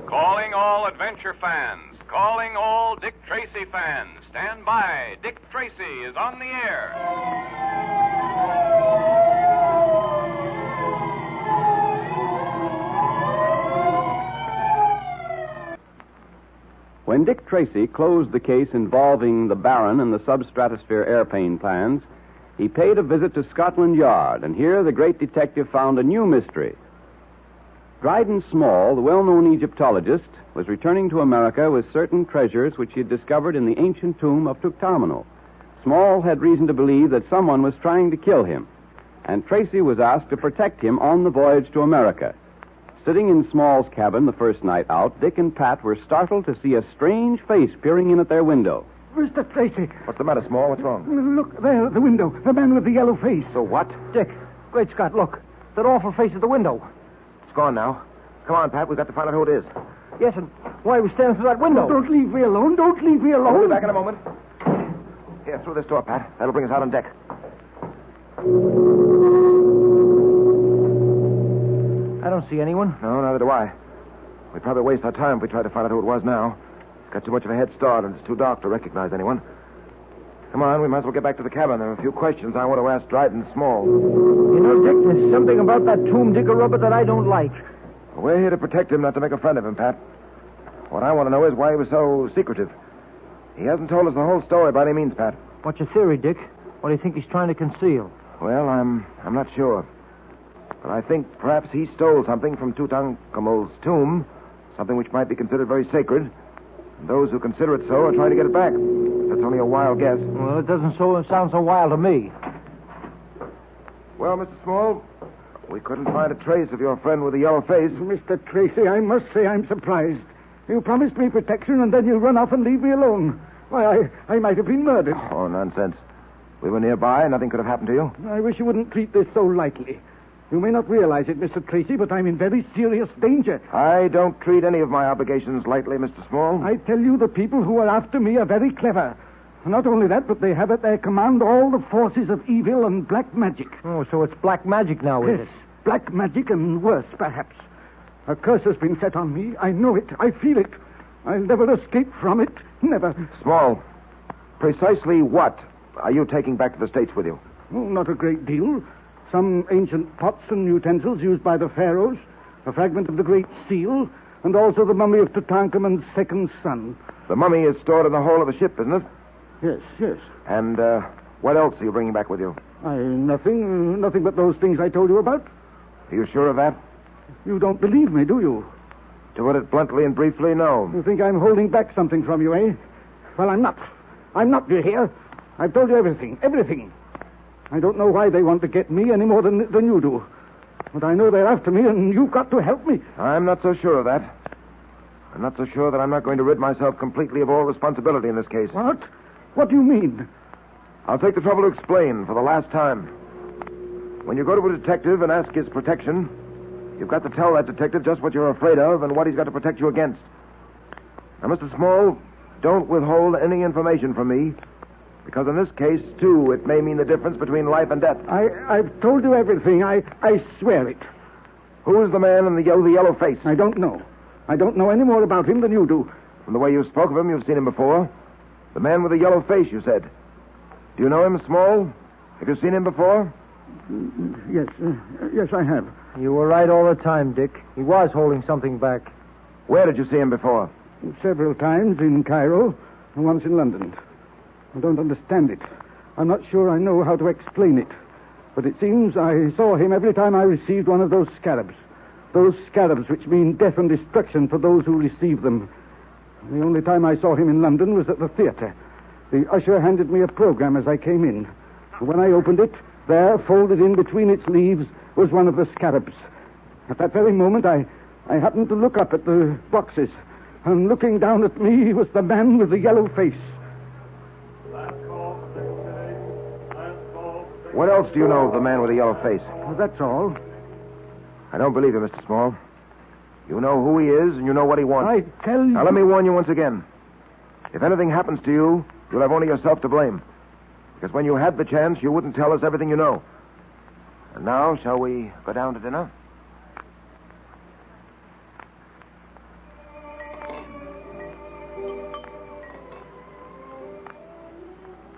Calling all adventure fans. Calling all Dick Tracy fans. Stand by. Dick Tracy is on the air. When Dick Tracy closed the case involving the Baron and the substratosphere airplane plans, he paid a visit to Scotland Yard, and here the great detective found a new mystery. Dryden Small, the well-known Egyptologist, was returning to America with certain treasures which he had discovered in the ancient tomb of Tutankhamun. Small had reason to believe that someone was trying to kill him, and Tracy was asked to protect him on the voyage to America. Sitting in Small's cabin the first night out, Dick and Pat were startled to see a strange face peering in at their window. Mr. Tracy. What's the matter, Small? What's wrong? Look, there, the window. The man with the yellow face. So what? Dick, great Scott, look. That awful face at the window. It's gone now. Come on, Pat. We've got to find out who it is. Yes, and why are we standing through that window? Don't leave me alone. Don't leave me alone. I'll be back in a moment. Here, through this door, Pat. That'll bring us out on deck. I don't see anyone. No, neither do I. We'd probably waste our time if we tried to find out who it was now. It's got too much of a head start, and it's too dark to recognize anyone. Come on, we might as well get back to the cabin. There are a few questions I want to ask Dryden Small. You know, Dick, there's something about that tomb digger rubber that I don't like. We're here to protect him, not to make a friend of him, Pat. What I want to know is why he was so secretive. He hasn't told us the whole story by any means, Pat. What's your theory, Dick? What do you think he's trying to conceal? Well, I'm not sure. But I think perhaps he stole something from Tutankhamun's tomb, something which might be considered very sacred. And those who consider it so are trying to get it back. That's only a wild guess. Well, it doesn't sound so wild to me. Well, Mr. Small, we couldn't find a trace of your friend with the yellow face. Mr. Tracy, I must say I'm surprised. You promised me protection, and then you run off and leave me alone. Why, I might have been murdered. Oh, nonsense. We were nearby. Nothing could have happened to you. I wish you wouldn't treat this so lightly. You may not realize it, Mr. Tracy, but I'm in very serious danger. I don't treat any of my obligations lightly, Mr. Small. I tell you, the people who are after me are very clever. Not only that, but they have at their command all the forces of evil and black magic. Oh, so it's black magic now, is it? Black magic and worse, perhaps. A curse has been set on me. I know it. I feel it. I'll never escape from it. Never. Small, precisely what are you taking back to the States with you? Oh, not a great deal. Some ancient pots and utensils used by the pharaohs, a fragment of the Great Seal, and also the mummy of Tutankhamun's second son. The mummy is stored in the hold of the ship, isn't it? Yes, yes. And what else are you bringing back with you? Nothing but those things I told you about. Are you sure of that? You don't believe me, do you? To put it bluntly and briefly, no. You think I'm holding back something from you, eh? Well, I'm not. I'm not, do you hear? I've told you everything. Everything. I don't know why they want to get me any more than you do. But I know they're after me, and you've got to help me. I'm not so sure of that. I'm not so sure that I'm not going to rid myself completely of all responsibility in this case. What? What do you mean? I'll take the trouble to explain for the last time. When you go to a detective and ask his protection, you've got to tell that detective just what you're afraid of and what he's got to protect you against. Now, Mr. Small, don't withhold any information from me, because in this case, too, it may mean the difference between life and death. I've told you everything. I swear it. Who is the man in the yellow face? I don't know. I don't know any more about him than you do. From the way you spoke of him, you've seen him before. The man with the yellow face, you said. Do you know him, Small? Have you seen him before? Yes, I have. You were right all the time, Dick. He was holding something back. Where did you see him before? Several times in Cairo and once in London. I don't understand it. I'm not sure I know how to explain it. But it seems I saw him every time I received one of those scarabs. Those scarabs which mean death and destruction for those who receive them. The only time I saw him in London was at the theater. The usher handed me a program as I came in. And when I opened it, there, folded in between its leaves, was one of the scarabs. At that very moment, I happened to look up at the boxes. And looking down at me was the man with the yellow face. What else do you know of the man with the yellow face? Well, that's all. I don't believe you, Mr. Small. You know who he is, and you know what he wants. I tell you... Now, let me warn you once again. If anything happens to you, you'll have only yourself to blame. Because when you had the chance, you wouldn't tell us everything you know. And now, shall we go down to dinner?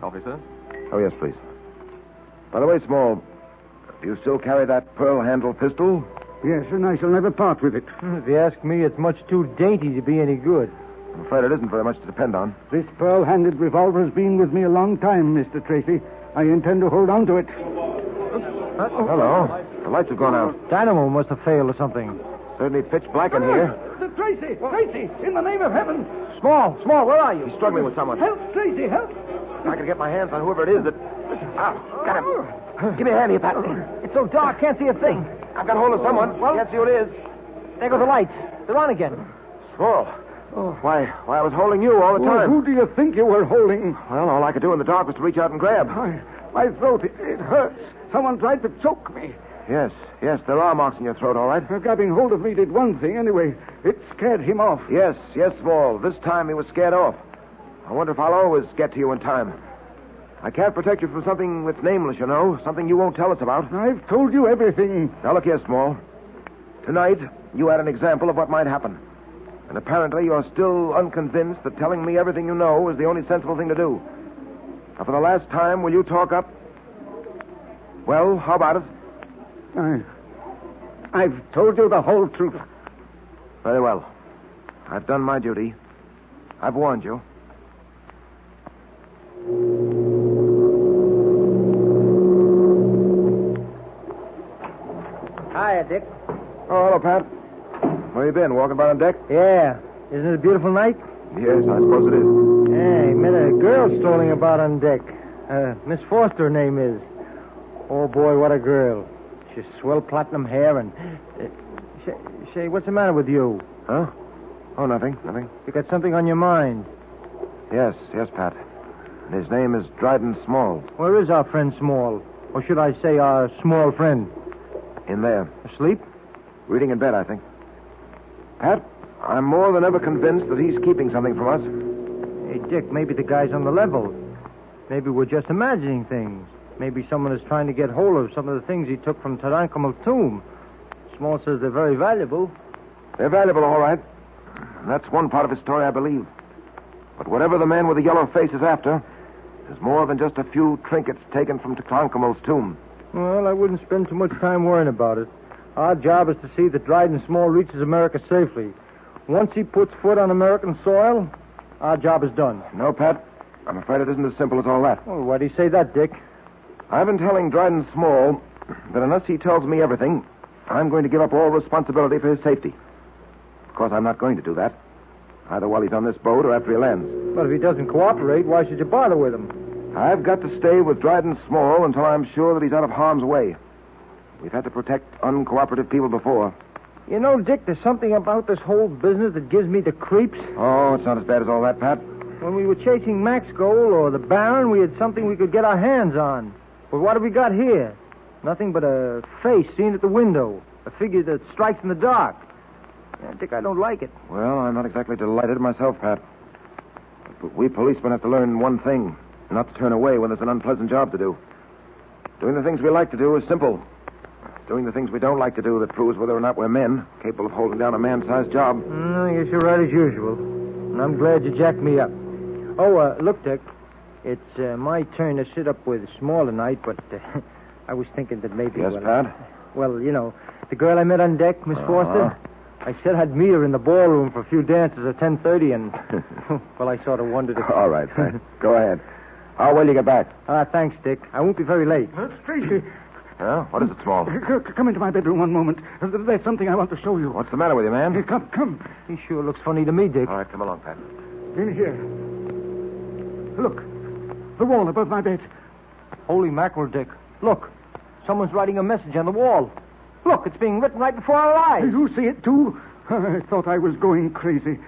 Coffee, sir? Oh, yes, please. By the way, Small, do you still carry that pearl-handled pistol? Yes, and I shall never part with it. If you ask me, it's much too dainty to be any good. I'm afraid it isn't very much to depend on. This pearl-handled revolver has been with me a long time, Mr. Tracy. I intend to hold on to it. Hello. The lights have gone out. Dynamo must have failed or something. Certainly pitch black in here. Tracy! Tracy! In the name of heaven! Small, where are you? He's struggling with someone. Help, Tracy, help! If I could get my hands on whoever it is that... Got him. Give me a hand here, Pat. It's so dark, can't see a thing. I've got hold of someone. Can't see who it is. There go the lights. They're on again. Small. Why, I was holding you all the time. Who do you think you were holding? Well, all I could do in the dark was to reach out and grab. My throat, it hurts. Someone tried to choke me. Yes, there are marks in your throat, all right. Grabbing hold of me did one thing anyway. It scared him off. Yes, Small. This time he was scared off. I wonder if I'll always get to you in time. I can't protect you from something that's nameless, you know. Something you won't tell us about. I've told you everything. Now, look here, Small. Tonight, you had an example of what might happen. And apparently you're still unconvinced that telling me everything you know is the only sensible thing to do. Now, for the last time, will you talk up? Well, how about it? I've told you the whole truth. Very well. I've done my duty. I've warned you. Hiya, Dick. Oh, hello, Pat. Where you been? Walking about on deck? Yeah. Isn't it a beautiful night? Yes, I suppose it is. Hey, met a girl strolling about on deck. Miss Foster, her name is. Oh, boy, what a girl. She's swell platinum hair and... Say, what's the matter with you? Huh? Oh, nothing. You got something on your mind? Yes, Pat. And his name is Dryden Small. Where is our friend Small? Or should I say our small friend? In there. Asleep? Reading in bed, I think. Pat, I'm more than ever convinced that he's keeping something from us. Hey, Dick, maybe the guy's on the level. Maybe we're just imagining things. Maybe someone is trying to get hold of some of the things he took from Tutankhamun's tomb. Small says they're very valuable. They're valuable, all right. And that's one part of his story, I believe. But whatever the man with the yellow face is after, there's more than just a few trinkets taken from Tutankhamun's tomb. Well, I wouldn't spend too much time worrying about it. Our job is to see that Dryden Small reaches America safely. Once he puts foot on American soil, our job is done. No, Pat. I'm afraid it isn't as simple as all that. Well, why do you say that, Dick? I've been telling Dryden Small that unless he tells me everything, I'm going to give up all responsibility for his safety. Of course, I'm not going to do that. Either while he's on this boat or after he lands. But if he doesn't cooperate, why should you bother with him? I've got to stay with Dryden Small until I'm sure that he's out of harm's way. We've had to protect uncooperative people before. You know, Dick, there's something about this whole business that gives me the creeps. Oh, it's not as bad as all that, Pat. When we were chasing Max Gold or the Baron, we had something we could get our hands on. But what have we got here? Nothing but a face seen at the window. A figure that strikes in the dark. Yeah, Dick, I don't like it. Well, I'm not exactly delighted myself, Pat. But we policemen have to learn one thing. Not to turn away when there's an unpleasant job to do. Doing the things we like to do is simple. Doing the things we don't like to do that proves whether or not we're men, capable of holding down a man-sized job. I guess you're right as usual. And I'm glad you jacked me up. Oh, look, Dick. It's my turn to sit up with Small tonight, but I was thinking that maybe... Yes, Pat? Well, you know, the girl I met on deck, Miss Foster, I said I'd meet her in the ballroom for a few dances at 10:30, and, well, I sort of wondered if... All right, Pat. Go ahead. How will you get back? Thanks, Dick. I won't be very late. Tracy. Huh? What is it, Small? Come into my bedroom one moment. There's something I want to show you. What's the matter with you, man? Come. He sure looks funny to me, Dick. All right, come along, Pat. In here. Look. The wall above my bed. Holy mackerel, Dick. Look. Someone's writing a message on the wall. Look, it's being written right before our eyes. You see it, too? I thought I was going crazy.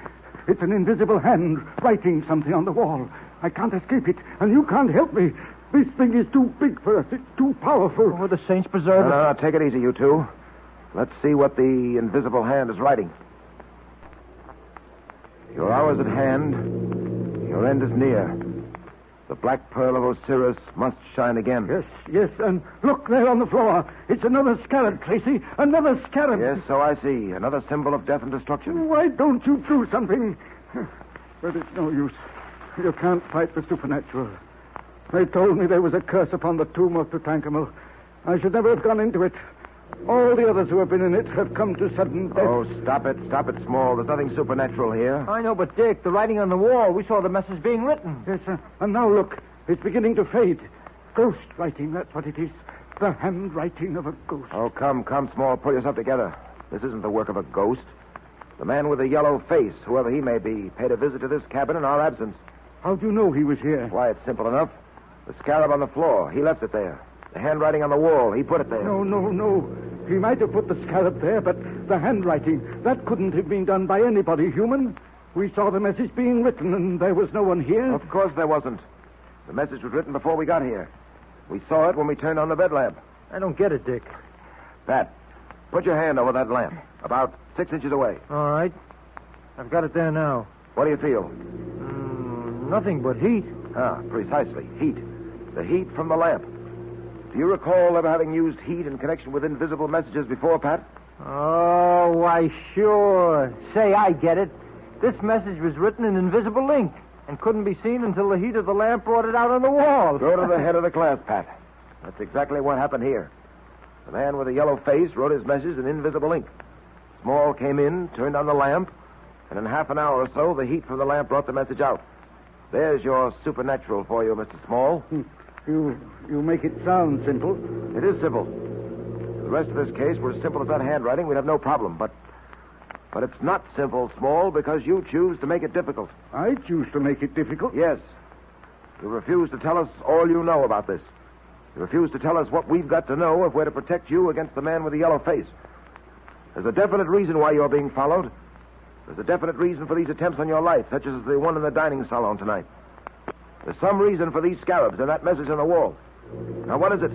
It's an invisible hand writing something on the wall. I can't escape it, and you can't help me. This thing is too big for us. It's too powerful. Oh, the saints preserve us. No, take it easy, you two. Let's see what the invisible hand is writing. Your hour is at hand. Your end is near. The Black Pearl of Osiris must shine again. Yes, and look there on the floor. It's another scarab, Tracy. Another scarab. Yes, so I see. Another symbol of death and destruction. Why don't you do something? But it's no use. You can't fight the supernatural. They told me there was a curse upon the tomb of Tutankhamun. I should never have gone into it. All the others who have been in it have come to sudden death. Oh, stop it, Small. There's nothing supernatural here. I know, but Dick, the writing on the wall, we saw the message being written. Yes, sir. And now look, it's beginning to fade. Ghost writing, that's what it is. The handwriting of a ghost. Oh, come, Small. Pull yourself together. This isn't the work of a ghost. The man with the yellow face, whoever he may be, paid a visit to this cabin in our absence. How do you know he was here? Why, it's simple enough. The scarab on the floor, he left it there. The handwriting on the wall, he put it there. No. He might have put the scarab there, but the handwriting, that couldn't have been done by anybody human. We saw the message being written, and there was no one here. Of course there wasn't. The message was written before we got here. We saw it when we turned on the bed lamp. I don't get it, Dick. Pat, put your hand over that lamp, about 6 inches away. All right. I've got it there now. What do you feel? Nothing but heat. Ah, precisely. Heat. The heat from the lamp. Do you recall ever having used heat in connection with invisible messages before, Pat? Oh, why, sure. Say, I get it. This message was written in invisible ink and couldn't be seen until the heat of the lamp brought it out on the wall. Go to the head of the class, Pat. That's exactly what happened here. The man with the yellow face wrote his message in invisible ink. Small came in, turned on the lamp, and in half an hour or so, the heat from the lamp brought the message out. There's your supernatural for you, Mr. Small. You make it sound simple. It is simple. If the rest of this case were as simple as that handwriting, we'd have no problem. But it's not simple, Small, because you choose to make it difficult. I choose to make it difficult? Yes. You refuse to tell us all you know about this. You refuse to tell us what we've got to know if we're to protect you against the man with the yellow face. There's a definite reason why you're being followed. There's a definite reason for these attempts on your life, such as the one in the dining salon tonight. There's some reason for these scarabs and that message on the wall. Now, what is it?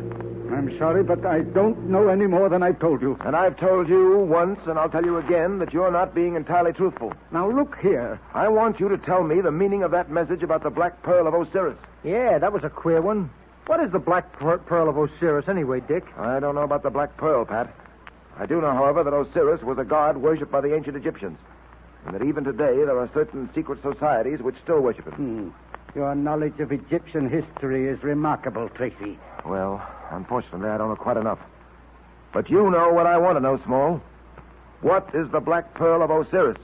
I'm sorry, but I don't know any more than I've told you. And I've told you once, and I'll tell you again, that you're not being entirely truthful. Now, look here. I want you to tell me the meaning of that message about the Black Pearl of Osiris. Yeah, that was a queer one. What is the Black Pearl of Osiris anyway, Dick? I don't know about the Black Pearl, Pat. I do know, however, that Osiris was a god worshipped by the ancient Egyptians, and that even today there are certain secret societies which still worship him. Your knowledge of Egyptian history is remarkable, Tracy. Well, unfortunately, I don't know quite enough. But you know what I want to know, Small. What is the Black Pearl of Osiris?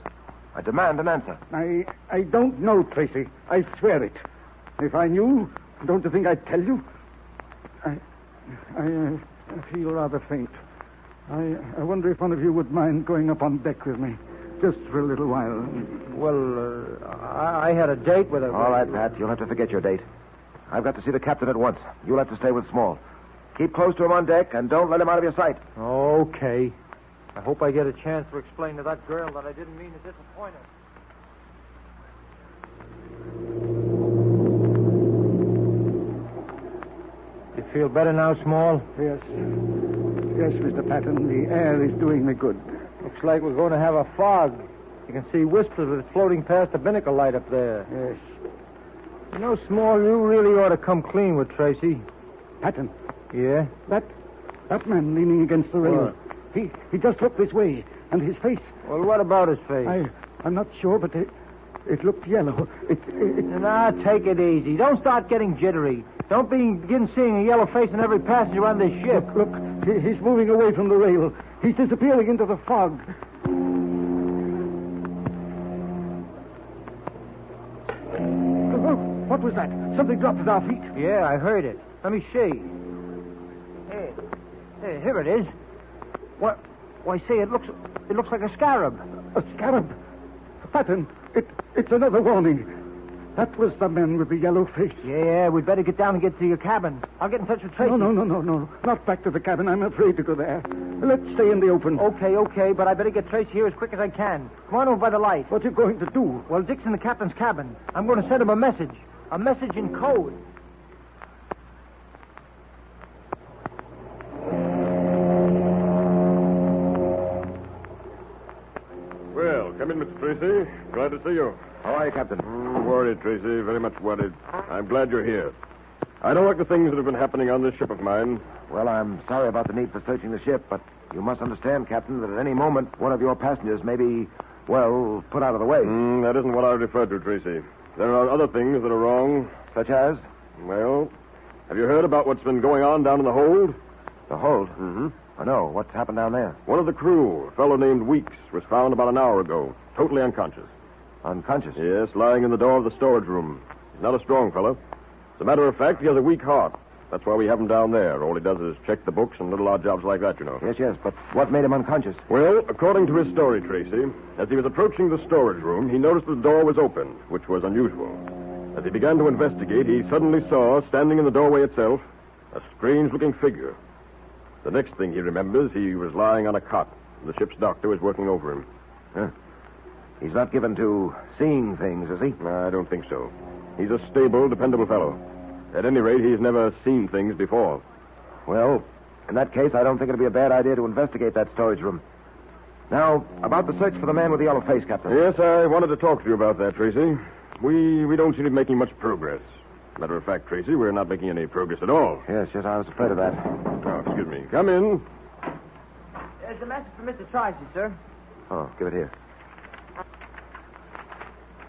I demand an answer. I don't know, Tracy. I swear it. If I knew, don't you think I'd tell you? I feel rather faint. I wonder if one of you would mind going up on deck with me. Just for a little while. Well, I had a date with her. All right, Pat. You'll have to forget your date. I've got to see the captain at once. You'll have to stay with Small. Keep close to him on deck and don't let him out of your sight. Okay. I hope I get a chance to explain to that girl that I didn't mean to disappoint her. You feel better now, Small? Yes. Yes, Mr. Patton. The air is doing me good. Looks like we're going to have a fog. You can see wisps of it floating past the binnacle light up there. Yes. You know, Small, you really ought to come clean with Tracy. Patton. Yeah? That man leaning against the rail. He just looked this way, and his face. Well, what about his face? I'm not sure, but it looked yellow. Now, take it easy. Don't start getting jittery. Don't begin seeing a yellow face in every passenger on this ship. Look, he's moving away from the rail. He's disappearing into the fog. Oh, what was that? Something dropped at our feet. Yeah, I heard it. Let me see. Hey, here it is. What? Why, say, it looks like a scarab. A scarab? Patton, it's another warning. That was the man with the yellow face. Yeah, we'd better get down and get to your cabin. I'll get in touch with Tracy. No. Not back to the cabin. I'm afraid to go there. Let's stay in the open. Okay, but I better get Tracy here as quick as I can. Come on over by the light. What are you going to do? Well, Dick's in the captain's cabin. I'm going to send him a message. A message in code. Well, come in, Mr. Tracy. Glad to see you. How are you, Captain? Worried, Tracy. Very much worried. I'm glad you're here. I don't like the things that have been happening on this ship of mine. Well, I'm sorry about the need for searching the ship, but you must understand, Captain, that at any moment one of your passengers may be, well, put out of the way. That isn't what I referred to, Tracy. There are other things that are wrong. Such as? Well, have you heard about what's been going on down in the hold? The hold? Mm-hmm. I know. What's happened down there? One of the crew, a fellow named Weeks, was found about an hour ago, totally unconscious. Unconscious? Yes, lying in the door of the storage room. He's not a strong fellow. As a matter of fact, he has a weak heart. That's why we have him down there. All he does is check the books and little odd jobs like that, you know. Yes, but what made him unconscious? Well, according to his story, Tracy, as he was approaching the storage room, he noticed the door was open, which was unusual. As he began to investigate, he suddenly saw, standing in the doorway itself, a strange-looking figure. The next thing he remembers, he was lying on a cot. The ship's doctor was working over him. Huh. He's not given to seeing things, is he? I don't think so. He's a stable, dependable fellow. At any rate, he's never seen things before. Well, in that case, I don't think it'd be a bad idea to investigate that storage room. Now, about the search for the man with the yellow face, Captain. Yes, I wanted to talk to you about that, Tracy. We don't seem to be making much progress. Matter of fact, Tracy, we're not making any progress at all. Yes, I was afraid of that. Oh, excuse me. Come in. There's a message for Mr. Tracy, sir. Oh, give it here.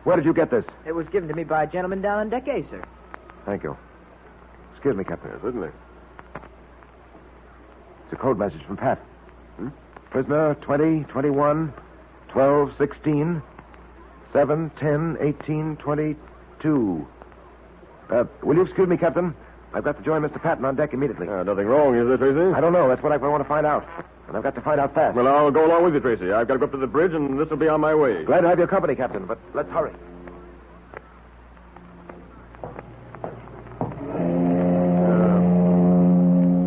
Where did you get this? It was given to me by a gentleman down on deck A, sir. Thank you. Excuse me, Captain. Yes, certainly. It's a code message from Pat. Prisoner 20, 21, 12, 16, 7, 10, 18, 22. Will you excuse me, Captain? I've got to join Mr. Patton on deck immediately. Nothing wrong, is there, Tracy? I don't know. That's what I want to find out. And I've got to find out fast. Well, I'll go along with you, Tracy. I've got to go up to the bridge, and this will be on my way. Glad to have your company, Captain, but let's hurry.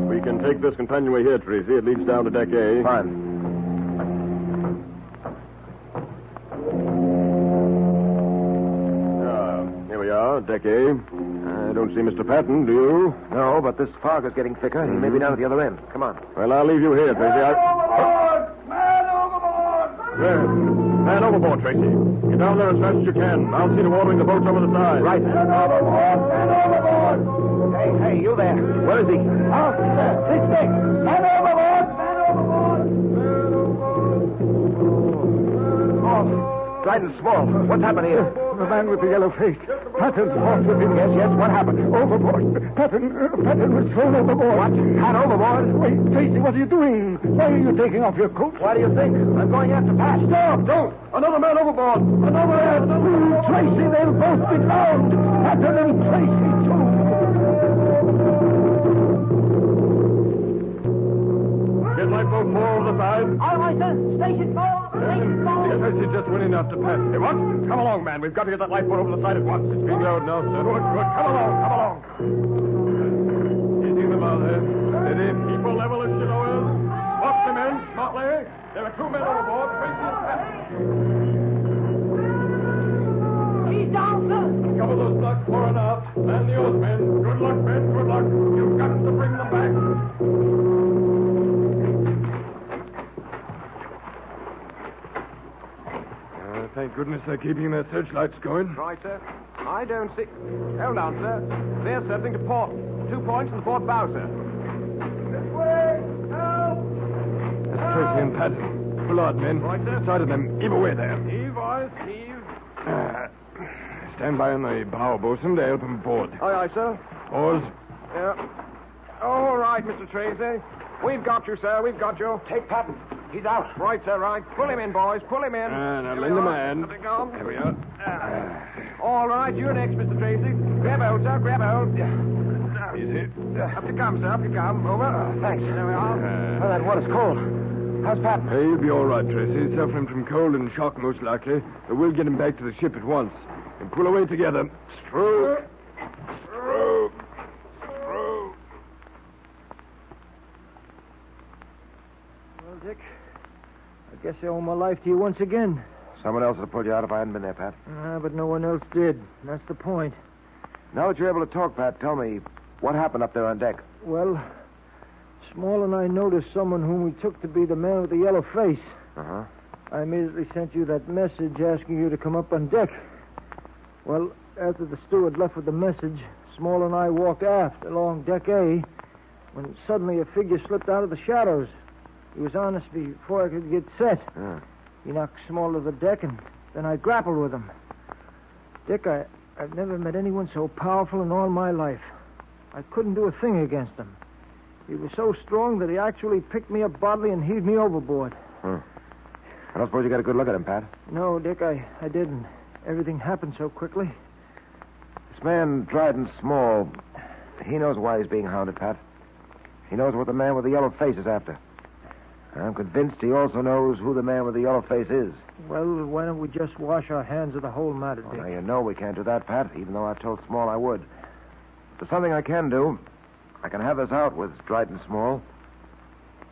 We can take this companionway here, Tracy. It leads down to deck A. Fine. Here we are, deck A. I don't see Mr. Patton, do you? No, but this fog is getting thicker. He may be down at the other end. Come on. Well, I'll leave you here, Tracy. Overboard! Man overboard! There. Man overboard, Tracy. Get down there as fast as you can. I'll see to ordering the boats over the side. Right. Man overboard! Man overboard! Hey, you there. Where is he? Out there! This thing! Man overboard! Man overboard! Man overboard! Oh, Dryden Small. What's happened here? The man with the yellow face. Patton fought with him. Yes. What happened? Overboard. Patton was thrown overboard. What? Pat overboard? Wait, Tracy, what are you doing? Why are you taking off your coat? Why do you think? I'm going after Pat. Stop! Don't! Another man overboard! Another man! Tracy, they'll both be drowned! Patton and Tracy, too! Get lifeboat 4 over the side. All right, sir. Station 4. Station 4. Yes, Tracy just went in after Pat. Hey, what? Come along, man. We've got to get that lifeboat over the side at once. It's being lowered now, sir. Good. Come along. Easy them out there. Steady. Keep a level as she lowers. Spot the men, smartly. There are 2 men overboard. Tracy and Pat. He's down, sir. Cover those blocks far enough. And the oarsmen. Good luck, men. Good luck. You've got to bring them back. Thank goodness they're keeping their searchlights going. Right, sir. I don't see... Hold on, sir. They're circling to port. 2 points in the port bow, sir. This way! Help! That's Tracy and Patton. Pull out, men. Right, sir. Sight of them. Heave away there. Heave, boys, heave. Stand by on the bow, bosun, to help them aboard. Aye, sir. Oars. Yeah. All right, Mr. Tracy. We've got you, sir. We've got you. Take Patton. He's out. Right, sir, right. Pull him in, boys. Pull him in. Now Here lend we a are. hand. Up they come. There we are. All right, you're next, Mr. Tracy. Grab hold, sir. Grab hold. Easy. Up you come, sir. Up you come. Over. Thanks. There we are. Well, that water's cold. How's Patton? He'll be all right, Tracy. Suffering from cold and shock, most likely. But we'll get him back to the ship at once. And pull away together. Stroke. Stroke. Stroke. Well, Dick, I guess I owe my life to you once again. Someone else would have pulled you out if I hadn't been there, Pat. But no one else did. That's the point. Now that you're able to talk, Pat, tell me, what happened up there on deck? Well, Small and I noticed someone whom we took to be the man with the yellow face. Uh-huh. I immediately sent you that message asking you to come up on deck. Well, after the steward left with the message, Small and I walked aft along deck A when suddenly a figure slipped out of the shadows. He was on us before I could get set. Yeah. He knocked Small to the deck, and then I grappled with him. Dick, I I've never met anyone so powerful in all my life. I couldn't do a thing against him. He was so strong that he actually picked me up bodily and heaved me overboard. I don't suppose you got a good look at him, Pat. No, Dick, I didn't. Everything happened so quickly. This man, Dryden Small, he knows why he's being hounded, Pat. He knows what the man with the yellow face is after. And I'm convinced he also knows who the man with the yellow face is. Well, why don't we just wash our hands of the whole matter, Dick? Now, you know we can't do that, Pat, even though I told Small I would. But there's something I can do. I can have this out with Dryden Small.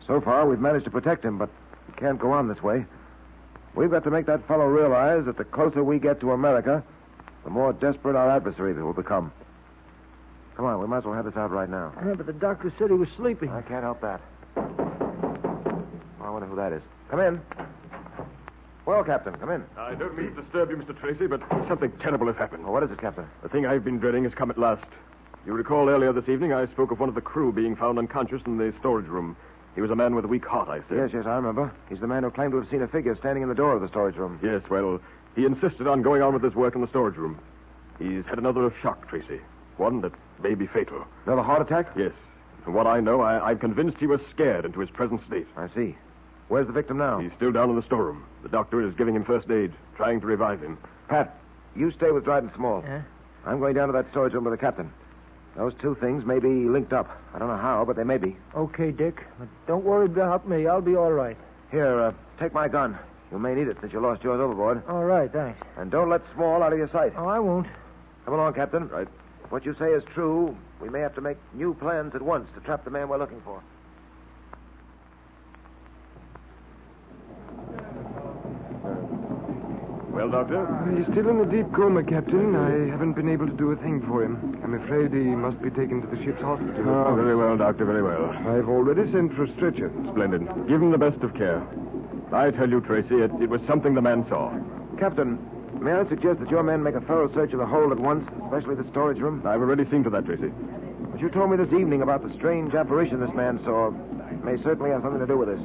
So far, we've managed to protect him, but we can't go on this way. We've got to make that fellow realize that the closer we get to America, the more desperate our adversaries will become. Come on, we might as well have this out right now. Yeah, but the doctor said he was sleeping. I can't help that. I wonder who that is. Come in. Well, Captain, come in. I don't mean to disturb you, Mr. Tracy, but something terrible has happened. Well, what is it, Captain? The thing I've been dreading has come at last. You recall earlier this evening I spoke of one of the crew being found unconscious in the storage room. He was a man with a weak heart, I said. Yes, I remember. He's the man who claimed to have seen a figure standing in the door of the storage room. Yes, well, he insisted on going on with his work in the storage room. He's had another shock, Tracy. One that may be fatal. Another heart attack? Yes. From what I know, I'm convinced he was scared into his present state. I see. Where's the victim now? He's still down in the storeroom. The doctor is giving him first aid, trying to revive him. Pat, you stay with Dryden Small. Yeah? I'm going down to that storage room with the captain. Those two things may be linked up. I don't know how, but they may be. Okay, Dick. But don't worry about me. I'll be all right. Here, take my gun. You may need it since you lost yours overboard. All right, thanks. And don't let Small out of your sight. Oh, I won't. Come along, Captain. Right. If what you say is true, we may have to make new plans at once to trap the man we're looking for. Well, Doctor? He's still in a deep coma, Captain. I haven't been able to do a thing for him. I'm afraid he must be taken to the ship's hospital. Oh, very well, Doctor, very well. I've already sent for a stretcher. Splendid. Give him the best of care. I tell you, Tracy, it was something the man saw. Captain, may I suggest that your men make a thorough search of the hold at once, especially the storage room? I've already seen to that, Tracy. What you told me this evening about the strange apparition this man saw may certainly have something to do with this.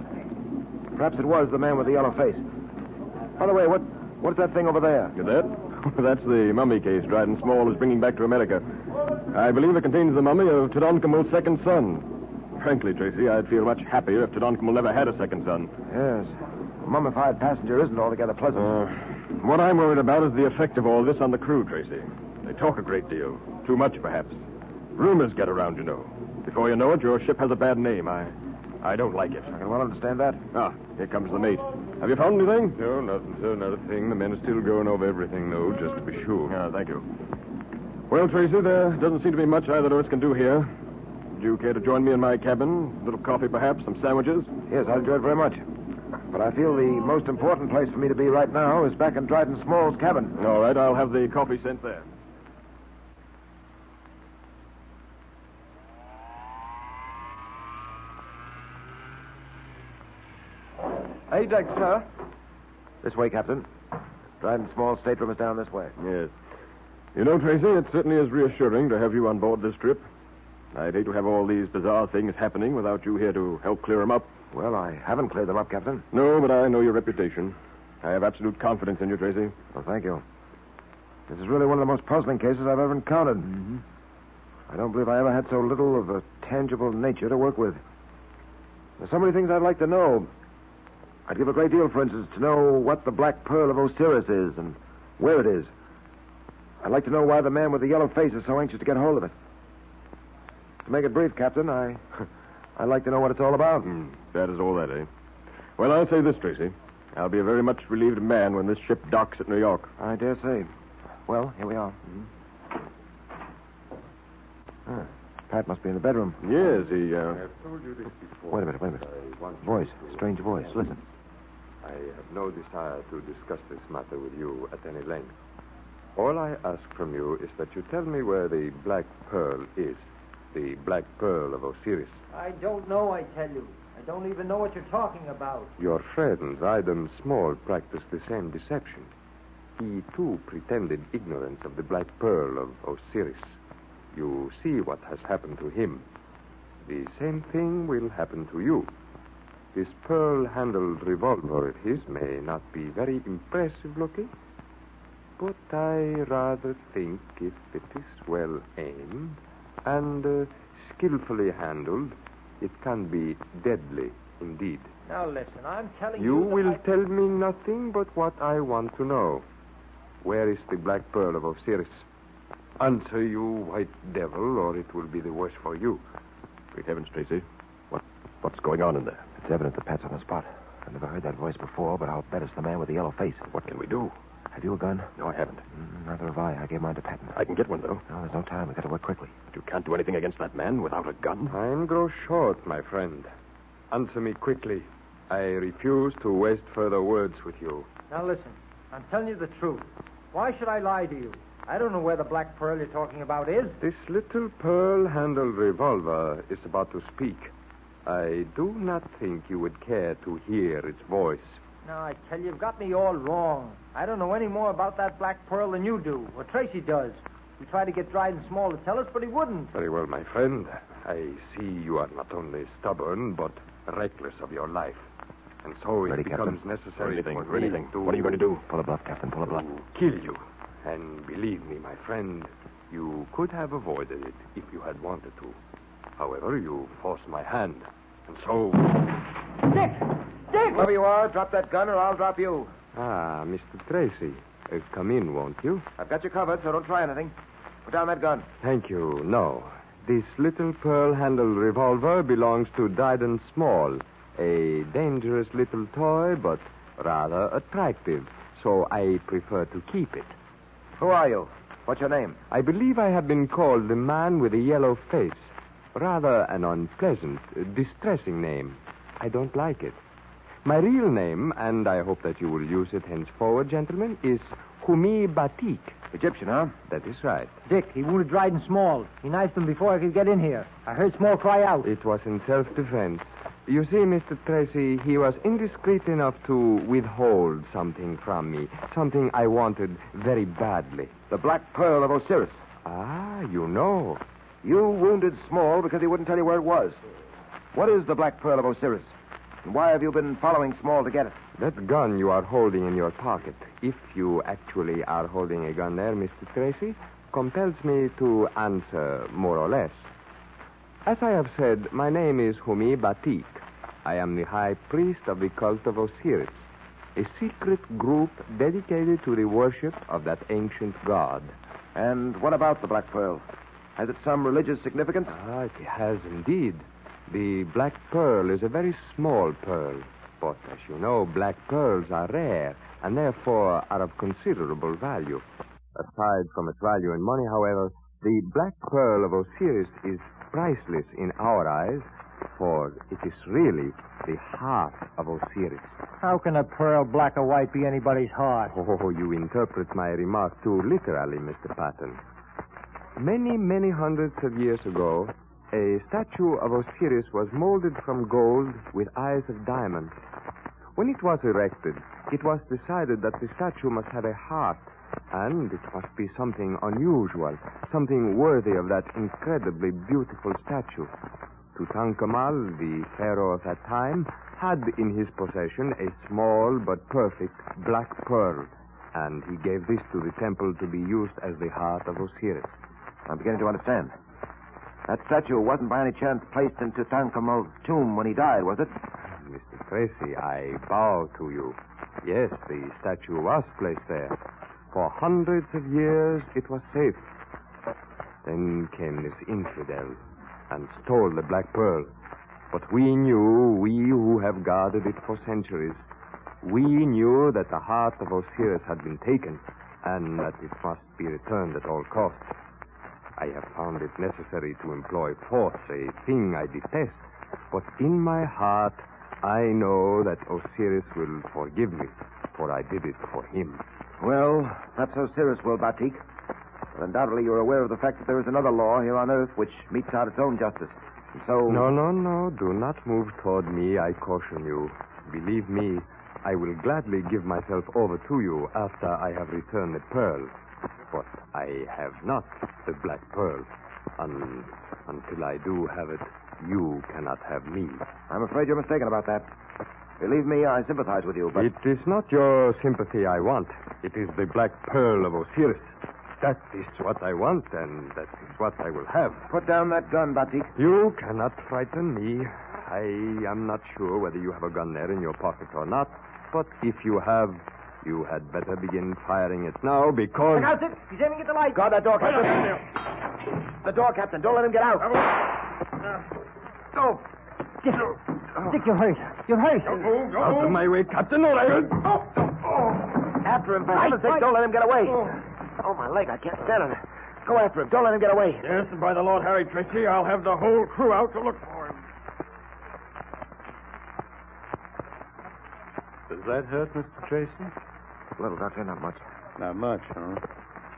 Perhaps it was the man with the yellow face. By the way, what's that thing over there? That? That's the mummy case Dryden Small is bringing back to America. I believe it contains the mummy of Tutankhamun's second son. Frankly, Tracy, I'd feel much happier if Tutankhamun never had a second son. Yes. A mummified passenger isn't altogether pleasant. What I'm worried about is the effect of all this on the crew, Tracy. They talk a great deal. Too much, perhaps. Rumors get around, you know. Before you know it, your ship has a bad name. I don't like it. I can well understand that. Ah, here comes the mate. Have you found anything? No, nothing, sir, not a thing. The men are still going over everything, though, just to be sure. Ah, thank you. Well, Tracy, there doesn't seem to be much either of us can do here. Would you care to join me in my cabin? A little coffee, perhaps? Some sandwiches? Yes, I'd enjoy it very much. But I feel the most important place for me to be right now is back in Dryden Small's cabin. All right, I'll have the coffee sent there. Hey, deck, sir. This way, Captain. Dryden Small's stateroom is down this way. Yes. You know, Tracy, it certainly is reassuring to have you on board this trip. I'd hate to have all these bizarre things happening without you here to help clear them up. Well, I haven't cleared them up, Captain. No, but I know your reputation. I have absolute confidence in you, Tracy. Well, thank you. This is really one of the most puzzling cases I've ever encountered. Mm-hmm. I don't believe I ever had so little of a tangible nature to work with. There's so many things I'd like to know. I'd give a great deal, for instance, to know what the Black Pearl of Osiris is and where it is. I'd like to know why the man with the yellow face is so anxious to get hold of it. To make it brief, Captain, I'd like to know what it's all about. That is all that, eh? Well, I'll say this, Tracy. I'll be a very much relieved man when this ship docks at New York. I dare say. Well, here we are. Pat must be in the bedroom. Yes, he, I've told you this before. Wait a minute. Voice. Strange voice. Listen. I have no desire to discuss this matter with you at any length. All I ask from you is that you tell me where the Black Pearl is. The Black Pearl of Osiris. I don't know, I tell you. I don't even know what you're talking about. Your friend, Dryden Small, practiced the same deception. He, too, pretended ignorance of the Black Pearl of Osiris. You see what has happened to him. The same thing will happen to you. This pearl-handled revolver of his may not be very impressive looking, but I rather think if it is well aimed and skillfully handled, it can be deadly indeed. Now listen, I'm telling You you... will tell me nothing but what I want to know. Where is the Black Pearl of Osiris? Answer, you white devil, or it will be the worse for you. Great heavens, Tracy. What's going on in there? It's evident that Pat's on the spot. I've never heard that voice before, but I'll bet it's the man with the yellow face. What can we do? Have you a gun? No, I haven't. Neither have I. I gave mine to Patton. I can get one, though. No, there's no time. We've got to work quickly. But you can't do anything against that man without a gun. Time grows short, my friend. Answer me quickly. I refuse to waste further words with you. Now listen, I'm telling you the truth. Why should I lie to you? I don't know where the Black Pearl you're talking about is. This little pearl-handled revolver is about to speak. I do not think you would care to hear its voice. Now, I tell you, you've got me all wrong. I don't know any more about that Black Pearl than you do, or Tracy does. We tried to get Dryden Small to tell us, but he wouldn't. Very well, my friend. I see you are not only stubborn, but reckless of your life. And so it becomes necessary for anything. What are you going to do? Pull a bluff, Captain. Pull a bluff. Kill you. And believe me, my friend, you could have avoided it if you had wanted to. However, you forced my hand. And so... Dick! Dick! Whoever you are, drop that gun or I'll drop you. Ah, Mr. Tracy. Come in, won't you? I've got you covered, so don't try anything. Put down that gun. Thank you. No. This little pearl-handled revolver belongs to Dryden Small. A dangerous little toy, but rather attractive. So I prefer to keep it. Who are you? What's your name? I believe I have been called the man with a yellow face. Rather an unpleasant, distressing name. I don't like it. My real name, and I hope that you will use it henceforward, gentlemen, is Humi Batik. Egyptian, huh? That is right. Dick, he wounded Dryden Small. He knifed him before I could get in here. I heard Small cry out. It was in self-defense. You see, Mr. Tracy, he was indiscreet enough to withhold something from me. Something I wanted very badly. The Black Pearl of Osiris. Ah, you know. You wounded Small because he wouldn't tell you where it was. What is the Black Pearl of Osiris? And why have you been following Small to get it? That gun you are holding in your pocket, if you actually are holding a gun there, Mr. Tracy, compels me to answer more or less. As I have said, my name is Humi Batik. I am the high priest of the cult of Osiris, a secret group dedicated to the worship of that ancient god. And what about the Black Pearl? Has it some religious significance? Ah, it has indeed. The Black Pearl is a very small pearl. But, as you know, black pearls are rare and therefore are of considerable value. Aside from its value in money, however, the Black Pearl of Osiris is priceless in our eyes, for it is really the heart of Osiris. How can a pearl, black or white, be anybody's heart? Oh, you interpret my remark too literally, Mr. Patton. Many, many hundreds of years ago, a statue of Osiris was molded from gold with eyes of diamond. When it was erected, it was decided that the statue must have a heart, and it must be something unusual, something worthy of that incredibly beautiful statue. Tutankhamun, the pharaoh of that time, had in his possession a small but perfect black pearl, and he gave this to the temple to be used as the heart of Osiris. I'm beginning to understand. That statue wasn't by any chance placed in Tutankhamun's tomb when he died, was it? Mr. Tracy, I bow to you. Yes, the statue was placed there. For hundreds of years, it was safe. Then came this infidel and stole the Black Pearl. But we who have guarded it for centuries, we knew that the heart of Osiris had been taken and that it must be returned at all costs. I have found it necessary to employ force, a thing I detest. But in my heart, I know that Osiris will forgive me, for I did it for him. Well, that's Osiris will, Batik. But undoubtedly you're aware of the fact that there is another law here on Earth which metes out its own justice. And so... No. Do not move toward me, I caution you. Believe me, I will gladly give myself over to you after I have returned the pearl. But I have not the Black Pearl. Until I do have it, you cannot have me. I'm afraid you're mistaken about that. Believe me, I sympathize with you, but... It is not your sympathy I want. It is the Black Pearl of Osiris. That is what I want, and that is what I will have. Put down that gun, Batik. You cannot frighten me. I am not sure whether you have a gun there in your pocket or not, but if you have, you had better begin firing it now, because... Look out, Dick. He's aiming at the light. Guard that door, Captain. The door, Captain. Don't let him get out. Go. Dick, you're hurt. You're hurt. Out of my way, Captain, or I will... After him, for heaven's sake, don't let him get away. Oh, my leg, I can't stand on it. Go after him. Don't let him get away. Yes, and by the Lord Harry, Tracy, I'll have the whole crew out to look for him. Does that hurt, Mr. Tracy? A little, Doctor, not much. Not much, huh?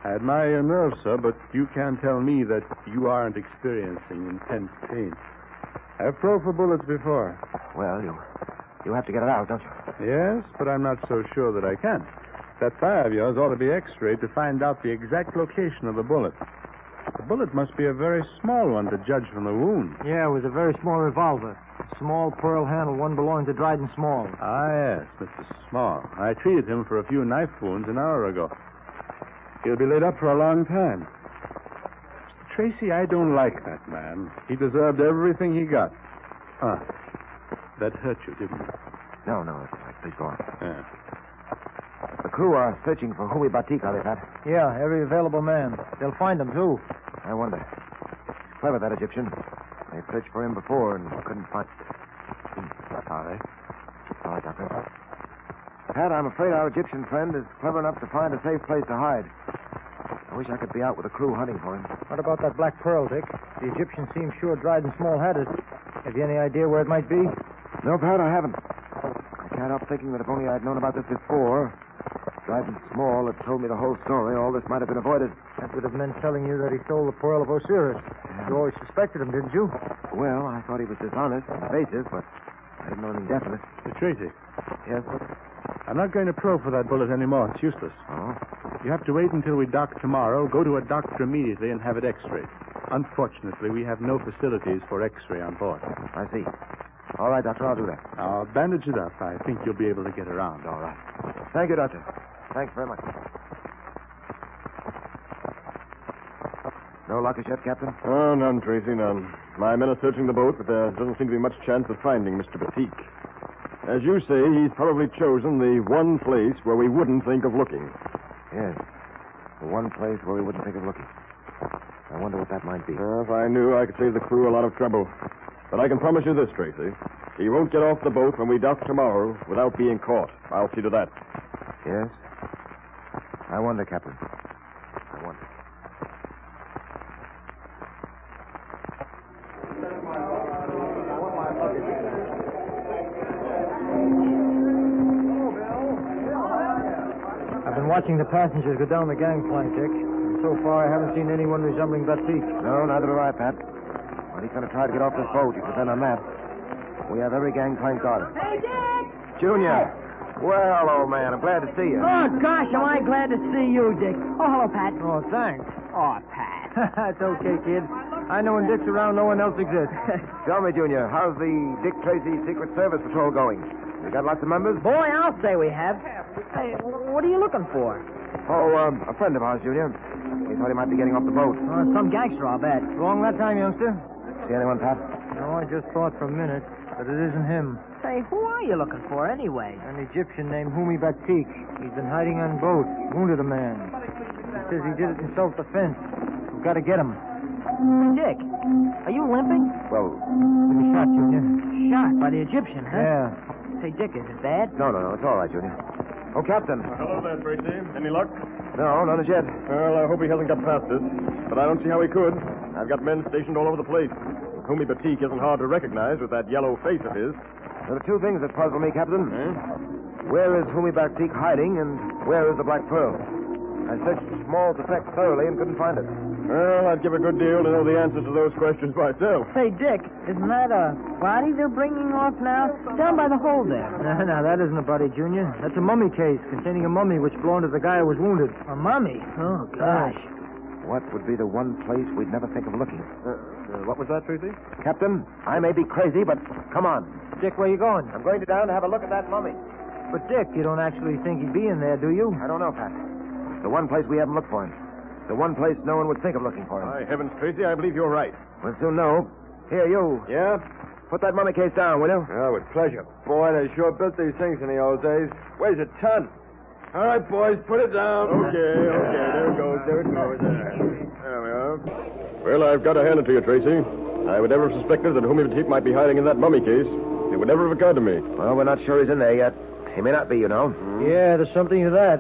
I admire your nerve, sir, but you can't tell me that you aren't experiencing intense pain. I've probed for bullets before. Well, you have to get it out, don't you? Yes, but I'm not so sure that I can. That thigh of yours ought to be x-rayed to find out the exact location of the bullet. The bullet must be a very small one to judge from the wound. Yeah, it was a very small revolver. Small pearl handle, one belonging to Dryden Small. Ah, yes, Mr. Small. I treated him for a few knife wounds an hour ago. He'll be laid up for a long time. Mr. Tracy, I don't like that man. He deserved everything he got. That hurt you, didn't it? No, it's all right. Please go on. Yeah. The crew are searching for Huey Batik, are they, Pat? Yeah, every available man. They'll find him, too. I wonder. Clever, that Egyptian. They searched for him before and couldn't find... Are they? All right, Doctor. Pat, I'm afraid our Egyptian friend is clever enough to find a safe place to hide. I wish I could be out with a crew hunting for him. What about that Black Pearl, Dick? The Egyptian seems sure Dryden Small had it. Have you any idea where it might be? No, Pat, I haven't. I can't help thinking that if only I'd known about this before... Dryden Small had told me the whole story, all this might have been avoided. That would have meant telling you that he stole the Pearl of Osiris. Yeah. You always suspected him, didn't you? Well, I thought he was dishonest and evasive, but I didn't know anything definite. Mr. Tracy, Yes? I'm not going to probe for that bullet anymore. It's useless. Oh? You have to wait until we dock tomorrow, go to a doctor immediately, and have it x-rayed. Unfortunately, we have no facilities for x-ray on board. I see. All right, Doctor, I'll do that. I'll bandage it up. I think you'll be able to get around. All right. Thank you, Doctor. Thanks very much. No luck as yet, Captain? Oh, none, Tracy, none. My men are searching the boat, but there doesn't seem to be much chance of finding Mr. Batik. As you say, he's probably chosen the one place where we wouldn't think of looking. Yes. The one place where we wouldn't think of looking. I wonder what that might be. If I knew, I could save the crew a lot of trouble. But I can promise you this, Tracy. He won't get off the boat when we dock tomorrow without being caught. I'll see to that. Yes? I wonder, Captain. I wonder. I've been watching the passengers go down the gangplank, Dick. And so far, I haven't seen anyone resembling Batik. No, neither have I, Pat. But he's going to try to get off this boat. You depend on that. We have every gangplank guarded. Hey, Dick! Junior! Well, old man, I'm glad to see you. Oh, gosh, am I glad to see you, Dick. Oh, hello, Pat. Oh, thanks. Oh, Pat. It's okay, kid. I know when Dick's around, no one else exists. Tell me, Junior, how's the Dick Tracy Secret Service Patrol going? You got lots of members? Boy, I'll say we have. Hey, what are you looking for? Oh, a friend of ours, Junior. We thought he might be getting off the boat. Some gangster, I'll bet. Wrong that time, youngster. See anyone, Pat? No, I just thought for a minute that it isn't him. Say, who are you looking for, anyway? An Egyptian named Huey Batik. He's been hiding on boat. Wounded a man. He says he did it in self-defense. We've got to get him. Dick, are you limping? Well, Been shot, Junior. Shot by the Egyptian, huh? Yeah. Say, Dick, is it bad? no, it's all right, Junior. Oh, Captain. Hello there, Tracy. Any luck? No, none as yet. Well, I hope he hasn't got past us. But I don't see how he could. I've got men stationed all over the place. Huey Batik isn't hard to recognize with that yellow face of his. There are two things that puzzle me, Captain. Eh? Where is Huey Batik hiding, and where is the Black Pearl? I searched Small's effects thoroughly and couldn't find it. Well, I'd give a good deal to know the answers to those questions myself. Say, Dick, isn't that a body they're bringing off now? Down by the hole there. No, that isn't a body, Junior. That's a mummy case containing a mummy which belonged to the guy who was wounded. A mummy? Oh, gosh. What would be the one place we'd never think of looking? What was that, Tracy? Captain, I may be crazy, but come on. Dick, where you going? I'm going down to have a look at that mummy. But, Dick, you don't actually think he'd be in there, do you? I don't know, Pat. It's the one place we haven't looked for him. The one place no one would think of looking for him. My heavens, Tracy, I believe you're right. We'll soon know. Here, you. Yeah? Put that mummy case down, will you? Oh, with pleasure. Boy, they sure built these things in the old days. Weighs a ton. All right, boys, put it down. Okay. There it goes. There we are. Well, I've got to hand it to you, Tracy. I would never have suspected that Humi Batik might be hiding in that mummy case. It would never have occurred to me. Well, we're not sure he's in there yet. He may not be, you know. Yeah, there's something to that.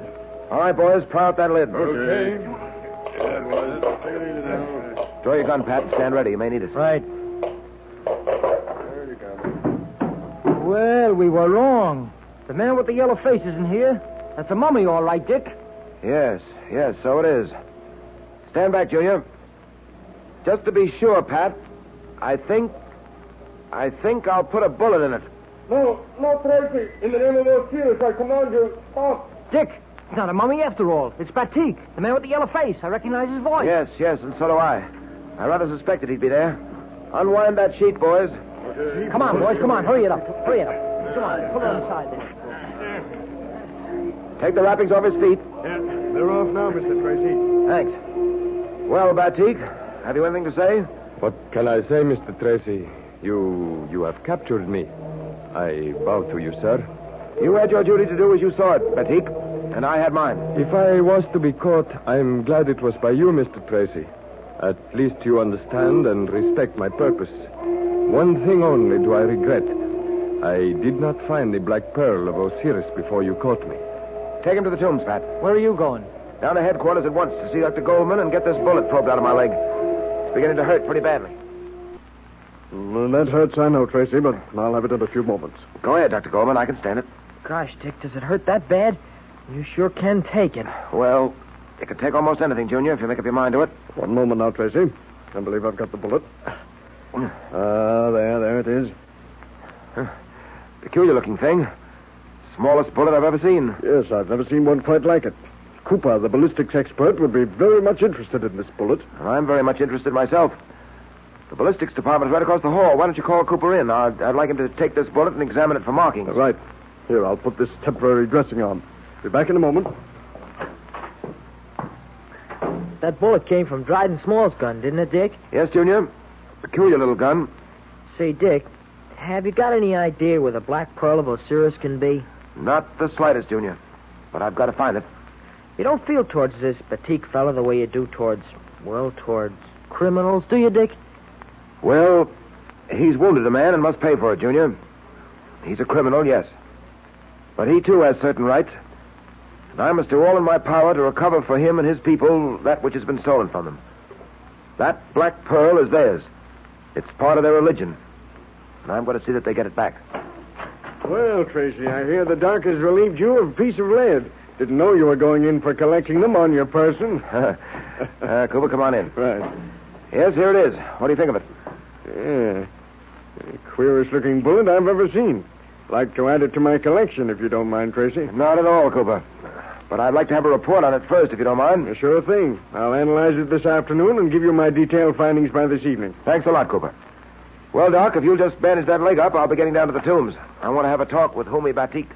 All right, boys, pry out that lid. Okay. Throw your gun, Pat. Stand ready. You may need it. Right. Well, we were wrong. The man with the yellow face isn't here. That's a mummy, all right, Dick. Yes, so it is. Stand back, Junior. Just to be sure, Pat, I think I'll put a bullet in it. No, Tracy. In the name of Osiris, I command you, stop. Dick, it's not a mummy after all. It's Batik, the man with the yellow face. I recognize his voice. Yes, and so do I. I rather suspected he'd be there. Unwind that sheet, boys. Okay. Come on, boys, come on. Hurry it up. Come on, pull it on the side there. Take the wrappings off his feet. Yeah, they're off now, Mr. Tracy. Thanks. Well, Batik, have you anything to say? What can I say, Mr. Tracy? You have captured me. I bow to you, sir. You had your duty to do as you saw it, Batik, and I had mine. If I was to be caught, I'm glad it was by you, Mr. Tracy. At least you understand and respect my purpose. One thing only do I regret. I did not find the Black Pearl of Osiris before you caught me. Take him to the tombs, Pat. Where are you going? Down to headquarters at once to see Dr. Goldman and get this bullet probed out of my leg. It's beginning to hurt pretty badly. That hurts, I know, Tracy, but I'll have it in a few moments. Go ahead, Dr. Goldman. I can stand it. Gosh, Dick, does it hurt that bad? You sure can take it. Well, it could take almost anything, Junior, if you make up your mind to it. One moment now, Tracy. I believe I've got the bullet. There it is. Peculiar-looking thing. Smallest bullet I've ever seen. Yes, I've never seen one quite like it. Cooper, the ballistics expert, would be very much interested in this bullet. Well, I'm very much interested myself. The ballistics department's right across the hall. Why don't you call Cooper in? I'd like him to take this bullet and examine it for markings. Right. Here, I'll put this temporary dressing on. Be back in a moment. That bullet came from Dryden Small's gun, didn't it, Dick? Yes, Junior. Peculiar little gun. Say, Dick, have you got any idea where the Black Pearl of Osiris can be? Not the slightest, Junior. But I've got to find it. You don't feel towards this Batik fella the way you do towards criminals, do you, Dick? Well, he's wounded a man and must pay for it, Junior. He's a criminal, yes. But he, too, has certain rights. And I must do all in my power to recover for him and his people that which has been stolen from them. That Black Pearl is theirs. It's part of their religion. And I'm going to see that they get it back. Well, Tracy, I hear the doc has relieved you of a piece of lead. Didn't know you were going in for collecting them on your person. Cooper, come on in. Right. Yes, here it is. What do you think of it? Yeah. The queerest-looking bullet I've ever seen. Like to add it to my collection, if you don't mind, Tracy. Not at all, Cooper. But I'd like to have a report on it first, if you don't mind. Sure thing. I'll analyze it this afternoon and give you my detailed findings by this evening. Thanks a lot, Cooper. Well, Doc, if you'll just bandage that leg up, I'll be getting down to the tombs. I want to have a talk with Humi Batik.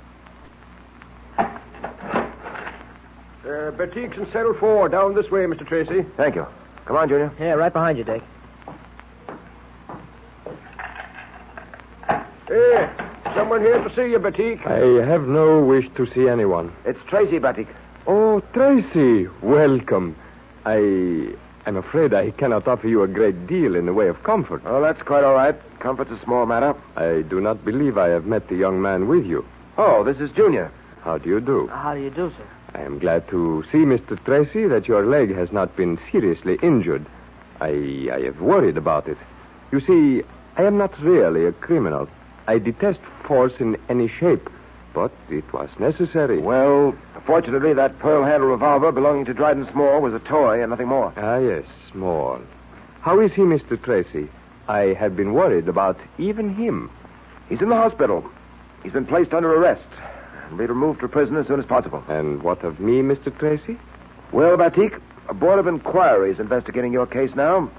Batik's in cell 4, down this way, Mr. Tracy. Thank you. Come on, Junior. Yeah, right behind you, Dick. Hey, someone here to see you, Batik. I have no wish to see anyone. It's Tracy Batik. Oh, Tracy, welcome. I'm afraid I cannot offer you a great deal in the way of comfort. Oh, that's quite all right. Comfort's a small matter. I do not believe I have met the young man with you. Oh, this is Junior. How do you do? How do you do, sir? I am glad to see, Mr. Tracy, that your leg has not been seriously injured. I have worried about it. You see, I am not really a criminal. I detest force in any shape, but it was necessary. Well, fortunately, that pearl-handled revolver belonging to Dryden Small was a toy and nothing more. Ah, yes, Small. How is he, Mr. Tracy? I have been worried about even him. He's in the hospital. He's been placed under arrest and be removed to prison as soon as possible. And what of me, Mr. Tracy? Well, Batik, board of inquiry is investigating your case now.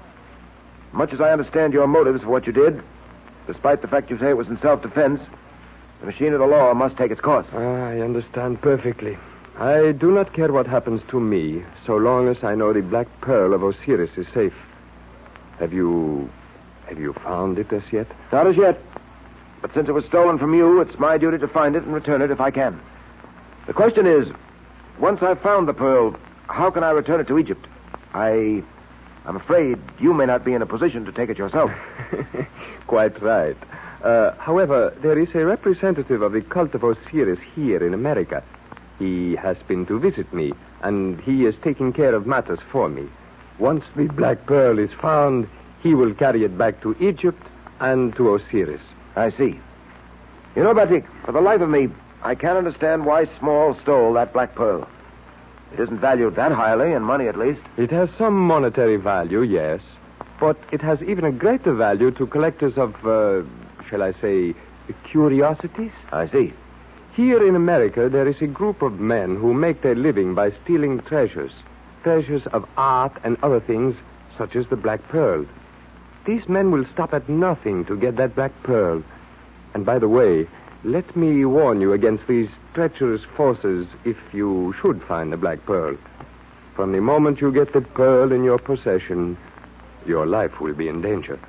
Much as I understand your motives for what you did, despite the fact you say it was in self-defense, the machine of the law must take its course. I understand perfectly. I do not care what happens to me, so long as I know the Black Pearl of Osiris is safe. Have you found it as yet? Not as yet. But since it was stolen from you, it's my duty to find it and return it if I can. The question is, once I've found the pearl, how can I return it to Egypt? I'm afraid you may not be in a position to take it yourself. Quite right. However, there is a representative of the cult of Osiris here in America. He has been to visit me, and he is taking care of matters for me. Once the Black Pearl is found, he will carry it back to Egypt and to Osiris. I see. You know, Batik, for the life of me, I can't understand why Small stole that Black Pearl. It isn't valued that highly, in money at least. It has some monetary value, yes. But it has even a greater value to collectors of, shall I say, curiosities. I see. Here in America, there is a group of men who make their living by stealing treasures of art and other things, such as the Black Pearl. These men will stop at nothing to get that Black Pearl. And by the way, let me warn you against these treacherous forces if you should find the Black Pearl. From the moment you get the pearl in your possession, your life will be in danger.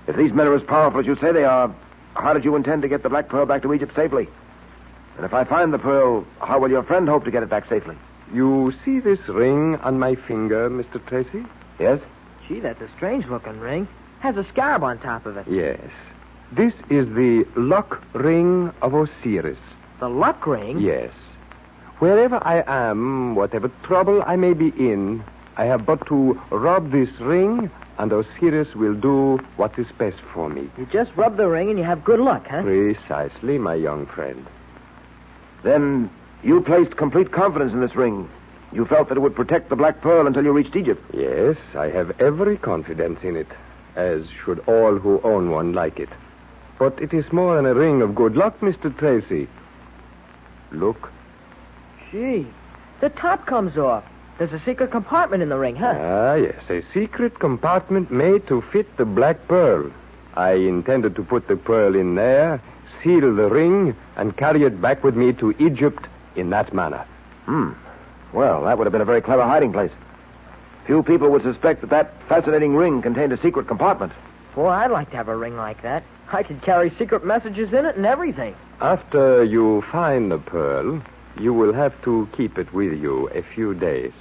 If these men are as powerful as you say they are, how did you intend to get the Black Pearl back to Egypt safely? And if I find the pearl, how will your friend hope to get it back safely? You see this ring on my finger, Mr. Tracy? Yes? Gee, that's a strange-looking ring. Has a scarab on top of it. Yes. This is the luck ring of Osiris. The luck ring? Yes. Wherever I am, whatever trouble I may be in, I have but to rub this ring, and Osiris will do what is best for me. You just rub the ring and you have good luck, huh? Precisely, my young friend. Then you placed complete confidence in this ring. You felt that it would protect the Black Pearl until you reached Egypt. Yes, I have every confidence in it, as should all who own one like it. But it is more than a ring of good luck, Mr. Tracy. Look. Gee, the top comes off. There's a secret compartment in the ring, huh? Ah, yes, a secret compartment made to fit the Black Pearl. I intended to put the pearl in there, seal the ring, and carry it back with me to Egypt in that manner. Well, that would have been a very clever hiding place. Few people would suspect that fascinating ring contained a secret compartment. Boy, I'd like to have a ring like that. I could carry secret messages in it and everything. After you find the pearl, you will have to keep it with you a few days.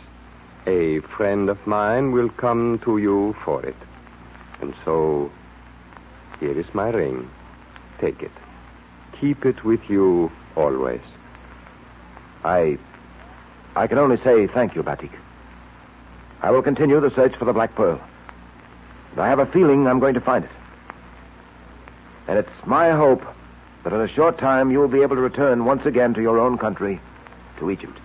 A friend of mine will come to you for it. And so, here is my ring. Take it. Keep it with you always. I can only say thank you, Batik. I will continue the search for the Black Pearl. And I have a feeling I'm going to find it. And it's my hope that in a short time you will be able to return once again to your own country, to Egypt,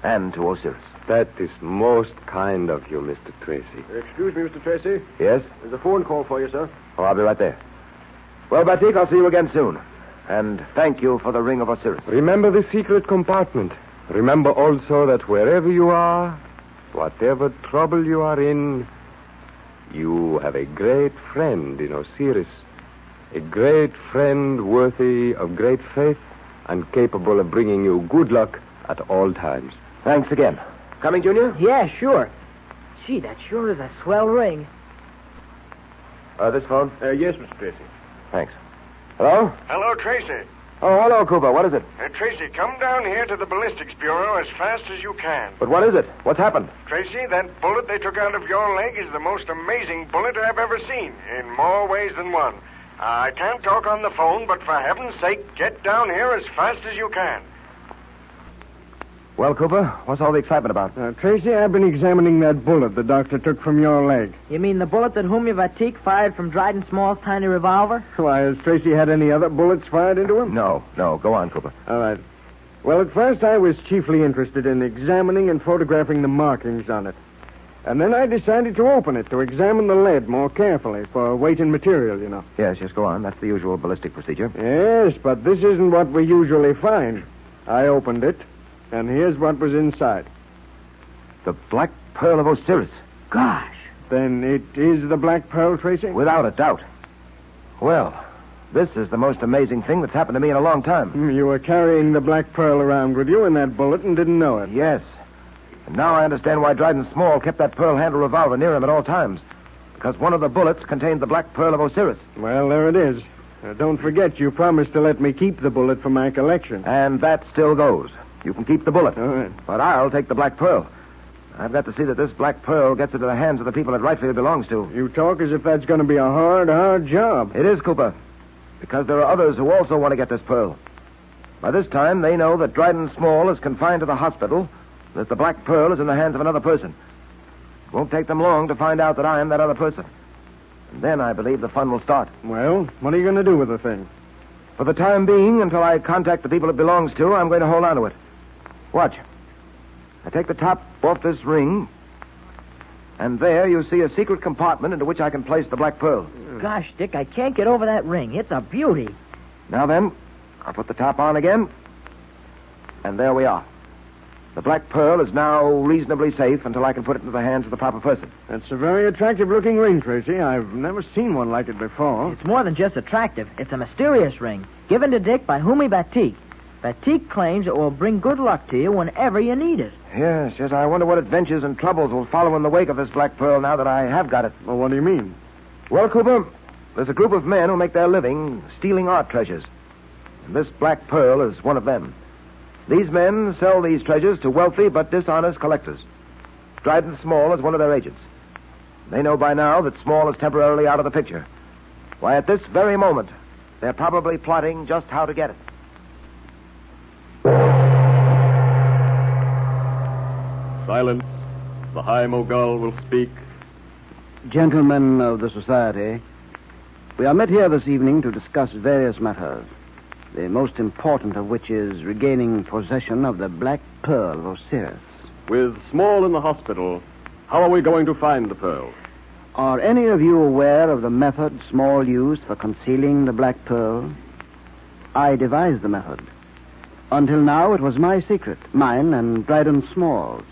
and to Osiris. That is most kind of you, Mr. Tracy. Excuse me, Mr. Tracy. Yes? There's a phone call for you, sir. Oh, I'll be right there. Well, Batik, I'll see you again soon. And thank you for the ring of Osiris. Remember the secret compartment. Remember also that wherever you are, whatever trouble you are in, you have a great friend in Osiris. A great friend worthy of great faith and capable of bringing you good luck at all times. Thanks again. Coming, Junior? Yeah, sure. Gee, that sure is a swell ring. This phone? Yes, Mr. Tracy. Thanks. Hello? Hello, Tracy. Oh, hello, Cooper. What is it? Tracy, come down here to the ballistics bureau as fast as you can. But what is it? What's happened? Tracy, that bullet they took out of your leg is the most amazing bullet I've ever seen, in more ways than one. I can't talk on the phone, but for heaven's sake, get down here as fast as you can. Well, Cooper, what's all the excitement about? Tracy, I've been examining that bullet the doctor took from your leg. You mean the bullet that Humya Vatik fired from Dryden Small's tiny revolver? Why, has Tracy had any other bullets fired into him? No. Go on, Cooper. All right. Well, at first I was chiefly interested in examining and photographing the markings on it. And then I decided to open it to examine the lead more carefully for weight and material, you know. Yes, go on. That's the usual ballistic procedure. Yes, but this isn't what we usually find. I opened it, and here's what was inside. The Black Pearl of Osiris. Gosh. Then it is the Black Pearl, Tracy? Without a doubt. Well, this is the most amazing thing that's happened to me in a long time. You were carrying the Black Pearl around with you in that bullet and didn't know it. Yes. And now I understand why Dryden Small kept that pearl-handled revolver near him at all times. Because one of the bullets contained the Black Pearl of Osiris. Well, there it is. Don't forget you promised to let me keep the bullet for my collection. And that still goes. You can keep the bullet. All right. But I'll take the Black Pearl. I've got to see that this Black Pearl gets into the hands of the people it rightfully belongs to. You talk as if that's going to be a hard job. It is, Cooper. Because there are others who also want to get this pearl. By this time, they know that Dryden Small is confined to the hospital, that the Black Pearl is in the hands of another person. It won't take them long to find out that I am that other person. And then I believe the fun will start. Well, what are you going to do with the thing? For the time being, until I contact the people it belongs to, I'm going to hold on to it. Watch. I take the top off this ring, and there you see a secret compartment into which I can place the Black Pearl. Gosh, Dick, I can't get over that ring. It's a beauty. Now then, I'll put the top on again, and there we are. The Black Pearl is now reasonably safe until I can put it into the hands of the proper person. That's a very attractive-looking ring, Tracy. I've never seen one like it before. It's more than just attractive. It's a mysterious ring, given to Dick by Humi Batik. Batik claims it will bring good luck to you whenever you need it. Yes, I wonder what adventures and troubles will follow in the wake of this Black Pearl now that I have got it. Well, what do you mean? Well, Cooper, there's a group of men who make their living stealing art treasures. And this Black Pearl is one of them. These men sell these treasures to wealthy but dishonest collectors. Dryden Small is one of their agents. They know by now that Small is temporarily out of the picture. Why, at this very moment, they're probably plotting just how to get it. Silence. The High Mogul will speak. Gentlemen of the society, we are met here this evening to discuss various matters, the most important of which is regaining possession of the Black Pearl of Osiris. With Small in the hospital, how are we going to find the pearl? Are any of you aware of the method Small used for concealing the Black Pearl? I devised the method. Until now, it was my secret, mine and Dryden Small's.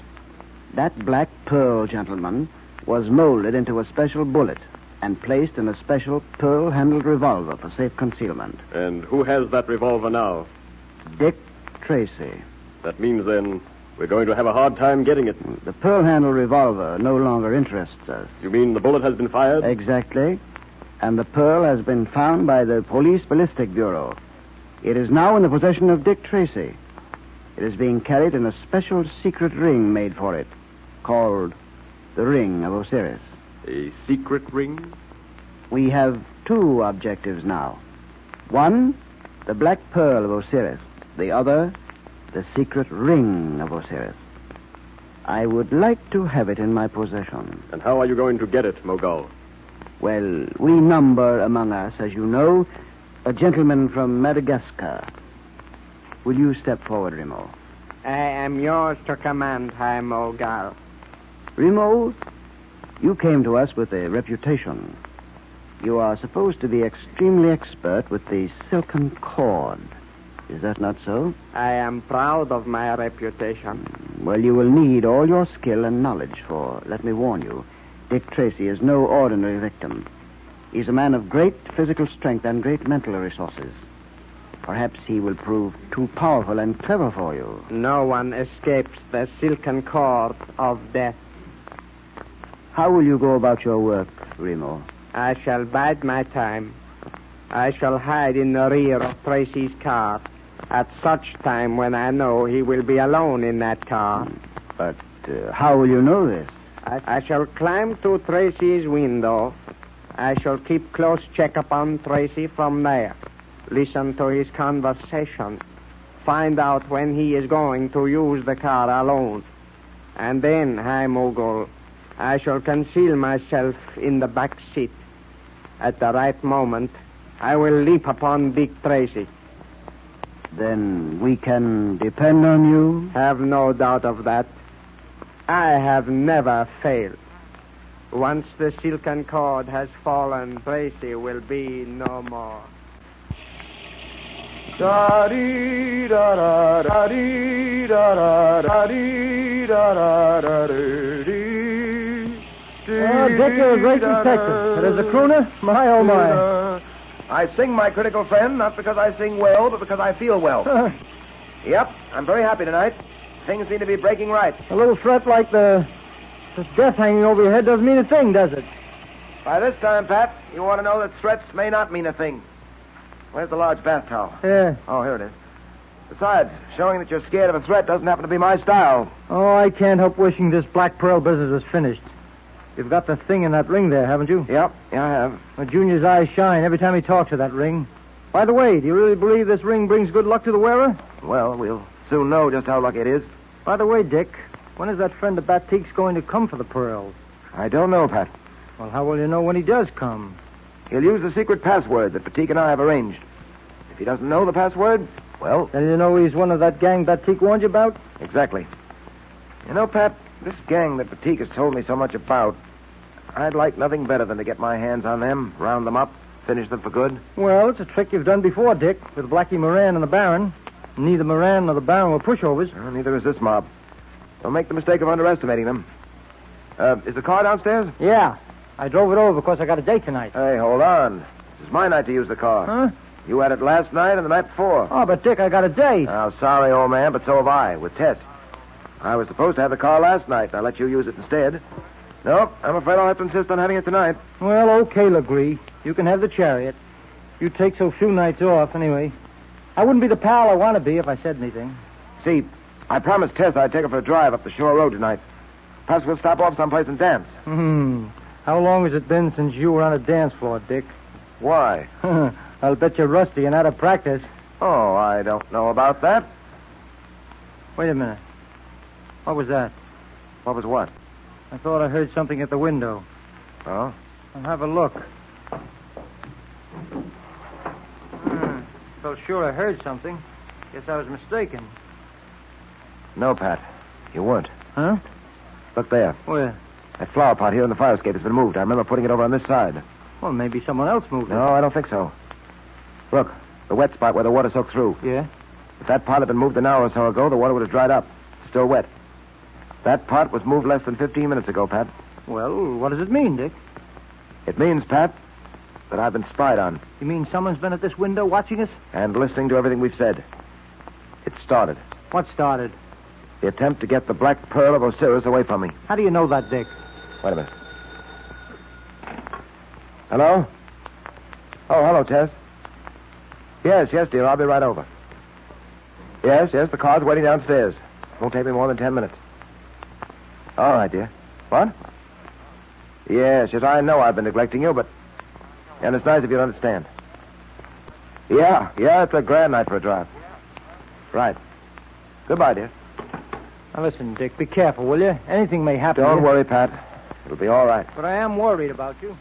That Black Pearl, gentlemen, was molded into a special bullet and placed in a special pearl-handled revolver for safe concealment. And who has that revolver now? Dick Tracy. That means, then, we're going to have a hard time getting it. The pearl-handled revolver no longer interests us. You mean the bullet has been fired? Exactly. And the pearl has been found by the Police Ballistic Bureau. It is now in the possession of Dick Tracy. It is being carried in a special secret ring made for it, called the Ring of Osiris. A secret ring? We have two objectives now. One, the Black Pearl of Osiris. The other, the secret Ring of Osiris. I would like to have it in my possession. And how are you going to get it, Mogul? Well, we number among us, as you know, a gentleman from Madagascar. Will you step forward, Remo? I am yours to command, High Mogul. Remo, you came to us with a reputation. You are supposed to be extremely expert with the silken cord. Is that not so? I am proud of my reputation. Well, you will need all your skill and knowledge, for, let me warn you, Dick Tracy is no ordinary victim. He's a man of great physical strength and great mental resources. Perhaps he will prove too powerful and clever for you. No one escapes the silken cord of death. How will you go about your work, Remo? I shall bide my time. I shall hide in the rear of Tracy's car at such time when I know he will be alone in that car. But how will you know this? I shall climb to Tracy's window. I shall keep close check upon Tracy from there. Listen to his conversation. Find out when he is going to use the car alone. And then, High Mogul, I shall conceal myself in the back seat. At the right moment, I will leap upon Dick Tracy. Then we can depend on you? Have no doubt of that. I have never failed. Once the silken cord has fallen, Tracy will be no more. Oh, Dick, you're a great detective. And as a crooner, my oh my. I sing, my critical friend, not because I sing well, but because I feel well. Yep, I'm very happy tonight. Things seem to be breaking right. A little threat like the death hanging over your head doesn't mean a thing, does it? By this time, Pat, you want to know that threats may not mean a thing. Where's the large bath towel? Yeah. Oh, here it is. Besides, showing that you're scared of a threat doesn't happen to be my style. Oh, I can't help wishing this Black Pearl business was finished. You've got the thing in that ring there, haven't you? Yep, yeah, I have. Well, Junior's eyes shine every time he talks of that ring. By the way, do you really believe this ring brings good luck to the wearer? Well, we'll soon know just how lucky it is. By the way, Dick, when is that friend of Batique's going to come for the pearls? I don't know, Pat. Well, how will you know when he does come? He'll use the secret password that Batique and I have arranged. If he doesn't know the password, well... Then you know he's one of that gang Batique warned you about? Exactly. You know, Pat, this gang that Batique has told me so much about, I'd like nothing better than to get my hands on them, round them up, finish them for good. Well, it's a trick you've done before, Dick, with Blackie Moran and the Baron. Neither Moran nor the Baron were pushovers. Well, neither is this mob. Don't make the mistake of underestimating them. Is the car downstairs? Yeah. I drove it over because I got a date tonight. Hey, hold on. This is my night to use the car. Huh? You had it last night and the night before. Oh, but Dick, I got a date. Oh, sorry, old man, but so have I, with Tess. I was supposed to have the car last night. I let you use it instead. Nope, I'm afraid I'll have to insist on having it tonight. Well, okay, Legree. You can have the chariot. You take so few nights off, anyway. I wouldn't be the pal I want to be if I said anything. See, I promised Tess I'd take her for a drive up the shore road tonight. Perhaps we'll stop off someplace and dance. How long has it been since you were on a dance floor, Dick? Why? I'll bet you're rusty and out of practice. Oh, I don't know about that. Wait a minute. What was that? What was what? I thought I heard something at the window. Oh? I'll have a look. Felt sure I heard something. Guess I was mistaken. No, Pat. You weren't. Huh? Look there. Where? That flower pot here in the fire escape has been moved. I remember putting it over on this side. Well, maybe someone else moved it. No, I don't think so. Look, the wet spot where the water soaked through. Yeah? If that pot had been moved an hour or so ago, the water would have dried up. It's still wet. That pot was moved less than 15 minutes ago, Pat. Well, what does it mean, Dick? It means, Pat, that I've been spied on. You mean someone's been at this window watching us? And listening to everything we've said. It started. What started? The attempt to get the Black Pearl of Osiris away from me. How do you know that, Dick? Wait a minute. Hello? Oh, hello, Tess. Yes, dear. I'll be right over. Yes, the car's waiting downstairs. Won't take me more than 10 minutes. All right, dear. What? Yes, I know I've been neglecting you, but... And it's nice if you'll understand. Yeah, it's a grand night for a drive. Right. Goodbye, dear. Now, listen, Dick, be careful, will you? Anything may happen. Don't worry, Pat. It'll be all right. But I am worried about you.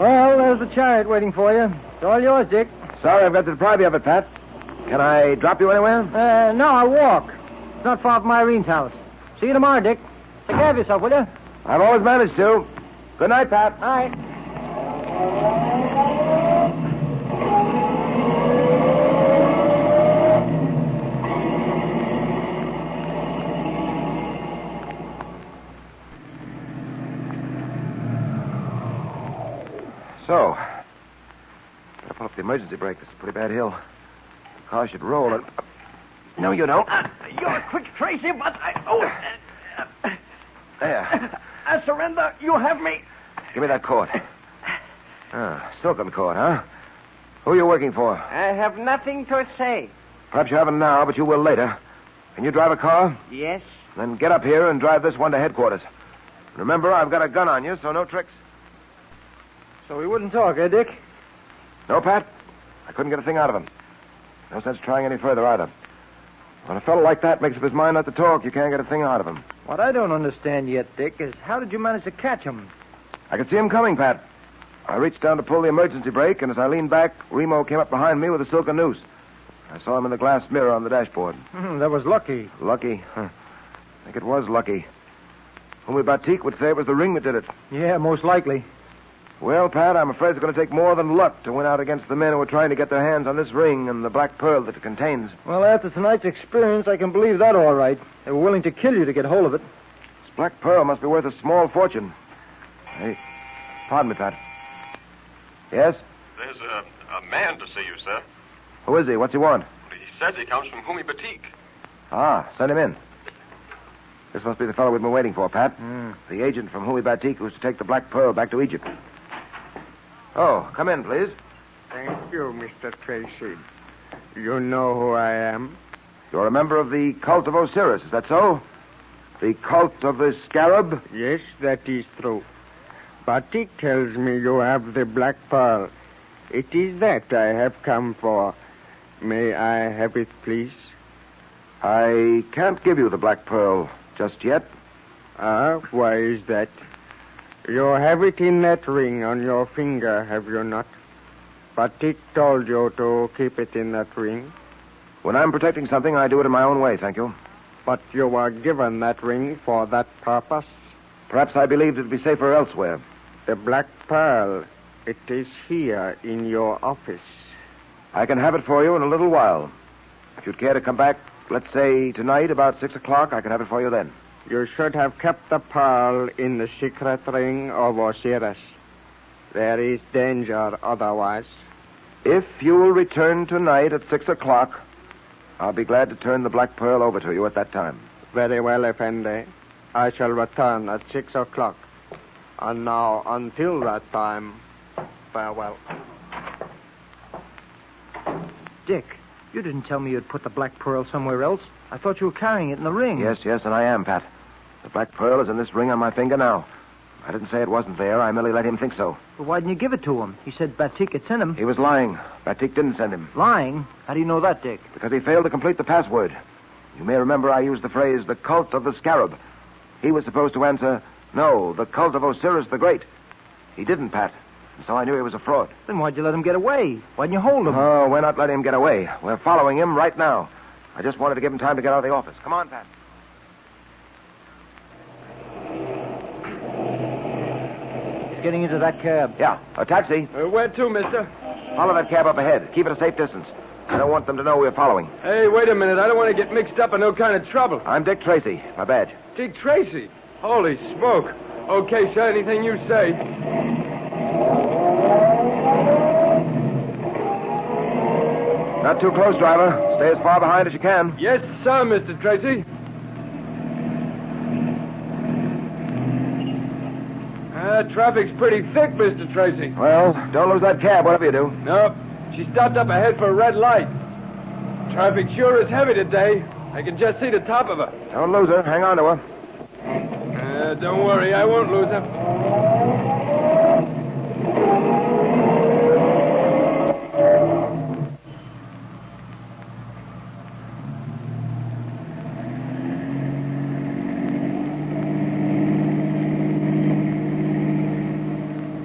Well, there's the chariot waiting for you. It's all yours, Dick. Sorry I've got to deprive you of it, Pat. Can I drop you anywhere? No, I'll walk. It's not far from Irene's house. See you tomorrow, Dick. Take care of yourself, will you? I've always managed to. Good night, Pat. Night. So, gotta pull up the emergency brake. This is a pretty bad hill. The car should roll it. No, you don't. You're quick, Tracy, but There. I surrender. You have me. Give me that cord. Silken cord, huh? Who are you working for? I have nothing to say. Perhaps you haven't now, but you will later. Can you drive a car? Yes. Then get up here and drive this one to headquarters. Remember, I've got a gun on you, so no tricks. So we wouldn't talk, eh, Dick? No, Pat. I couldn't get a thing out of him. No sense trying any further either. When a fellow like that makes up his mind not to talk, you can't get a thing out of him. What I don't understand yet, Dick, is how did you manage to catch him? I could see him coming, Pat. I reached down to pull the emergency brake, and as I leaned back, Remo came up behind me with a silken noose. I saw him in the glass mirror on the dashboard. That was lucky. Lucky? I think it was lucky. Only Batik would say it was the ring that did it. Yeah, most likely. Well, Pat, I'm afraid it's going to take more than luck to win out against the men who are trying to get their hands on this ring and the black pearl that it contains. Well, after tonight's experience, I can believe that all right. They were willing to kill you to get hold of it. This black pearl must be worth a small fortune. Hey, pardon me, Pat. Yes? There's a man to see you, sir. Who is he? What's he want? He says he comes from Humi Batik. Ah, send him in. This must be the fellow we've been waiting for, Pat. The agent from Humi Batik who's to take the black pearl back to Egypt. Oh, come in, please. Thank you, Mr. Tracy. You know who I am? You're a member of the cult of Osiris, is that so? The cult of the scarab? Yes, that is true. Batik tells me you have the black pearl. It is that I have come for. May I have it, please? I can't give you the black pearl just yet. Why is that? You have it in that ring on your finger, have you not? Batik told you to keep it in that ring. When I'm protecting something, I do it in my own way, thank you. But you were given that ring for that purpose? Perhaps I believed it'd be safer elsewhere. The black pearl, it is here in your office. I can have it for you in a little while. If you'd care to come back, let's say tonight about 6 o'clock, I can have it for you then. You should have kept the pearl in the secret ring of Osiris. There is danger otherwise. If you will return tonight at 6 o'clock, I'll be glad to turn the black pearl over to you at that time. Very well, Effendi. I shall return at 6 o'clock. And now, until that time, farewell. Dick, you didn't tell me you'd put the black pearl somewhere else. I thought you were carrying it in the ring. Yes, and I am, Pat. The black pearl is in this ring on my finger now. I didn't say it wasn't there. I merely let him think so. But why didn't you give it to him? He said Batik had sent him. He was lying. Batik didn't send him. Lying? How do you know that, Dick? Because he failed to complete the password. You may remember I used the phrase, the cult of the scarab. He was supposed to answer, no, the cult of Osiris the Great. He didn't, Pat. And so I knew he was a fraud. Then why'd you let him get away? Why didn't you hold him? Oh, we're not letting him get away. We're following him right now. I just wanted to give him time to get out of the office. Come on, Pat. He's getting into that cab. Yeah, a taxi. Where to, mister? Follow that cab up ahead. Keep it a safe distance. I don't want them to know we're following. Hey, wait a minute. I don't want to get mixed up in no kind of trouble. I'm Dick Tracy. My badge. Dick Tracy? Holy smoke. Okay, sir, anything you say. Not too close, driver. Stay as far behind as you can. Yes, sir, Mr. Tracy. Traffic's pretty thick, Mr. Tracy. Well, don't lose that cab, whatever you do. Nope. She stopped up ahead for a red light. Traffic sure is heavy today. I can just see the top of her. Don't lose her. Hang on to her. Don't worry, I won't lose her.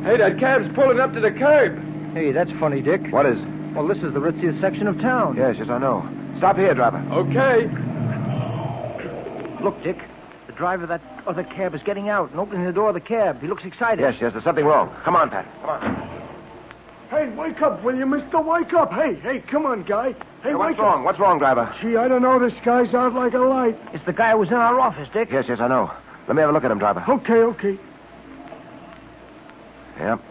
Hey, that cab's pulling up to the curb. Hey, that's funny, Dick. What is? Well, this is the ritziest section of town. Yes, I know. Stop here, driver. Okay. Look, Dick. The driver of that other cab is getting out and opening the door of the cab. He looks excited. Yes, there's something wrong. Come on, Pat. Come on. Hey, wake up, will you, mister? Wake up. Hey, come on, guy. Hey, what's wrong? What's wrong, driver? Gee, I don't know. This guy's out like a light. It's the guy who was in our office, Dick. Yes, I know. Let me have a look at him, driver. Okay. Yep.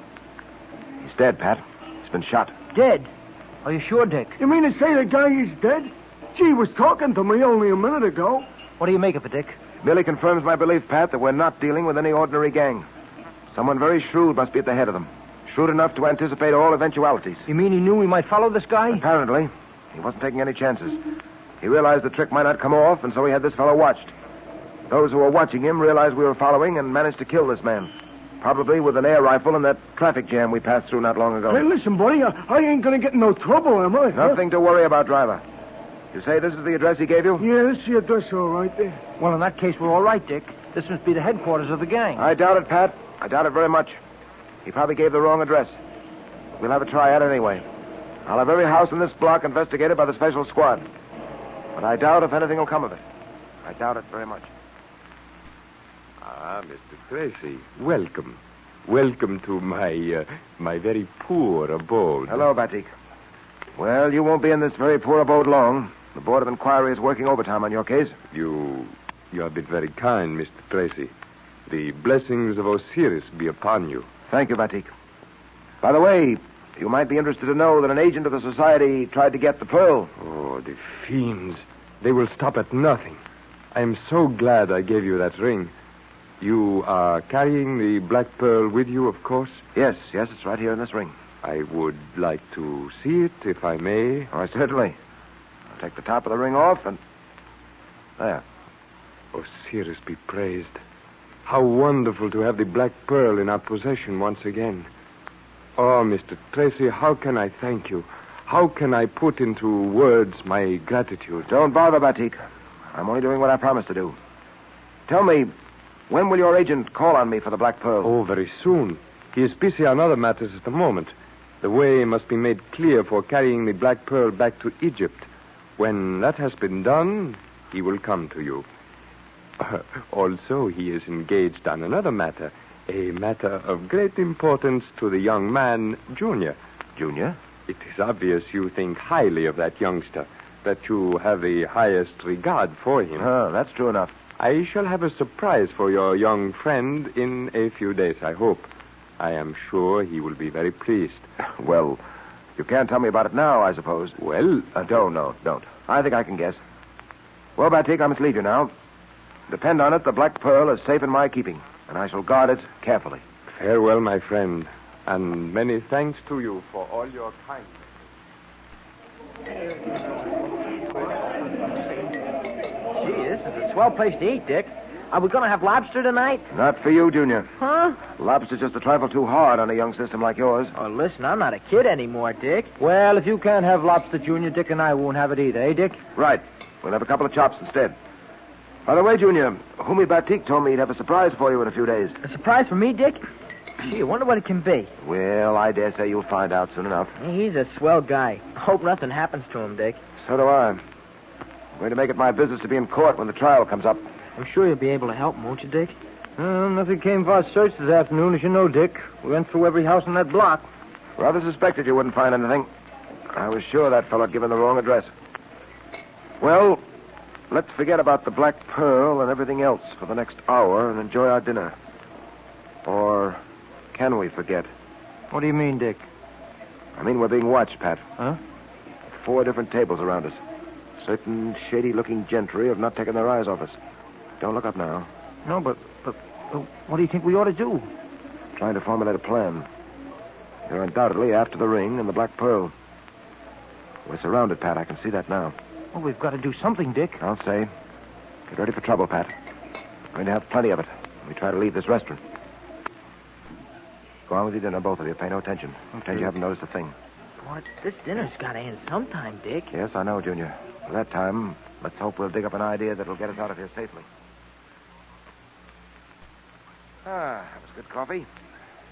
He's dead, Pat. He's been shot. Dead? Are you sure, Dick? You mean to say the guy is dead? Gee, he was talking to me only a minute ago. What do you make of it, Dick? Merely confirms my belief, Pat, that we're not dealing with any ordinary gang. Someone very shrewd must be at the head of them. Shrewd enough to anticipate all eventualities. You mean he knew we might follow this guy? Apparently. He wasn't taking any chances. He realized the trick might not come off, and so he had this fellow watched. Those who were watching him realized we were following and managed to kill this man. Probably with an air rifle in that traffic jam we passed through not long ago. Hey, listen, buddy, I ain't gonna get in no trouble, am I? Nothing to worry about, driver. You say this is the address he gave you? Yeah, this is the address all right there. Well, in that case, we're all right, Dick. This must be the headquarters of the gang. I doubt it, Pat. I doubt it very much. He probably gave the wrong address. We'll have a try at it anyway. I'll have every house in this block investigated by the special squad. But I doubt if anything will come of it. I doubt it very much. Ah, Mr. Tracy, welcome. Welcome to my very poor abode. Hello, Batik. Well, you won't be in this very poor abode long. The Board of Inquiry is working overtime on your case. You have been very kind, Mr. Tracy. The blessings of Osiris be upon you. Thank you, Batik. By the way, you might be interested to know that an agent of the society tried to get the pearl. Oh, the fiends. They will stop at nothing. I am so glad I gave you that ring. You are carrying the Black Pearl with you, of course? Yes, it's right here in this ring. I would like to see it, if I may. Oh, certainly. I'll take the top of the ring off and... There. Osiris be praised. How wonderful to have the Black Pearl in our possession once again. Oh, Mr. Tracy, how can I thank you? How can I put into words my gratitude? Don't bother, Batik. I'm only doing what I promised to do. Tell me, when will your agent call on me for the Black Pearl? Oh, very soon. He is busy on other matters at the moment. The way must be made clear for carrying the Black Pearl back to Egypt. When that has been done, he will come to you. Also, he is engaged on another matter, a matter of great importance to the young man, Junior. Junior? It is obvious you think highly of that youngster, that you have the highest regard for him. Oh, that's true enough. I shall have a surprise for your young friend in a few days, I hope. I am sure he will be very pleased. Well, you can't tell me about it now, I suppose. Well... Don't. I think I can guess. Well, Batik, I must leave you now. Depend on it, the Black Pearl is safe in my keeping, and I shall guard it carefully. Farewell, my friend, and many thanks to you for all your kindness. Gee, this is a swell place to eat, Dick. Are we going to have lobster tonight? Not for you, Junior. Huh? Lobster's just a trifle too hard on a young system like yours. Oh, listen, I'm not a kid anymore, Dick. Well, if you can't have lobster, Junior, Dick and I won't have it either, eh, Dick? Right. We'll have a couple of chops instead. By the way, Junior, Humi Batik told me he'd have a surprise for you in a few days. A surprise for me, Dick? Gee, I wonder what it can be. Well, I dare say you'll find out soon enough. He's a swell guy. Hope nothing happens to him, Dick. So do I. I'm going to make it my business to be in court when the trial comes up. I'm sure you'll be able to help him, won't you, Dick? Nothing came of our search this afternoon, as you know, Dick. We went through every house in that block. Rather suspected you wouldn't find anything. I was sure that fellow had given the wrong address. Well, let's forget about the Black Pearl and everything else for the next hour and enjoy our dinner. Or can we forget? What do you mean, Dick? I mean we're being watched, Pat. Huh? 4 different tables around us. Certain shady-looking gentry have not taken their eyes off us. Don't look up now. No, but what do you think we ought to do? Trying to formulate a plan. They're undoubtedly after the ring and the Black Pearl. We're surrounded, Pat. I can see that now. Well, we've got to do something, Dick. I'll say. Get ready for trouble, Pat. We're going to have plenty of it when we try to leave this restaurant. Go on with your dinner, both of you. Pay no attention. Pretend you haven't noticed a thing. What? This dinner's got to end sometime, Dick. Yes, I know, Junior. By that time, let's hope we'll dig up an idea that'll get us out of here safely. That was good coffee.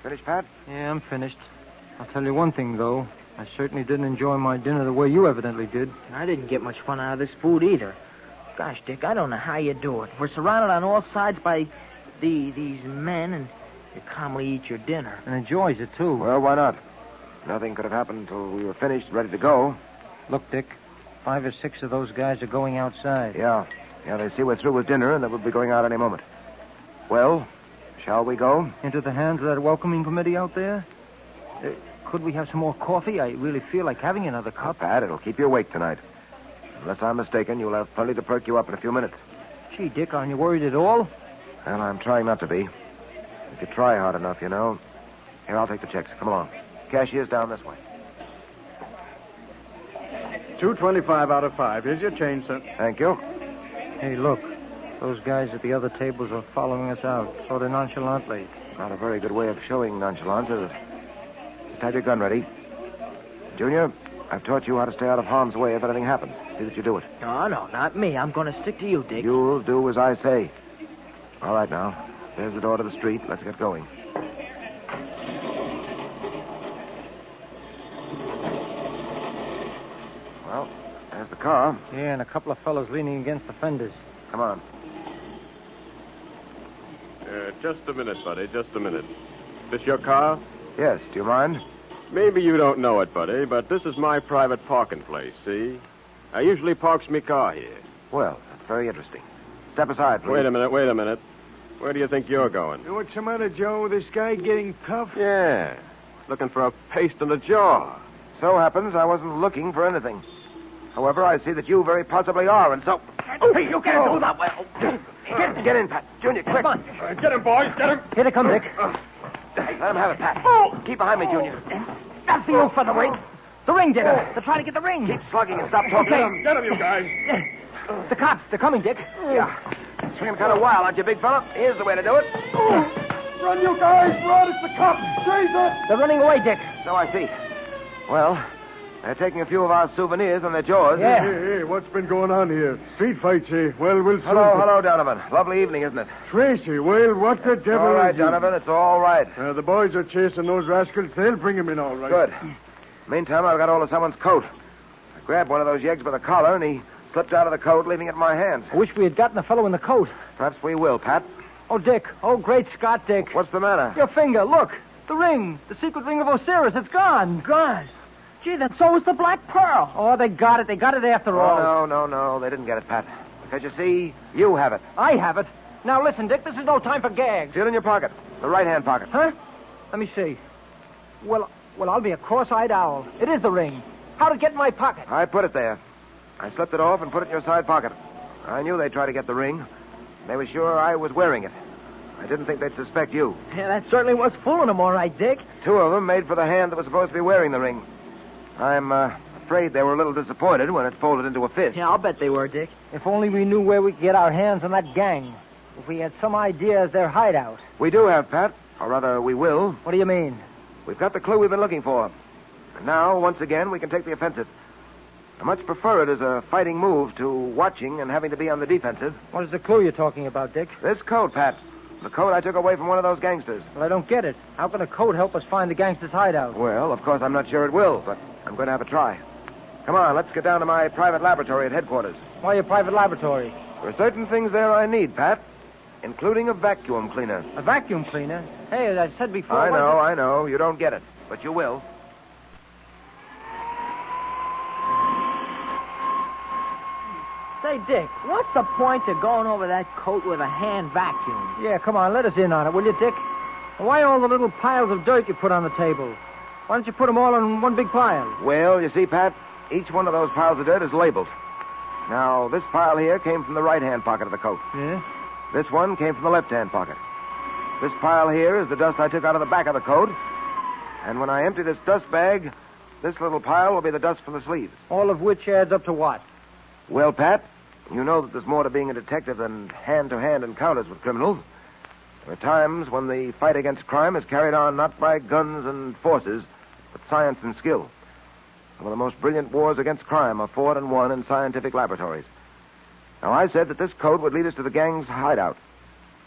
Finished, Pat? Yeah, I'm finished. I'll tell you one thing, though. I certainly didn't enjoy my dinner the way you evidently did. I didn't get much fun out of this food either. Gosh, Dick, I don't know how you do it. We're surrounded on all sides by these men, and you calmly eat your dinner. And enjoys it, too. Well, why not? Nothing could have happened until we were finished, ready to go. Look, Dick, 5 or 6 of those guys are going outside. Yeah, they see we're through with dinner and that we'll be going out any moment. Well, shall we go? Into the hands of that welcoming committee out there? Could we have some more coffee? I really feel like having another cup. Pat, it'll keep you awake tonight. Unless I'm mistaken, you'll have plenty to perk you up in a few minutes. Gee, Dick, aren't you worried at all? Well, I'm trying not to be. If you try hard enough, you know. Here, I'll take the checks. Come along. Cashier's down this way. $2.25 out of 5. Here's your change, sir. Thank you. Hey, look. Those guys at the other tables are following us out, sort of nonchalantly. Not a very good way of showing nonchalance, is it? Just have your gun ready. Junior, I've taught you how to stay out of harm's way if anything happens. See that you do it. No, not me. I'm going to stick to you, Dick. You'll do as I say. All right, now. There's the door to the street. Let's get going. Well, there's the car. Yeah, and a couple of fellows leaning against the fenders. Come on. Just a minute, buddy. Just a minute. This your car? Yes, do you mind? Maybe you don't know it, buddy, but this is my private parking place, see? I usually parks me car here. Well, that's very interesting. Step aside, please. Wait a minute. Where do you think you're going? What's the matter, Joe? This guy getting tough? Yeah. Looking for a paste in the jaw. So happens I wasn't looking for anything. However, I see that you very possibly are, and so... Hey, you can't do that well. Get in, Pat. Junior, quick. Come on. Get him, boys. Get him. Here they come, Dick. Let him have it, Pat. Oh. Keep behind me, Junior. That's the old featherweight. The ring, Dick. They're trying to get the ring. Keep slugging and stop talking. Get him, you guys. The cops, they're coming, Dick. Yeah. Swinging kind of wild, aren't you, big fella? Here's the way to do it. Run, you guys! Run! It's the cops! Jesus! They're running away, Dick. So I see. Well, they're taking a few of our souvenirs on their jaws. Yeah. Hey, what's been going on here? Street fights, eh? Well, we'll soon... Hello, Donovan. Lovely evening, isn't it? Tracy, well, what the devil All right, is you? Donovan, it's all right. The boys are chasing those rascals. They'll bring him in all right. Good. Meantime, I've got hold of someone's coat. I grabbed one of those yeggs by the collar, and he slipped out of the coat, leaving it in my hands. I wish we had gotten the fellow in the coat. Perhaps we will, Pat. Oh, Dick. Oh, great Scott, Dick. What's the matter? Your finger, look. The ring. The secret ring of Osiris. It's gone. Gone. Gee, then so is the Black Pearl. Oh, they got it. They got it after all. No. They didn't get it, Pat. Because you see, you have it. I have it. Now, listen, Dick. This is no time for gags. See it in your pocket. The right-hand pocket. Huh? Let me see. Well, I'll be a cross-eyed owl. It is the ring. How'd it get in my pocket? I put it there. I slipped it off and put it in your side pocket. I knew they'd try to get the ring. They were sure I was wearing it. I didn't think they'd suspect you. Yeah, that certainly was fooling them, all right, Dick. Two of them made for the hand that was supposed to be wearing the ring. I'm afraid they were a little disappointed when it folded into a fist. Yeah, I'll bet they were, Dick. If only we knew where we could get our hands on that gang. If we had some idea of their hideout. We do have, Pat. Or rather, we will. What do you mean? We've got the clue we've been looking for. And now, once again, we can take the offensive. I much prefer it as a fighting move to watching and having to be on the defensive. What is the clue you're talking about, Dick? This coat, Pat. The coat I took away from one of those gangsters. Well, I don't get it. How can a coat help us find the gangster's hideout? Well, of course, I'm not sure it will, but I'm going to have a try. Come on, let's get down to my private laboratory at headquarters. Why your private laboratory? There are certain things there I need, Pat, including a vacuum cleaner. A vacuum cleaner? Hey, as I said before... I know. You don't get it, but you will. Say, Dick, what's the point of going over that coat with a hand vacuum? Yeah, come on, let us in on it, will you, Dick? And why all the little piles of dirt you put on the table? Why don't you put them all in one big pile? Well, you see, Pat, each one of those piles of dirt is labeled. Now, this pile here came from the right-hand pocket of the coat. Yeah? This one came from the left-hand pocket. This pile here is the dust I took out of the back of the coat. And when I empty this dust bag, this little pile will be the dust from the sleeves. All of which adds up to what? Well, Pat, you know that there's more to being a detective than hand-to-hand encounters with criminals. There are times when the fight against crime is carried on not by guns and forces, but science and skill. Some of the most brilliant wars against crime are fought and won in scientific laboratories. Now, I said that this code would lead us to the gang's hideout,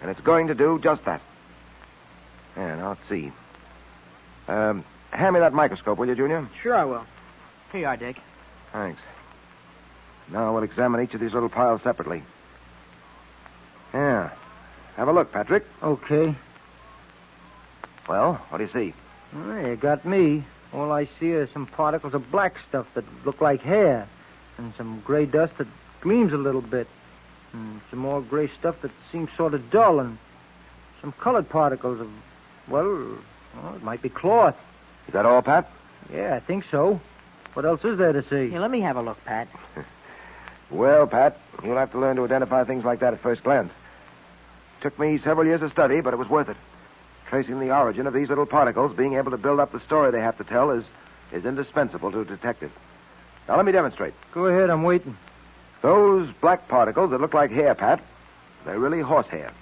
and it's going to do just that. Yeah, now, let's see. Hand me that microscope, will you, Junior? Sure I will. Here you are, Dick. Thanks. Now we'll examine each of these little piles separately. Yeah. Have a look, Patrick. Okay. Well, what do you see? Well, you got me. All I see are some particles of black stuff that look like hair, and some gray dust that gleams a little bit, and some more gray stuff that seems sort of dull, and some colored particles of, well, it might be cloth. Is that all, Pat? Yeah, I think so. What else is there to see? Here, let me have a look, Pat. Well, Pat, you'll have to learn to identify things like that at first glance. Took me several years of study, but it was worth it. Tracing the origin of these little particles, being able to build up the story they have to tell is indispensable to a detective. Now, let me demonstrate. Go ahead, I'm waiting. Those black particles that look like hair, Pat, they're really horsehair.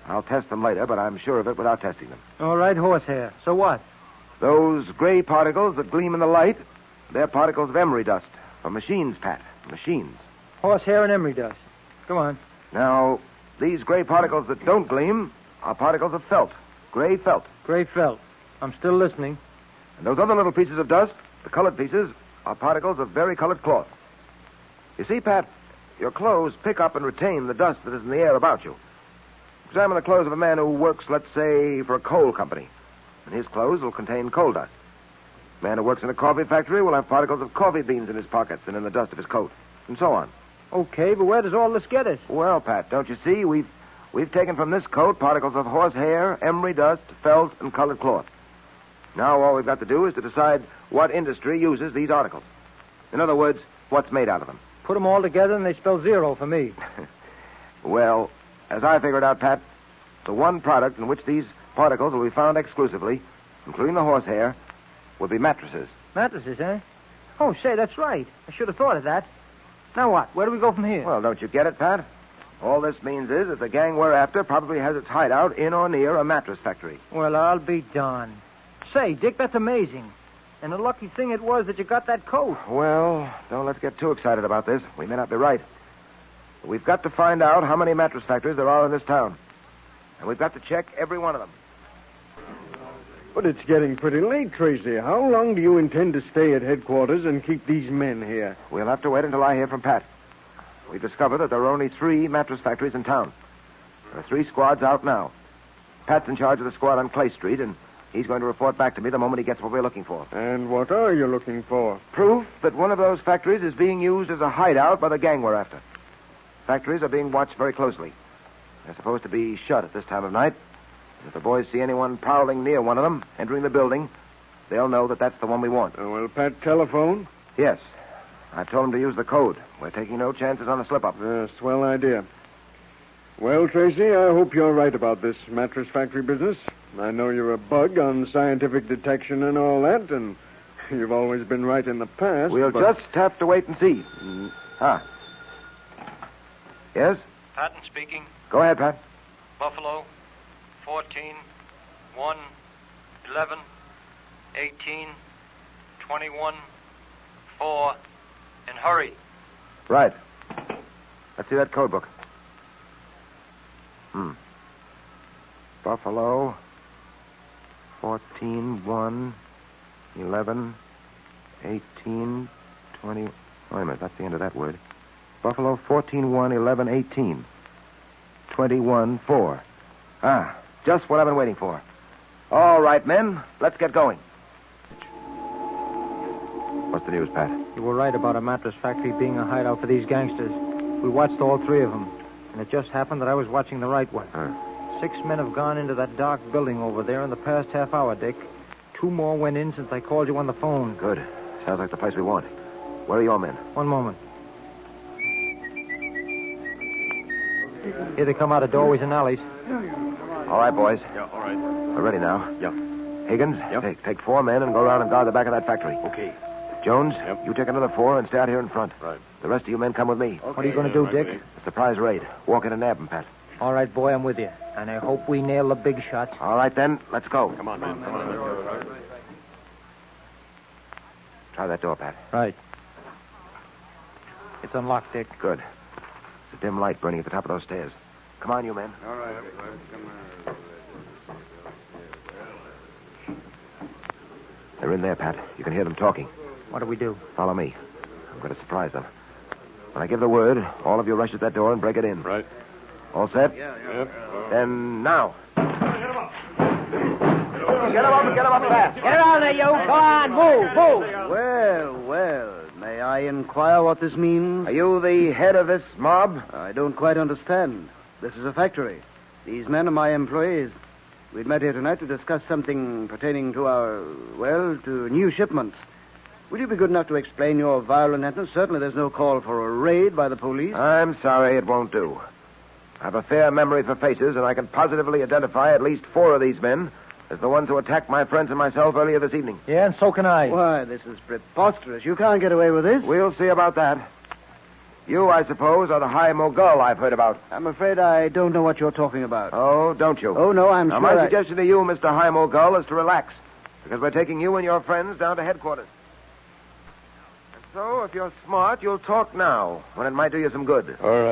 I'll test them later, but I'm sure of it without testing them. All right, horsehair. So what? Those gray particles that gleam in the light, they're particles of emery dust. From machines, Pat. Machines. Horsehair and emery dust. Come on. Now, these gray particles that don't gleam are particles of felt. Gray felt. Gray felt. I'm still listening. And those other little pieces of dust, the colored pieces, are particles of vari-colored cloth. You see, Pat, your clothes pick up and retain the dust that is in the air about you. Examine the clothes of a man who works, let's say, for a coal company. and his clothes will contain coal dust. The man who works in a coffee factory will have particles of coffee beans in his pockets and in the dust of his coat, and so on. Okay, but where does all this get us? Well, Pat, don't you see? We've taken from this coat particles of horsehair, emery dust, felt, and colored cloth. Now all we've got to do is to decide what industry uses these articles. In other words, what's made out of them. Put them all together and they spell zero for me. Well, as I figured out, Pat, the one product in which these particles will be found exclusively, including the horsehair, would be mattresses. Mattresses, eh? Oh, say, that's right. I should have thought of that. Now what? Where do we go from here? Well, don't you get it, Pat? All this means is that the gang we're after probably has its hideout in or near a mattress factory. Well, I'll be darned. Say, Dick, that's amazing. And a lucky thing it was that you got that coat. Well, don't let's get too excited about this. We may not be right. But we've got to find out how many mattress factories there are in this town. And we've got to check every one of them. But it's getting pretty late, Tracy. How long do you intend to stay at headquarters and keep these men here? We'll have to wait until I hear from Pat. We've discovered that there are only 3 mattress factories in town. There are 3 squads out now. Pat's in charge of the squad on Clay Street, and he's going to report back to me the moment he gets what we're looking for. And what are you looking for? Proof that one of those factories is being used as a hideout by the gang we're after. Factories are being watched very closely. They're supposed to be shut at this time of night. If the boys see anyone prowling near one of them, entering the building, they'll know that that's the one we want. Will Pat telephone? Yes. I told him to use the code. We're taking no chances on a slip-up. Swell idea. Well, Tracy, I hope you're right about this mattress factory business. I know you're a bug on scientific detection and all that, and you've always been right in the past. We'll just have to wait and see. Ah. Yes? Patton speaking. Go ahead, Pat. Buffalo, 14, 1, 11, 18, 21, 4, and hurry. Right. Let's see that code book. Buffalo, 14, 1, 11, 18, 20... Wait a minute, that's the end of that word. Buffalo, 14, 1, 11, 18, 21, 4. Ah, just what I've been waiting for. All right, men, let's get going. What's the news, Pat? You were right about a mattress factory being a hideout for these gangsters. We watched all 3 of them, and it just happened that I was watching the right one. 6 men have gone into that dark building over there in the past half hour, Dick. 2 more went in since I called you on the phone. Good. Sounds like the place we want. Where are your men? One moment. Here they come out of doorways and alleys. All right, boys. Yeah, all right. We're ready now. Yeah. Higgins, take 4 men and go around and guard the back of that factory. Okay. Jones, you take another 4 and stay out here in front. Right. The rest of you men come with me. What are you going to do, Dick? A surprise raid. Walk in and nab them, Pat. All right, boy, I'm with you. And I hope we nail the big shots. All right, then. Let's go. Come on, man. Come on. Try that door, Pat. Right. It's unlocked, Dick. Good. It's a dim light burning at the top of those stairs. Come on, you men. All right. They're in there, Pat. You can hear them talking. What do we do? Follow me. I'm going to surprise them. When I give the word, all of you rush at that door and break it in. Right. All set? Yep. Then now. Get him up fast. Get around there, you. Go on, move. Well. May I inquire what this means? Are you the head of this mob? I don't quite understand. This is a factory. These men are my employees. We'd met here tonight to discuss something pertaining to to new shipments. Will you be good enough to explain your violent entrance? Certainly there's no call for a raid by the police. I'm sorry, it won't do. I have a fair memory for faces, and I can positively identify at least 4 of these men as the ones who attacked my friends and myself earlier this evening. Yeah, and so can I. Why, this is preposterous. You can't get away with this. We'll see about that. You, I suppose, are the high mogul I've heard about. I'm afraid I don't know what you're talking about. Oh, don't you? Oh, no, I'm now, sure my suggestion to you, Mr. High Mogul, is to relax, because we're taking you and your friends down to headquarters. And so, if you're smart, you'll talk now, when it might do you some good. All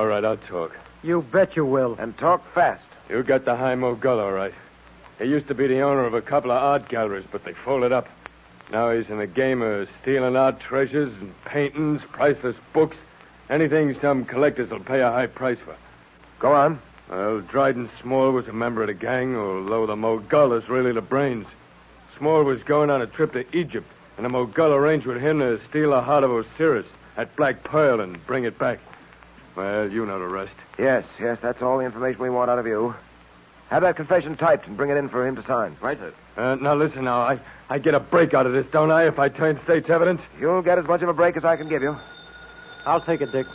right, I'll talk. You bet you will. And talk fast. You got the high mogul, all right. He used to be the owner of a couple of art galleries, but they folded up. Now he's in the game of stealing art treasures and paintings, priceless books, anything some collectors will pay a high price for. Go on. Well, Dryden Small was a member of the gang, although the Mogul is really the brains. Small was going on a trip to Egypt, and the Mogul arranged with him to steal the heart of Osiris at Black Pearl and bring it back. Well, you know the rest. Yes, that's all the information we want out of you. Have that confession typed and bring it in for him to sign. Right, sir. Now, listen now. I get a break out of this, don't I, if I turn state's evidence? You'll get as much of a break as I can give you. I'll take it, Dick.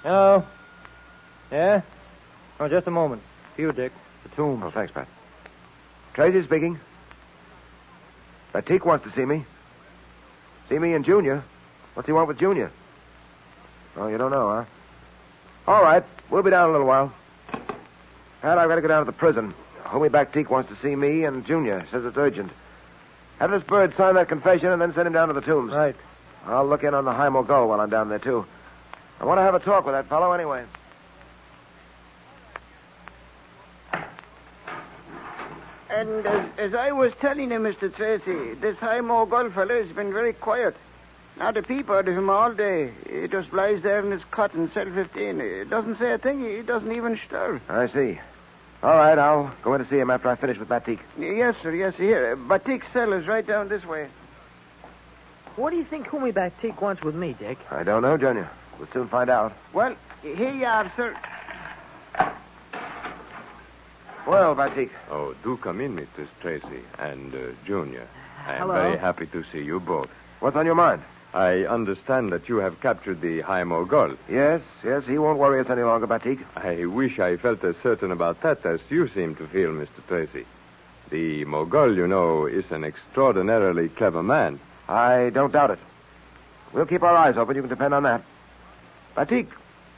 Hello? Yeah? Oh, just a moment. You, Dick. The tomb. Oh, thanks, Pat. Tracy speaking. Batik wants to see me. See me and Junior. What's he want with Junior? Oh, you don't know, huh? All right. We'll be down in a little while. Pat, I've got to go down to the prison. Homie Batik wants to see me and Junior. Says it's urgent. Have this bird sign that confession and then send him down to the tombs. Right. I'll look in on the High Mogul while I'm down there, too. I want to have a talk with that fellow anyway. And as I was telling you, Mr. Tracy, this High Mogul fellow has been very quiet. Not a peep out of him all day. He just lies there in his cot in cell 15. He doesn't say a thing. He doesn't even stir. I see. All right, I'll go in to see him after I finish with Batik. Yes, sir. Yes, sir. Here. Batik's cell is right down this way. What do you think Homie Batik wants with me, Dick? I don't know, Junior. We'll soon find out. Well, here you are, sir. Well, Batik. Oh, do come in, Mrs. Tracy and Junior. I am Hello. very happy to see you both. What's on your mind? I understand that you have captured the High Mogul. Yes, he won't worry us any longer, Batik. I wish I felt as certain about that as you seem to feel, Mr. Tracy. The Mogul, you know, is an extraordinarily clever man. I don't doubt it. We'll keep our eyes open, you can depend on that. Batik,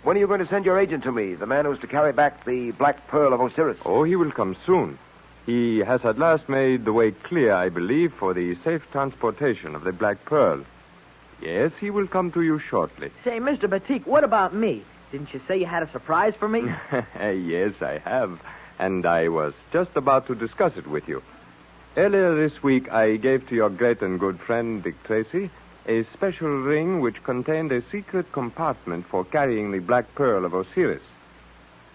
when are you going to send your agent to me, the man who's to carry back the Black Pearl of Osiris? Oh, he will come soon. He has at last made the way clear, I believe, for the safe transportation of the Black Pearl. Yes, he will come to you shortly. Say, Mr. Batik, what about me? Didn't you say you had a surprise for me? Yes, I have. And I was just about to discuss it with you. Earlier this week, I gave to your great and good friend, Dick Tracy, a special ring which contained a secret compartment for carrying the Black Pearl of Osiris.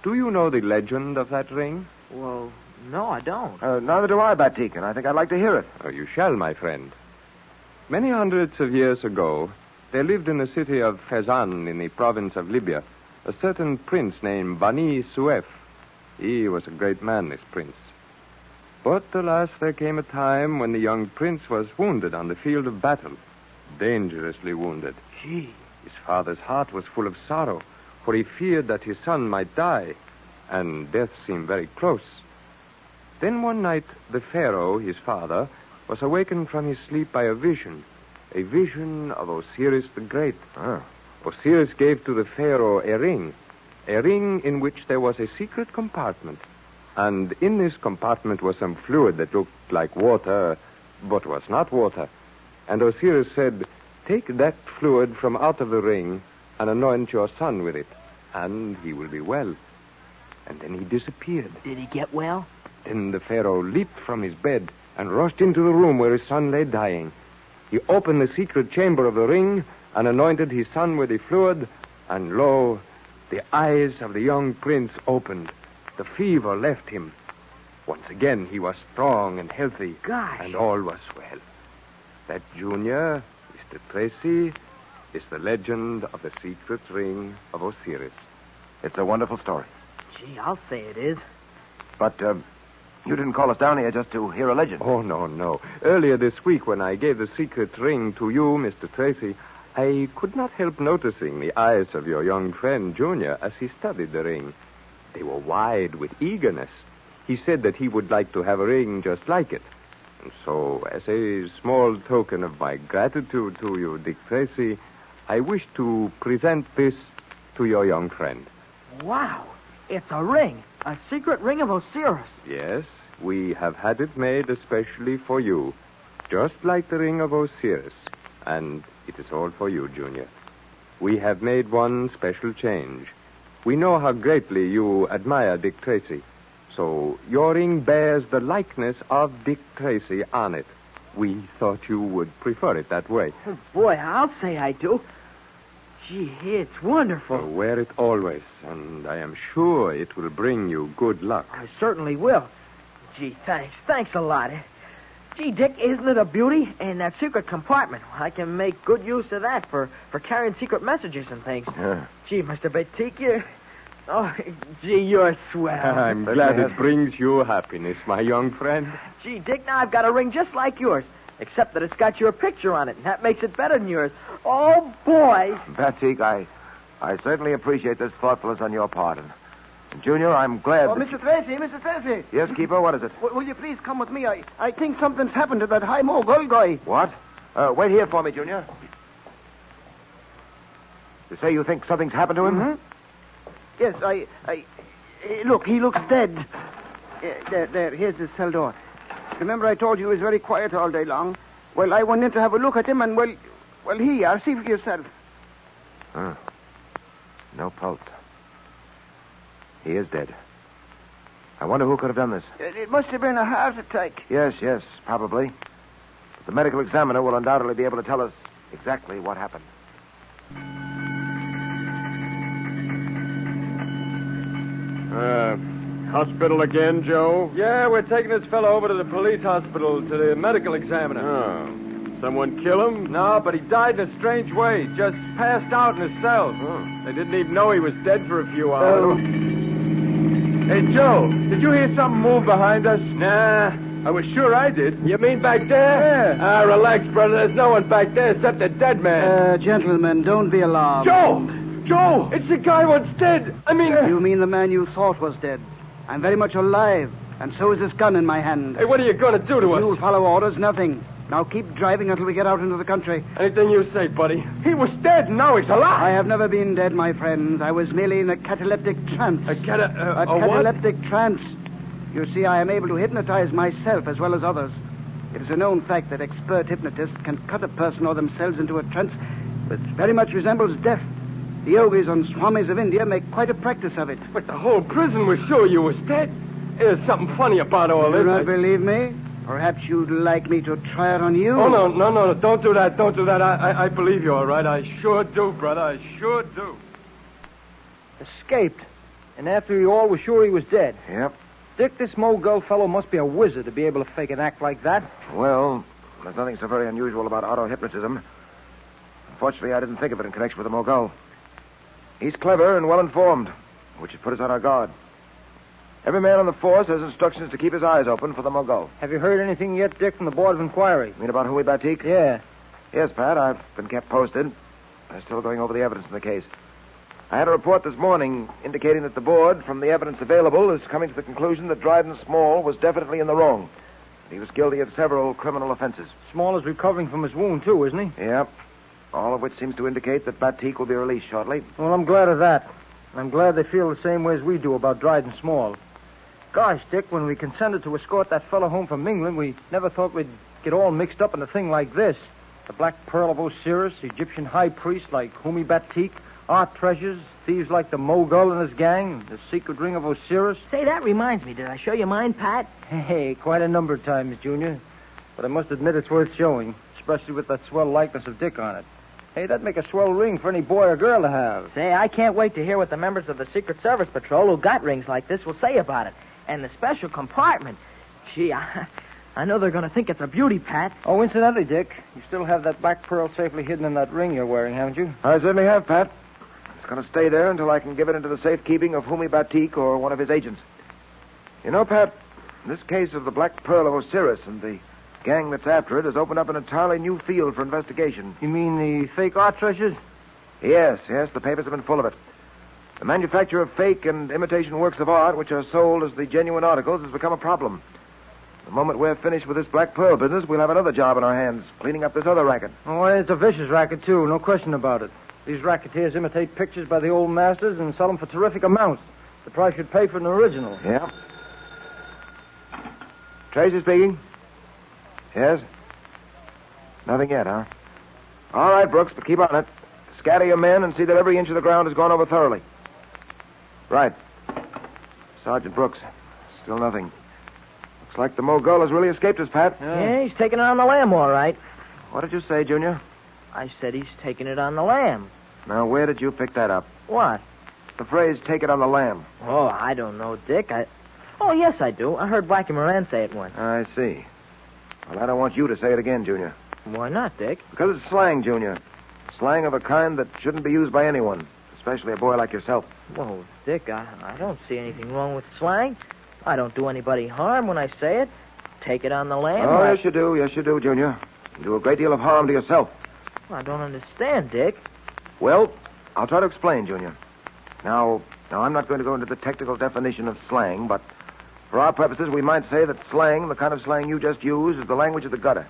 Do you know the legend of that ring? Well, no, I don't. Neither do I, Batik, and I think I'd like to hear it. Oh, you shall, my friend. Many hundreds of years ago, there lived in the city of Fezzan in the province of Libya a certain prince named Bani Suef. He was a great man, this prince. But alas, there came a time when the young prince was wounded on the field of battle, dangerously wounded. Gee. His father's heart was full of sorrow, for he feared that his son might die, and death seemed very close. Then one night, the Pharaoh, his father, was awakened from his sleep by a vision of Osiris the Great. Osiris gave to the Pharaoh a ring in which there was a secret compartment. And in this compartment was some fluid that looked like water, but was not water. And Osiris said, "Take that fluid from out of the ring and anoint your son with it, and he will be well." And then he disappeared. Did he get well? Then the Pharaoh leaped from his bed and rushed into the room where his son lay dying. He opened the secret chamber of the ring and anointed his son with the fluid, and lo, the eyes of the young prince opened. The fever left him. Once again, he was strong and healthy. Gosh. And all was well. That, Junior, Mr. Tracy, is the legend of the secret ring of Osiris. It's a wonderful story. Gee, I'll say it is. But, you didn't call us down here just to hear a legend. Oh, no. Earlier this week, when I gave the secret ring to you, Mr. Tracy, I could not help noticing the eyes of your young friend, Junior, as he studied the ring. They were wide with eagerness. He said that he would like to have a ring just like it. And so, as a small token of my gratitude to you, Dick Tracy, I wish to present this to your young friend. Wow. It's a ring. A secret ring of Osiris. Yes, we have had it made especially for you, just like the ring of Osiris. And it is all for you, Junior. We have made one special change. We know how greatly you admire Dick Tracy, so your ring bears the likeness of Dick Tracy on it. We thought you would prefer it that way. Oh, boy, I'll say I do. Gee, it's wonderful. So wear it always, and I am sure it will bring you good luck. I certainly will. Gee, thanks. Thanks a lot. Gee, Dick, isn't it a beauty? And that secret compartment. I can make good use of that for carrying secret messages and things. Yeah. Gee, Mr. Batik, you... Oh, gee, you're swell. I'm glad it brings you happiness, my young friend. Gee, Dick, now I've got a ring just like yours, except that it's got your picture on it, and that makes it better than yours. Oh, boy. Batik, I certainly appreciate this thoughtfulness on your part. And Junior, I'm glad... Oh, Mr. Tracy. Yes, Keeper, what is it? Will you please come with me? I think something's happened to that high mogul guy. What? Wait here for me, Junior. You say you think something's happened to him? Mm-hmm. Yes, look, he looks dead. There, here's his cell door. Remember I told you he was very quiet all day long? Well, I went in to have a look at him, and, well, here you are. See for yourself. No pulse. He is dead. I wonder who could have done this. It must have been a heart attack. Yes, probably. But the medical examiner will undoubtedly be able to tell us exactly what happened. Hospital again, Joe? Yeah, we're taking this fellow over to the police hospital to the medical examiner. Oh. Someone kill him? No, but he died in a strange way. Just passed out in his cell. Oh. They didn't even know he was dead for a few hours. Hey, Joe, did you hear something move behind us? Nah, I was sure I did. You mean back there? Yeah. Relax, brother. There's no one back there except a dead man. Gentlemen, don't be alarmed. Joe! It's the guy what's dead. I mean... You mean the man you thought was dead. I'm very much alive, and so is this gun in my hand. Hey, what are you going to do to us? You'll follow orders, nothing. Now keep driving until we get out into the country. Anything you say, buddy. He was dead, and now he's alive. I have never been dead, my friends. I was merely in a cataleptic trance. A cataleptic trance. You see, I am able to hypnotize myself as well as others. It is a known fact that expert hypnotists can cut a person or themselves into a trance which very much resembles death. The yogis and swamis of India make quite a practice of it. But the whole prison was sure you was dead. There's something funny about all this. You do not believe me? Perhaps you'd like me to try it on you? Oh, no. Don't do that. I believe you, all right. I sure do, brother. I sure do. Escaped. And after you all were sure he was dead. Yep. Dick, this Mogul fellow must be a wizard to be able to fake an act like that. Well, there's nothing so very unusual about auto-hypnotism. Unfortunately, I didn't think of it in connection with the Mogul. He's clever and well-informed, which should put us on our guard. Every man on the force has instructions to keep his eyes open for the Mogul. Have you heard anything yet, Dick, from the Board of Inquiry? You mean about Huey Batik? Yeah. Yes, Pat. I've been kept posted. They're still going over the evidence in the case. I had a report this morning indicating that the board, from the evidence available, is coming to the conclusion that Dryden Small was definitely in the wrong. He was guilty of several criminal offenses. Small is recovering from his wound, too, isn't he? Yep. All of which seems to indicate that Batik will be released shortly. Well, I'm glad of that. I'm glad they feel the same way as we do about Dryden Small. Gosh, Dick, when we consented to escort that fellow home from England, we never thought we'd get all mixed up in a thing like this. The Black Pearl of Osiris, Egyptian high priest like Huey Batik, art treasures, thieves like the Mogul and his gang, the secret ring of Osiris. Say, that reminds me. Did I show you mine, Pat? Hey, quite a number of times, Junior. But I must admit it's worth showing, especially with that swell likeness of Dick on it. Hey, that'd make a swell ring for any boy or girl to have. Say, I can't wait to hear what the members of the Secret Service Patrol who got rings like this will say about it. And the special compartment. Gee, I know they're going to think it's a beauty, Pat. Oh, incidentally, Dick, you still have that black pearl safely hidden in that ring you're wearing, haven't you? I certainly have, Pat. It's going to stay there until I can give it into the safekeeping of Huey Batik or one of his agents. You know, Pat, this case of the Black Pearl of Osiris and the gang that's after it has opened up an entirely new field for investigation. You mean the fake art treasures? Yes, the papers have been full of it. The manufacture of fake and imitation works of art, which are sold as the genuine articles, has become a problem. The moment we're finished with this Black Pearl business, we'll have another job on our hands, cleaning up this other racket. Oh, it's a vicious racket, too, no question about it. These racketeers imitate pictures by the old masters and sell them for terrific amounts. The price you'd pay for an original. Yeah. Tracy speaking. Yes? Nothing yet, huh? All right, Brooks, but keep on it. Scatter your men and see that every inch of the ground is gone over thoroughly. Right. Sergeant Brooks. Still nothing. Looks like the Mogul has really escaped us, Pat. Yeah, he's taking it on the lamb, all right. What did you say, Junior? I said he's taking it on the lamb. Now, where did you pick that up? What? The phrase, take it on the lamb. Oh, I don't know, Dick. Oh, yes, I do. I heard Blackie Moran say it once. I see. Well, I don't want you to say it again, Junior. Why not, Dick? Because it's slang, Junior. Slang of a kind that shouldn't be used by anyone, especially a boy like yourself. Well, Dick, I don't see anything wrong with slang. I don't do anybody harm when I say it. Take it on the lamb. Oh, yes, you do. Yes, you do, Junior. You do a great deal of harm to yourself. I don't understand, Dick. Well, I'll try to explain, Junior. Now, I'm not going to go into the technical definition of slang, but for our purposes, we might say that slang, the kind of slang you just used, is the language of the gutter.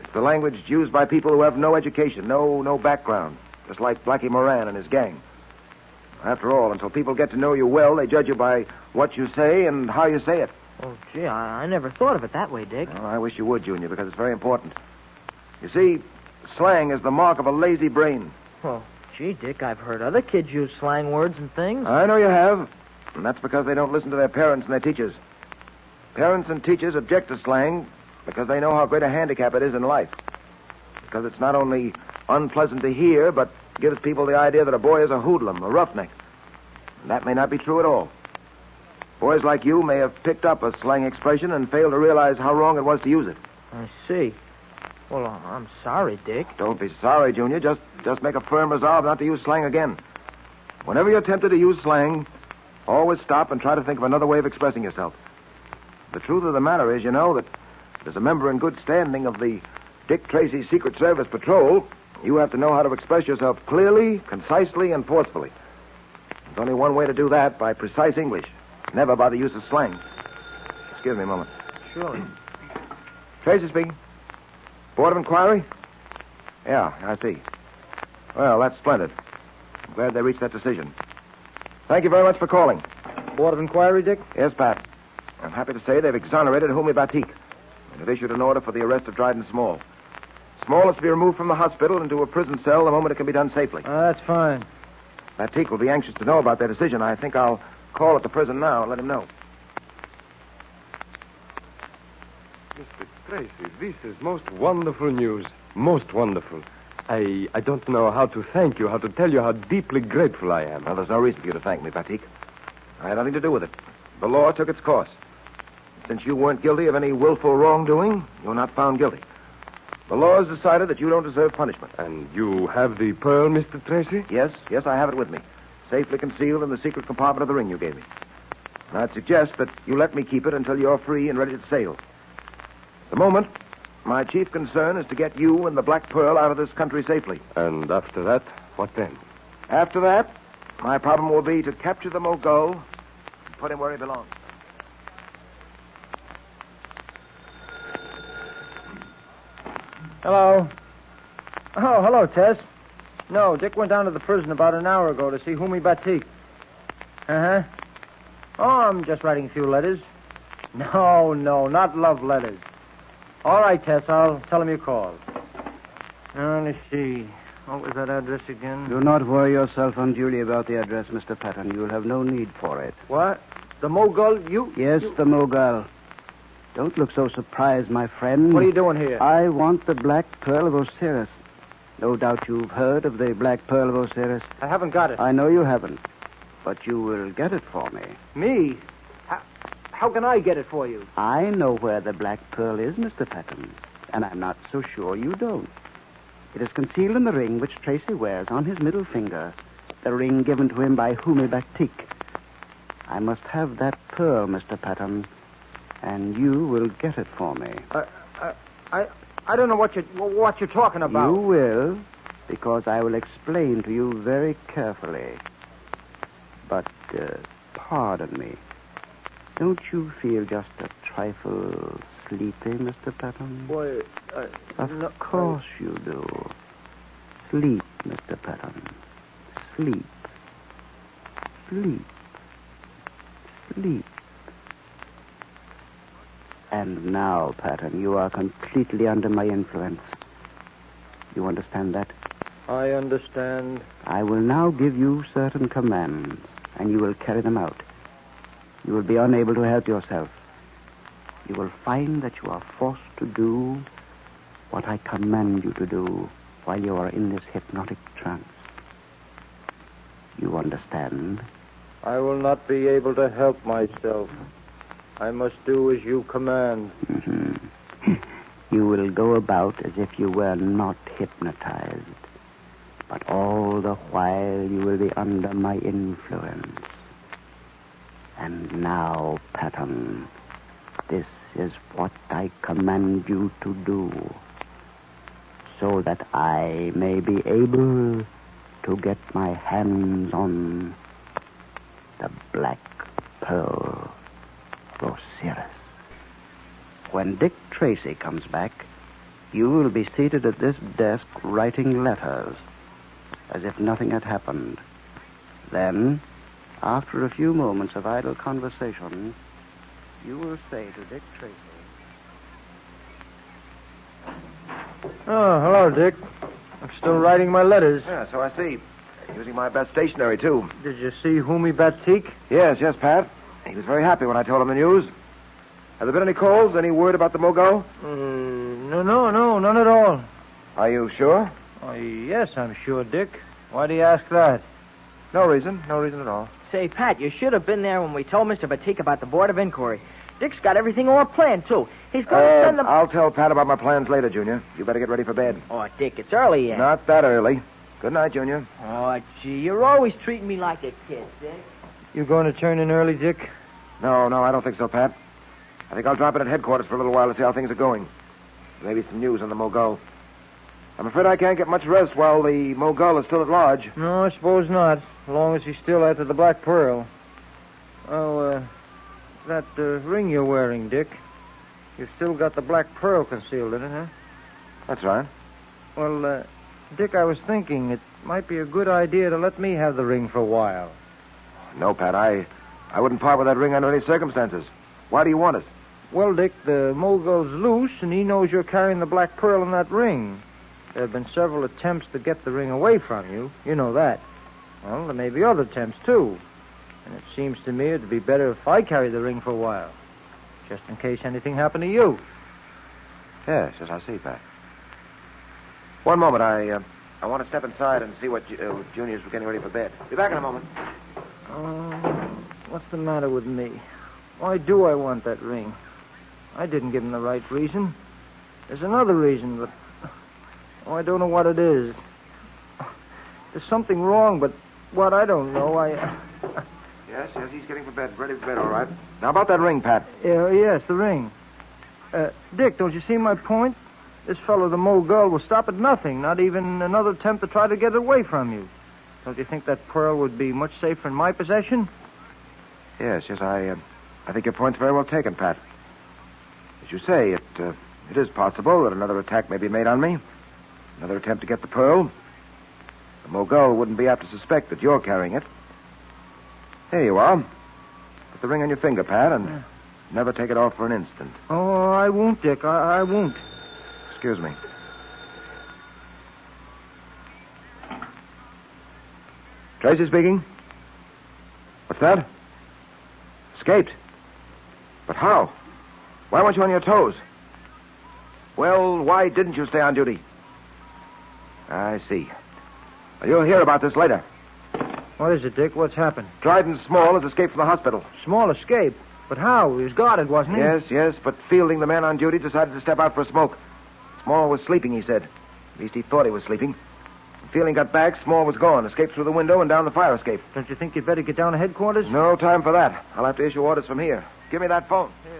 It's the language used by people who have no education, no background, just like Blackie Moran and his gang. After all, until people get to know you well, they judge you by what you say and how you say it. Oh, gee, I never thought of it that way, Dick. Oh, I wish you would, Junior, because it's very important. You see, slang is the mark of a lazy brain. Well, gee, Dick, I've heard other kids use slang words and things. I know you have, and that's because they don't listen to their parents and their teachers. Parents and teachers object to slang because they know how great a handicap it is in life. Because it's not only unpleasant to hear, but gives people the idea that a boy is a hoodlum, a roughneck. And that may not be true at all. Boys like you may have picked up a slang expression and failed to realize how wrong it was to use it. I see. Well, I'm sorry, Dick. Don't be sorry, Junior. Just make a firm resolve not to use slang again. Whenever you're tempted to use slang, always stop and try to think of another way of expressing yourself. The truth of the matter is, you know, that as a member in good standing of the Dick Tracy Secret Service Patrol, you have to know how to express yourself clearly, concisely, and forcefully. There's only one way to do that, by precise English. Never by the use of slang. Excuse me a moment. Sure. Tracy speaking. Board of Inquiry? Yeah, I see. Well, that's splendid. I'm glad they reached that decision. Thank you very much for calling. Board of Inquiry, Dick? Yes, Pat. I'm happy to say they've exonerated Humi Batik and have issued an order for the arrest of Dryden Small. Small is to be removed from the hospital into a prison cell the moment it can be done safely. That's fine. Batik will be anxious to know about their decision. I think I'll call at the prison now and let him know. Mr. Tracy, this is most wonderful news. Most wonderful. I don't know how to thank you, how to tell you how deeply grateful I am. Well, there's no reason for you to thank me, Batik. I had nothing to do with it. The law took its course. Since you weren't guilty of any willful wrongdoing, you're not found guilty. The law has decided that you don't deserve punishment. And you have the pearl, Mr. Tracy? Yes, I have it with me. Safely concealed in the secret compartment of the ring you gave me. And I'd suggest that you let me keep it until you're free and ready to sail. At the moment, my chief concern is to get you and the Black Pearl out of this country safely. And after that, what then? After that, my problem will be to capture the Mogul and put him where he belongs. Hello. Oh, hello, Tess. No, Dick went down to the prison about an hour ago to see Humi Batik. Uh-huh. Oh, I'm just writing a few letters. No, not love letters. All right, Tess, I'll tell him you called. Now, let's see. What was that address again? Do not worry yourself unduly about the address, Mr. Patton. You'll have no need for it. What? The Mogul? Yes, the Mogul. Don't look so surprised, my friend. What are you doing here? I want the Black Pearl of Osiris. No doubt you've heard of the Black Pearl of Osiris. I haven't got it. I know you haven't. But you will get it for me. Me? How can I get it for you? I know where the Black Pearl is, Mr. Patton. And I'm not so sure you don't. It is concealed in the ring which Tracy wears on his middle finger. The ring given to him by Humi Batik. I must have that pearl, Mr. Patton. And you will get it for me. I don't know what you're talking about. You will, because I will explain to you very carefully. But, pardon me. Don't you feel just a trifle sleepy, Mr. Patton? Boy, Of course you do. Sleep, Mr. Patton. Sleep. Sleep. Sleep. And now, Patton, you are completely under my influence. You understand that? I understand. I will now give you certain commands, and you will carry them out. You will be unable to help yourself. You will find that you are forced to do what I command you to do while you are in this hypnotic trance. You understand? I will not be able to help myself. I must do as you command. Mm-hmm. You will go about as if you were not hypnotized. But all the while you will be under my influence. And now, Patton, this is what I command you to do, so that I may be able to get my hands on the Black Pearl of Osiris. When Dick Tracy comes back, you will be seated at this desk writing letters, as if nothing had happened. Then, after a few moments of idle conversation, you will say to Dick Tracy... Oh, hello, Dick. I'm still writing my letters. Yeah, so I see. Using my best stationery, too. Did you see Humi Batik? Yes, Pat. He was very happy when I told him the news. Have there been any calls? Any word about the Mogul? No, none at all. Are you sure? Oh, yes, I'm sure, Dick. Why do you ask that? No reason at all. Say, Pat, you should have been there when we told Mr. Batik about the Board of Inquiry. Dick's got everything all planned, too. He's going to send them... I'll tell Pat about my plans later, Junior. You better get ready for bed. Oh, Dick, it's early yet. Not that early. Good night, Junior. Oh, gee, you're always treating me like a kid, Dick. You going to turn in early, Dick? No, I don't think so, Pat. I think I'll drop in at headquarters for a little while to see how things are going. Maybe some news on the Mogul. I'm afraid I can't get much rest while the Mogul is still at large. No, I suppose not, as long as he's still after the Black Pearl. Oh, that ring you're wearing, Dick. You've still got the Black Pearl concealed in it, huh? That's right. Well, Dick, I was thinking it might be a good idea to let me have the ring for a while. No, Pat, I wouldn't part with that ring under any circumstances. Why do you want it? Well, Dick, the Mogul's loose, and he knows you're carrying the Black Pearl in that ring. There have been several attempts to get the ring away from you. You know that. Well, there may be other attempts, too. And it seems to me it'd be better if I carry the ring for a while, just in case anything happened to you. Yes, I see, Pat. One moment, I want to step inside and see what Junior's getting ready for bed. Be back in a moment. What's the matter with me? Why do I want that ring? I didn't give him the right reason. There's another reason, but... I don't know what it is. There's something wrong, but what I don't know, Yes, he's getting ready for bed, all right. Now, about that ring, Pat. Yes, the ring. Dick, don't you see my point? This fellow, the Mogul, will stop at nothing, not even another attempt to try to get it away from you. Don't you think that pearl would be much safer in my possession? Yes, I think your point's very well taken, Pat. As you say, it is possible that another attack may be made on me. Another attempt to get the pearl. The Mogul wouldn't be apt to suspect that you're carrying it. Here you are. Put the ring on your finger, Pat, and never take it off for an instant. Oh, I won't, Dick. I won't. Excuse me. Tracy speaking. What's that? Escaped. But how? Why weren't you on your toes? Well, why didn't you stay on duty? I see. Well, you'll hear about this later. What is it, Dick? What's happened? Dryden Small has escaped from the hospital. Small escape? But how? He was guarded, wasn't he? Yes, but Fielding, the man on duty, decided to step out for a smoke. Small was sleeping, he said. At least he thought he was sleeping. When Fielding got back, Small was gone, escaped through the window and down the fire escape. Don't you think you'd better get down to headquarters? No time for that. I'll have to issue orders from here. Give me that phone. Here.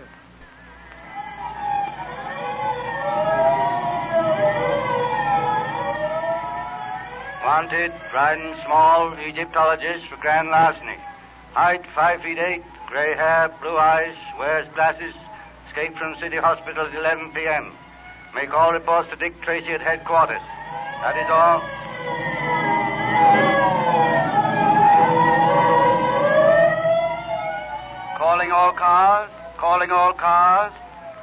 Wanted, Dryden Small, Egyptologist for grand larceny. Height 5 feet 8, gray hair, blue eyes, wears glasses. Escaped from City Hospital at 11 p.m. Make all reports to Dick Tracy at headquarters. That is all. Calling all cars. Calling all cars.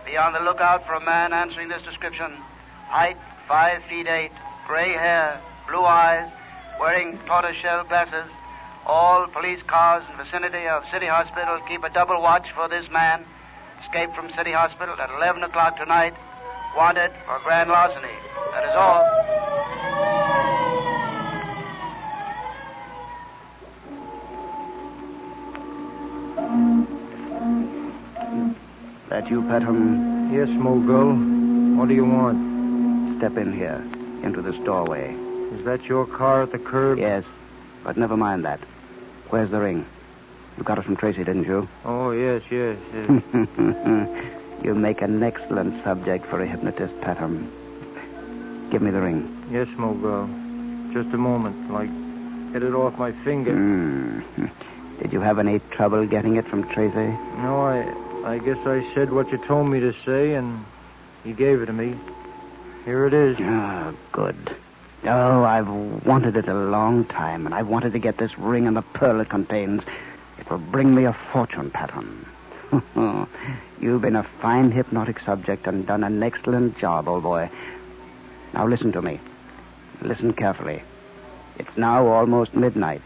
Be on the lookout for a man answering this description. Height 5 feet 8, gray hair, blue eyes, wearing tortoiseshell glasses. All police cars in vicinity of City Hospital keep a double watch for this man. Escaped from City Hospital at 11 o'clock tonight. Wanted for grand larceny. That is all. That you, Patton? Yes, Mogul. What do you want? Step in here, into this doorway. Is that your car at the curb? Yes, but never mind that. Where's the ring? You got it from Tracy, didn't you? Oh, yes. You make an excellent subject for a hypnotist, Patton. Give me the ring. Yes, Mogul. Just a moment, get it off my finger. Did you have any trouble getting it from Tracy? No, I guess I said what you told me to say, and he gave it to me. Here it is. Oh, good. Oh, I've wanted it a long time, and I wanted to get this ring and the pearl it contains. It will bring me a fortune, Patton. You've been a fine hypnotic subject and done an excellent job, old boy. Now listen to me. Listen carefully. It's now almost midnight.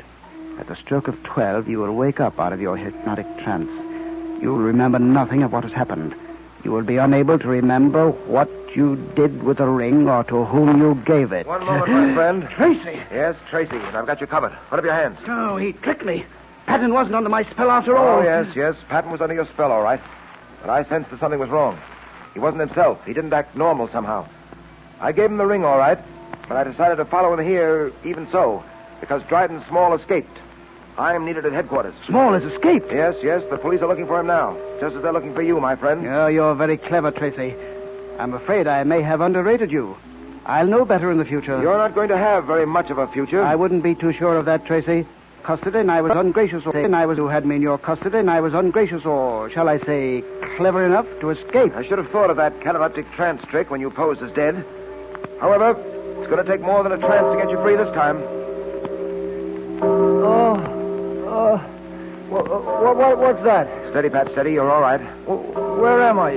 At the stroke of 12, you will wake up out of your hypnotic trance. You will remember nothing of what has happened. You will be unable to remember what you did with the ring or to whom you gave it. One moment, my friend. Tracy! Yes, Tracy, and I've got you covered. Put up your hands. Oh, he tricked me. Patton wasn't under my spell after all. Oh, yes. Patton was under your spell, all right. But I sensed that something was wrong. He wasn't himself. He didn't act normal somehow. I gave him the ring, all right, but I decided to follow him here even so, because Dryden Small escaped. I'm needed at headquarters. Small has escaped? Yes. The police are looking for him now, just as they're looking for you, my friend. Oh, you're very clever, Tracy. I'm afraid I may have underrated you. I'll know better in the future. You're not going to have very much of a future. I wouldn't be too sure of that, Tracy. Custody, and I was ungracious, and I was who had me in your custody, and I was ungracious, or shall I say, clever enough to escape. I should have thought of that cataleptic trance trick when you posed as dead. However, it's going to take more than a trance to get you free this time. What's that? Steady, Pat, steady. You're all right. Where am I?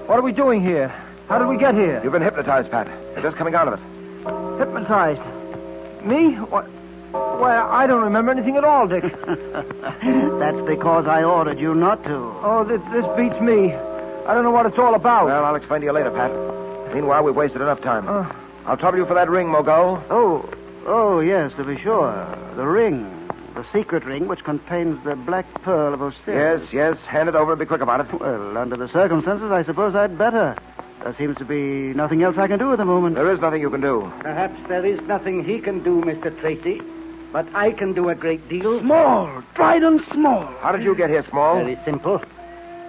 What are we doing here? How did we get here? You've been hypnotized, Pat. You're just coming out of it. Hypnotized? Me? What? Why, I don't remember anything at all, Dick. That's because I ordered you not to. Oh, this beats me. I don't know what it's all about. Well, I'll explain to you later, Pat. Meanwhile, we've wasted enough time. I'll trouble you for that ring, Mogul. Oh, yes, to be sure. The ring. The secret ring which contains the Black Pearl of Osiris. Yes. Hand it over and be quick about it. Well, under the circumstances, I suppose I'd better. There seems to be nothing else I can do at the moment. There is nothing you can do. Perhaps there is nothing he can do, Mr. Tracy. But I can do a great deal. Small! Dryden Small! How did you get here, Small? Very simple.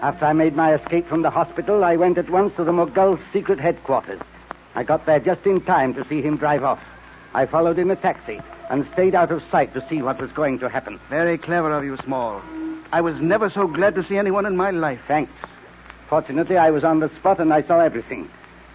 After I made my escape from the hospital, I went at once to the Mogul's secret headquarters. I got there just in time to see him drive off. I followed in a taxi and stayed out of sight to see what was going to happen. Very clever of you, Small. I was never so glad to see anyone in my life. Thanks. Fortunately, I was on the spot and I saw everything.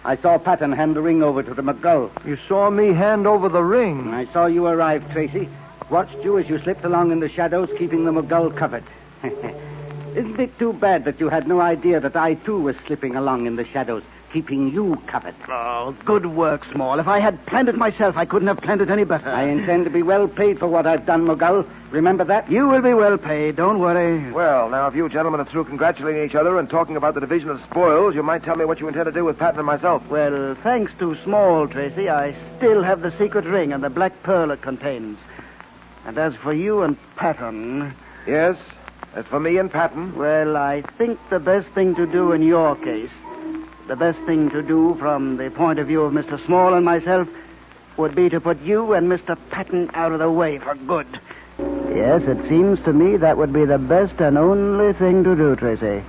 I saw Patton hand the ring over to the Mogul. You saw me hand over the ring? I saw you arrive, Tracy. Watched you as you slipped along in the shadows, keeping the Mogul covered. Isn't it too bad that you had no idea that I, too, was slipping along in the shadows, keeping you covered? Oh, good work, Small. If I had planned it myself, I couldn't have planned it any better. I intend to be well paid for what I've done, Mogul. Remember that? You will be well paid. Don't worry. Well, now, if you gentlemen are through congratulating each other and talking about the division of spoils, you might tell me what you intend to do with Patton and myself. Well, thanks to Small, Tracy, I still have the secret ring and the black pearl it contains. And as for you and Patton... Yes? As for me and Patton? Well, I think the best thing to do in your case, the best thing to do from the point of view of Mr. Small and myself, would be to put you and Mr. Patton out of the way for good. Yes, it seems to me that would be the best and only thing to do, Tracy.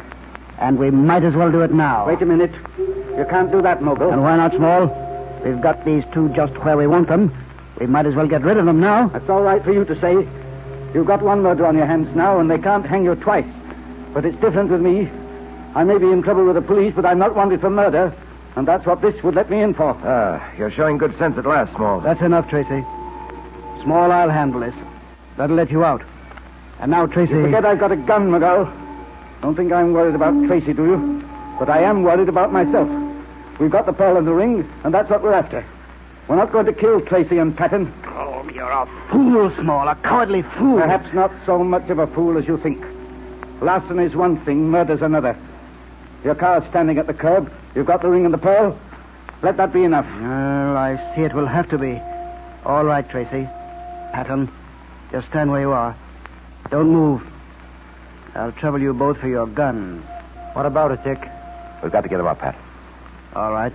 And we might as well do it now. Wait a minute. You can't do that, Mogul. And why not, Small? We've got these two just where we want them. We might as well get rid of them now. That's all right for you to say. You've got one murder on your hands now, and they can't hang you twice. But it's different with me. I may be in trouble with the police, but I'm not wanted for murder. And that's what this would let me in for. You're showing good sense at last, Small. That's enough, Tracy. Small, I'll handle this. That'll let you out. And now, Tracy... You forget I've got a gun, Mogul. Don't think I'm worried about Tracy, do you? But I am worried about myself. We've got the pearl and the ring, and that's what we're after. We're not going to kill Tracy and Patton. Oh, you're a fool, Small, a cowardly fool. Perhaps not so much of a fool as you think. Larceny is one thing, murder's another. Your car's standing at the curb. You've got the ring and the pearl. Let that be enough. Well, I see it will have to be. All right, Tracy. Patton, just stand where you are. Don't move. I'll trouble you both for your gun. What about it, Dick? We've got to get him up, Pat. All right.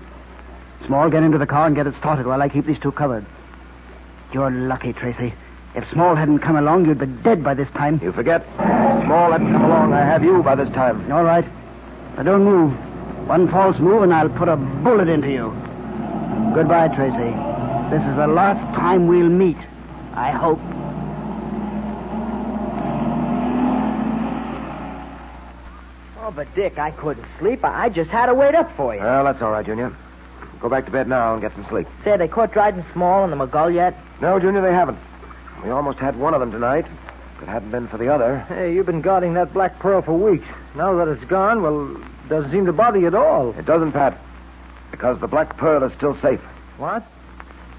Small, get into the car and get it started while I keep these two covered. You're lucky, Tracy. If Small hadn't come along, you'd be dead by this time. You forget. If Small hadn't come along, I have you by this time. All right. But don't move. One false move and I'll put a bullet into you. Goodbye, Tracy. This is the last time we'll meet. I hope. Oh, but Dick, I couldn't sleep. I just had to wait up for you. Well, that's all right, Junior. Go back to bed now and get some sleep. Say, they caught Dryden Small and the McGull yet? No, Junior, they haven't. We almost had one of them tonight. If it hadn't been for the other. Hey, you've been guarding that Black Pearl for weeks. Now that it's gone, well, it doesn't seem to bother you at all. It doesn't, Pat. Because the Black Pearl is still safe. What?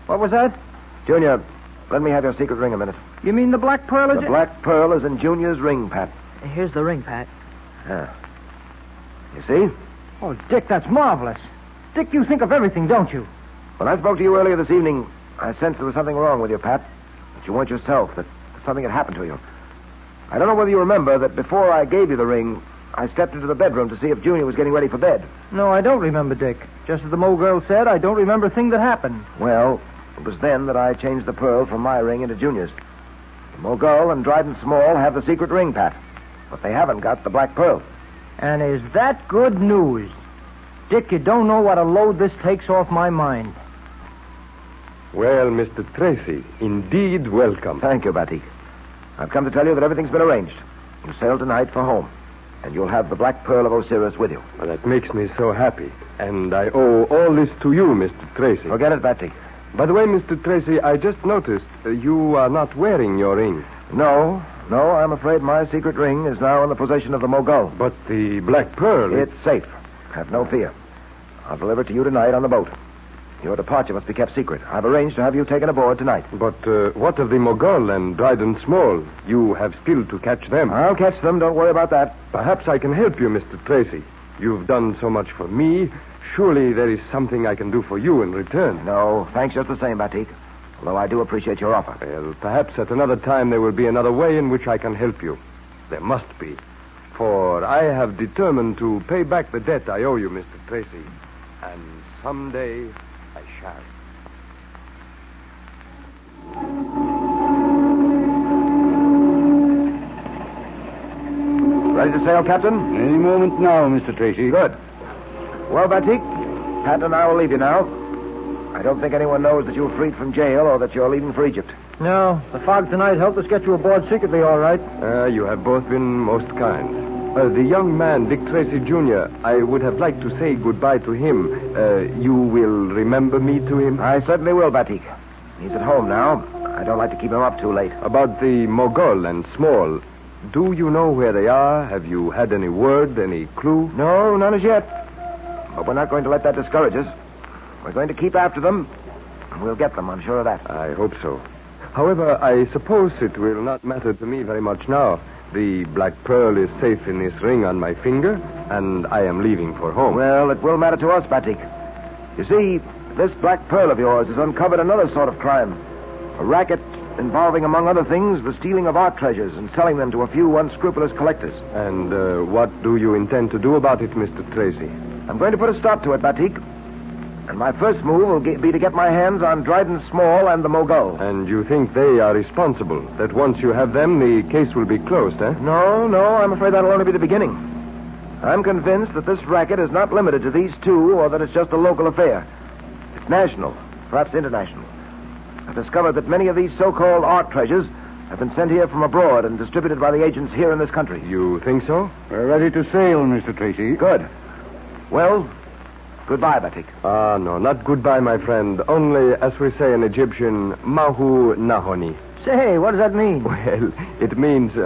What was that? Junior, let me have your secret ring a minute. You mean the Black Pearl is... The Black Pearl is in Junior's ring, Pat. Here's the ring, Pat. Yeah. You see? Oh, Dick, that's marvelous. Dick, you think of everything, don't you? When I spoke to you earlier this evening, I sensed there was something wrong with you, Pat. That you weren't yourself, that something had happened to you. I don't know whether you remember that before I gave you the ring, I stepped into the bedroom to see if Junior was getting ready for bed. No, I don't remember, Dick. Just as the Mo girl said, I don't remember a thing that happened. Well, it was then that I changed the pearl from my ring into Junior's. The Mogul and Dryden Small have the secret ring, Pat. But they haven't got the Black Pearl. And is that good news? Dick, you don't know what a load this takes off my mind. Well, Mr. Tracy, indeed welcome. Thank you, Batik. I've come to tell you that everything's been arranged. You sail tonight for home, and you'll have the Black Pearl of Osiris with you. Well, that makes me so happy. And I owe all this to you, Mr. Tracy. Forget it, Batik. By the way, Mr. Tracy, I just noticed you are not wearing your ring. No, I'm afraid my secret ring is now in the possession of the Mogul. But the Black Pearl... It's safe. Have no fear. I'll deliver it to you tonight on the boat. Your departure must be kept secret. I've arranged to have you taken aboard tonight. But what of the Mogul and Dryden Small? You have still to catch them. I'll catch them. Don't worry about that. Perhaps I can help you, Mr. Tracy. You've done so much for me. Surely there is something I can do for you in return. No, thanks just the same, Batik. Although I do appreciate your offer. Well, perhaps at another time there will be another way in which I can help you. There must be. For I have determined to pay back the debt I owe you, Mr. Tracy. And someday I shall. Ready to sail, Captain? Any moment now, Mr. Tracy. Good. Well, Batik, Pat and I will leave you now. I don't think anyone knows that you're freed from jail or that you're leaving for Egypt. No, the fog tonight helped us get you aboard secretly, all right. You have both been most kind. The young man, Dick Tracy, Jr., I would have liked to say goodbye to him. You will remember me to him? I certainly will, Batik. He's at home now. I don't like to keep him up too late. About the Mogul and Small, do you know where they are? Have you had any word, any clue? No, none as yet. But we're not going to let that discourage us. We're going to keep after them, and we'll get them, I'm sure of that. I hope so. However, I suppose it will not matter to me very much now. The Black Pearl is safe in this ring on my finger, and I am leaving for home. Well, it will matter to us, Batik. You see, this Black Pearl of yours has uncovered another sort of crime. A racket involving, among other things, the stealing of art treasures and selling them to a few unscrupulous collectors. And what do you intend to do about it, Mr. Tracy? I'm going to put a stop to it, Batik. And my first move will be to get my hands on Dryden Small and the Mogul. And you think they are responsible? That once you have them, the case will be closed, eh? No, I'm afraid that'll only be the beginning. I'm convinced that this racket is not limited to these two, or that it's just a local affair. It's national, perhaps international. I've discovered that many of these so-called art treasures have been sent here from abroad and distributed by the agents here in this country. You think so? We're ready to sail, Mr. Tracy. Good. Well, goodbye, Batik. No, not goodbye, my friend. Only, as we say in Egyptian, mahu nahoni. Say, what does that mean? Well, it means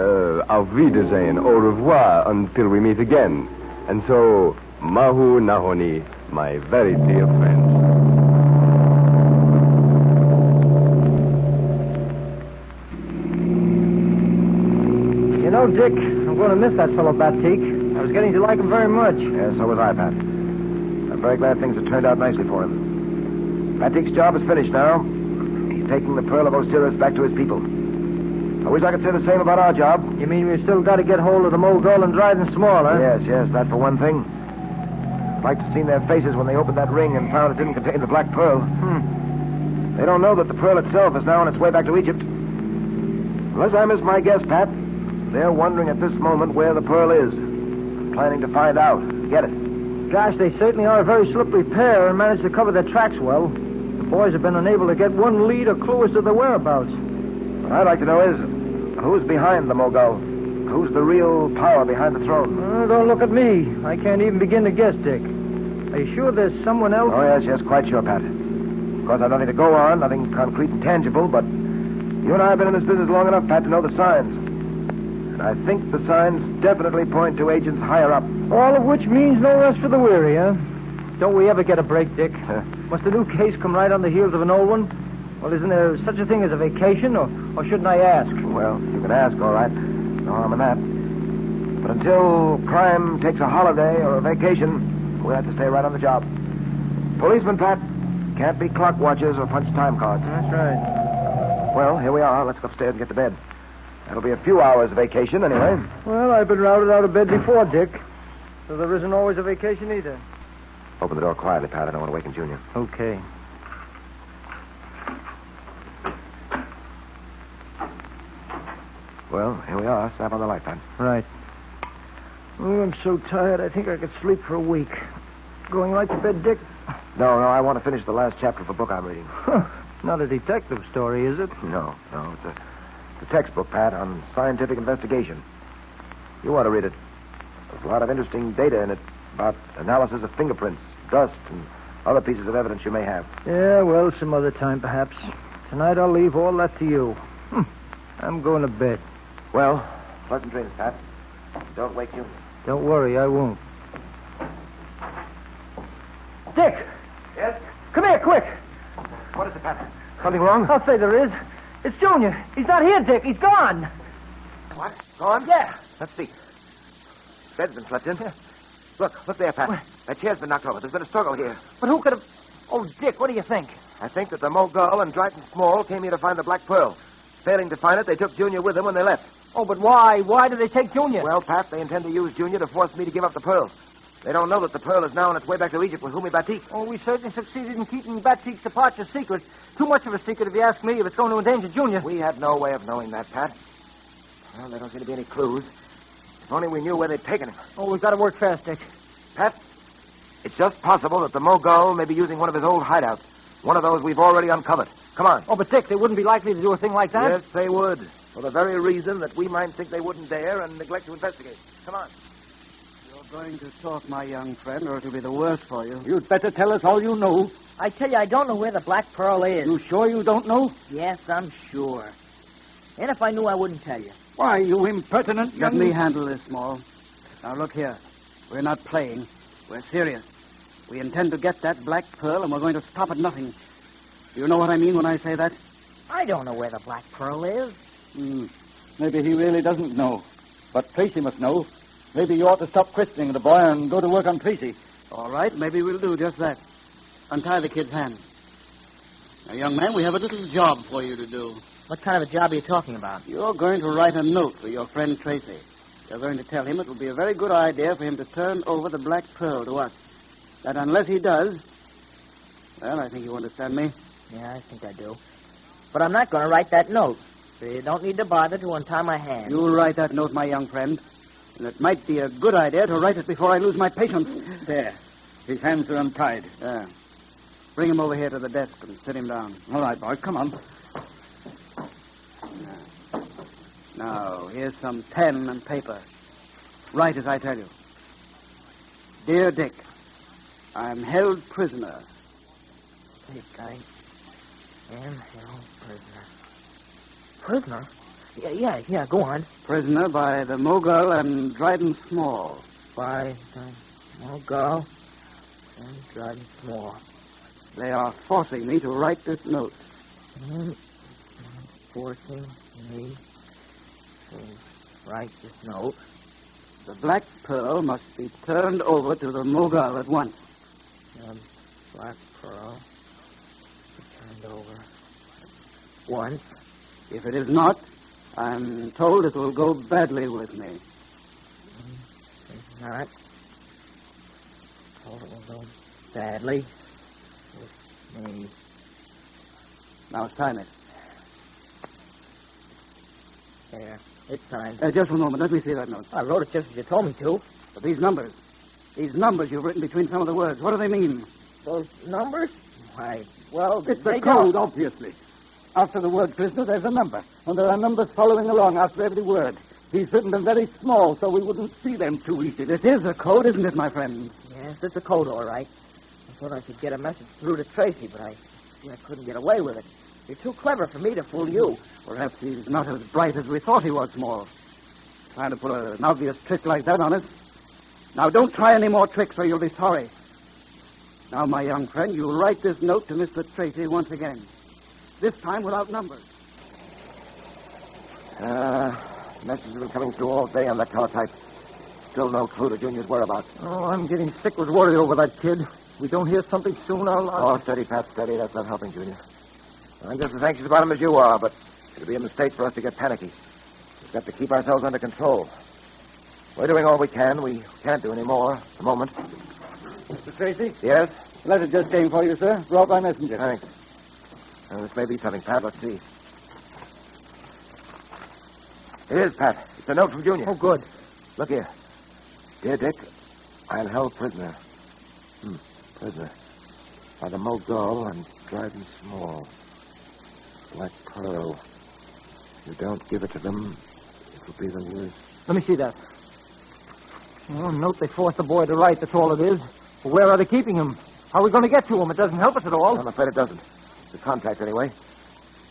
auf Wiedersehen, au revoir, until we meet again. And so, mahu nahoni, my very dear friends. You know, Dick, I'm going to miss that fellow Batik. I was getting to like him very much. Yes, so was I, Pat. I'm very glad things have turned out nicely for him. Batik's job is finished now. He's taking the Pearl of Osiris back to his people. I wish I could say the same about our job. You mean we've still got to get hold of the Mogul and Dryden Small, huh? Yes, that for one thing. I'd like to have seen their faces when they opened that ring and found it didn't contain the Black Pearl. They don't know that the pearl itself is now on its way back to Egypt. Unless I miss my guess, Pat, they're wondering at this moment where the pearl is. Planning to find out. Get it. Gosh, they certainly are a very slippery pair and managed to cover their tracks well. The boys have been unable to get one lead or clue as to their whereabouts. What I'd like to know is, who's behind the Mogul? Who's the real power behind the throne? Don't look at me. I can't even begin to guess, Dick. Are you sure there's someone else? Oh, yes, quite sure, Pat. Of course, I've nothing to go on, nothing concrete and tangible, but you and I have been in this business long enough, Pat, to know the signs. And I think the signs definitely point to agents higher up. All of which means no rest for the weary, huh? Don't we ever get a break, Dick? Must a new case come right on the heels of an old one? Well, isn't there such a thing as a vacation, or shouldn't I ask? Well, you can ask, all right. No harm in that. But until crime takes a holiday or a vacation, we'll have to stay right on the job. Policemen, Pat, can't be clock watchers or punch time cards. That's right. Well, here we are. Let's go upstairs and get to bed. That'll be a few hours of vacation, anyway. Well, I've been routed out of bed before, Dick. So there isn't always a vacation either. Open the door quietly, Pat. I don't want to waken Junior. Okay. Well, here we are. Snap on the light, Pat. Right. Oh, I'm so tired, I think I could sleep for a week. Going right to bed, Dick? No, I want to finish the last chapter of a book I'm reading. Not a detective story, is it? No. It's a textbook, Pat, on scientific investigation. You ought to read it. There's a lot of interesting data in it about analysis of fingerprints, dust, and other pieces of evidence you may have. Yeah, well, some other time, perhaps. Tonight I'll leave all that to you. I'm going to bed. Well, pleasant dreams, Pat. Don't wake you. Don't worry, I won't. Dick! Yes? Come here, quick! What is it, Pat? Something wrong? I'll say there is. It's Junior. He's not here, Dick. He's gone. What? Gone? Yeah. Let's see. Bed's been slept in. Look there, Pat. That chair's been knocked over. There's been a struggle here. But who could have... Oh, Dick, what do you think? I think that the Mogul and Dryden Small came here to find the Black Pearl. Failing to find it, they took Junior with them when they left. Oh, but why? Why did they take Junior? Well, Pat, they intend to use Junior to force me to give up the pearl. They don't know that the pearl is now on its way back to Egypt with Humi Batik. Oh, we certainly succeeded in keeping Batik's departure secret. Too much of a secret, if you ask me, if it's going to endanger Junior. We have no way of knowing that, Pat. Well, there don't seem to be any clues. If only we knew where they'd taken him. Oh, we've got to work fast, Dick. Pat, it's just possible that the Mogul may be using one of his old hideouts. One of those we've already uncovered. Come on. Oh, but Dick, they wouldn't be likely to do a thing like that? Yes, they would. For the very reason that we might think they wouldn't dare and neglect to investigate. Come on. You're going to talk, my young friend, or it'll be the worse for you. You'd better tell us all you know. I tell you, I don't know where the Black Pearl is. You sure you don't know? Yes, I'm sure. And if I knew, I wouldn't tell you. Why, you impertinent Let young... me handle this, Small. Now, look here. We're not playing. We're serious. We intend to get that Black Pearl, and we're going to stop at nothing. Do you know what I mean when I say that? I don't know where the Black Pearl is. Maybe he really doesn't know. But Tracy must know. Maybe you ought to stop questioning the boy and go to work on Tracy. All right, maybe we'll do just that. Untie the kid's hand. Now, young man, we have a little job for you to do. What kind of a job are you talking about? You're going to write a note for your friend Tracy. You're going to tell him it will be a very good idea for him to turn over the Black Pearl to us. That unless he does... Well, I think you understand me. Yeah, I think I do. But I'm not going to write that note. So you don't need to bother to untie my hand. You'll write that note, my young friend. And it might be a good idea to write it before I lose my patience. There. His hands are untied. Yeah. Bring him over here to the desk and sit him down. All right, boy, come on. Now, here's some pen and paper. Write as I tell you. Dear Dick, I'm held prisoner. Dick, I am held prisoner. Prisoner? Yeah, go on. Prisoner by the Mogul and Dryden Small. By the Mogul and Dryden Small. They are forcing me to write this note. Forcing me to write this note. The Black Pearl must be turned over to the Mogul at once. The Black Pearl be turned over at once. If it is not, I'm told it will go badly with me. Not. Oh, it will go badly with me. Now sign it. There. It's signed. Just one moment. Let me see that note. I wrote it just as you told me to. But these numbers you've written between some of the words, what do they mean? Those numbers? Why, well, It's they a code, don't. obviously. After the word prisoner, there's a number. And there are numbers following along after every word. He's written them very small, so we wouldn't see them too easy. This is a code, isn't it, my friend? Yes, it's a code, all right. I thought I could get a message through to Tracy, but I couldn't get away with it. You're too clever for me to fool you. Perhaps he's not as bright as we thought he was, Small. Trying to pull an obvious trick like that on us. Now, don't try any more tricks or you'll be sorry. Now, my young friend, you'll write this note to Mr. Tracy once again. This time without numbers. Messages have been coming through all day on that teletype. Still no clue to Junior's whereabouts. Oh, I'm getting sick with worry over that kid. We don't hear something soon, I'll... Oh, steady, Pat, steady. That's not helping, Junior. I'm just as anxious about him as you are, but it'd be a mistake for us to get panicky. We've got to keep ourselves under control. We're doing all we can. We can't do any more at the moment. Mr. Tracy? Yes? The letter just came for you, sir. Brought by messenger. Thanks. This may be something, Pat. Let's see. It is, Pat. It's a note from Junior. Oh, good. Look here. Dear Dick, I am held prisoner. Prisoner. By the Mogul and Dryden Small. Black Pearl. If you don't give it to them, it will be the worst. Let me see that. Oh, a note they forced the boy to write, that's all it is. Well, where are they keeping him? How are we going to get to him? It doesn't help us at all. I'm afraid it doesn't. It's a contract, anyway.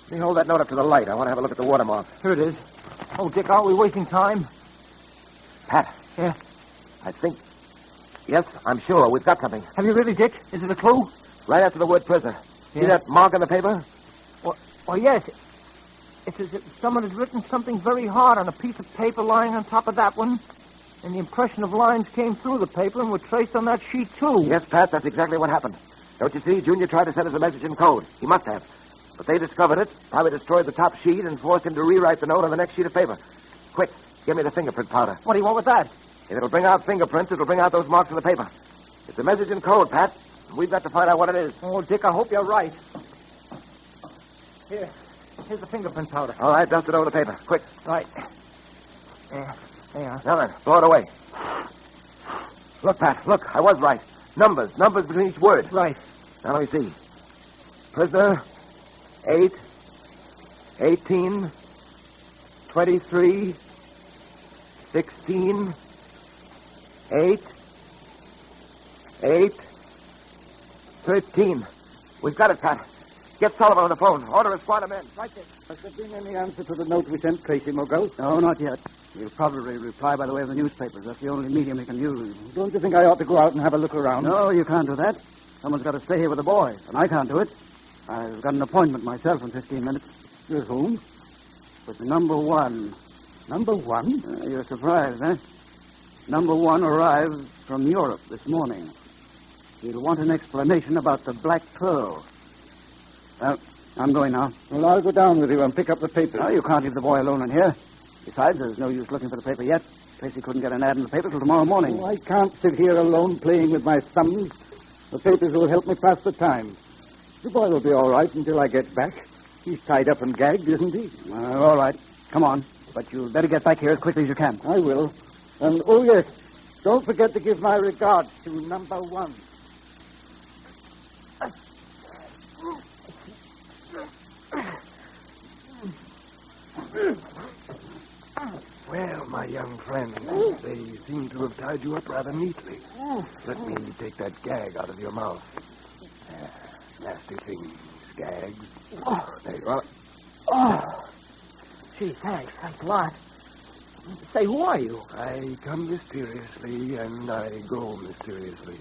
Let me hold that note up to the light. I want to have a look at the watermark. Here it is. Oh, Dick, aren't we wasting time? Pat. Yeah? I think... Yes, I'm sure. We've got something. Have you really, Dick? Is it a clue? Right after the word prisoner. See that mark on the paper? Oh, yes. It's as if someone has written something very hard on a piece of paper lying on top of that one. And the impression of lines came through the paper and were traced on that sheet, too. Yes, Pat, that's exactly what happened. Don't you see? Junior tried to send us a message in code. He must have. But they discovered it, probably destroyed the top sheet, and forced him to rewrite the note on the next sheet of paper. Quick, give me the fingerprint powder. What do you want with that? If it'll bring out fingerprints, it'll bring out those marks on the paper. It's a message in code, Pat. We've got to find out what it is. Oh, Dick, I hope you're right. Here's the fingerprint powder. All right, dust it over the paper. Quick. Right. There. Now then, blow it away. Look, Pat, look. I was right. Numbers between each word. Right. Now, let me see. Prisoner, 8, 18, 23, 16, 8, 13. We've got it, Pat. Get Sullivan on the phone. Order a squad of men. Right there. Has there been any answer to the note we sent Tracy, Mogul? No, not yet. He'll probably reply by the way of the newspapers. That's the only medium he can use. Don't you think I ought to go out and have a look around? No, you can't do that. Someone's got to stay here with the boy, and I can't do it. I've got an appointment myself in 15 minutes. With whom? With number one. Number one? You're surprised, eh? Number one arrived from Europe this morning. He'll want an explanation about the Black Pearl. Well, I'm going now. Well, I'll go down with you and pick up the papers. No, you can't leave the boy alone in here. Besides, there's no use looking for the paper yet. Tracy couldn't get an ad in the paper till tomorrow morning. Oh, I can't sit here alone playing with my thumbs. The papers will help me pass the time. The boy will be all right until I get back. He's tied up and gagged, isn't he? All right. Come on. But you'd better get back here as quickly as you can. I will. And, oh, yes, don't forget to give my regards to number one. Well, my young friend, they seem to have tied you up rather neatly. Let me take that gag out of your mouth. Nasty things, gags. There you are. Gee, thanks a lot. Say, who are you? I come mysteriously, and I go mysteriously.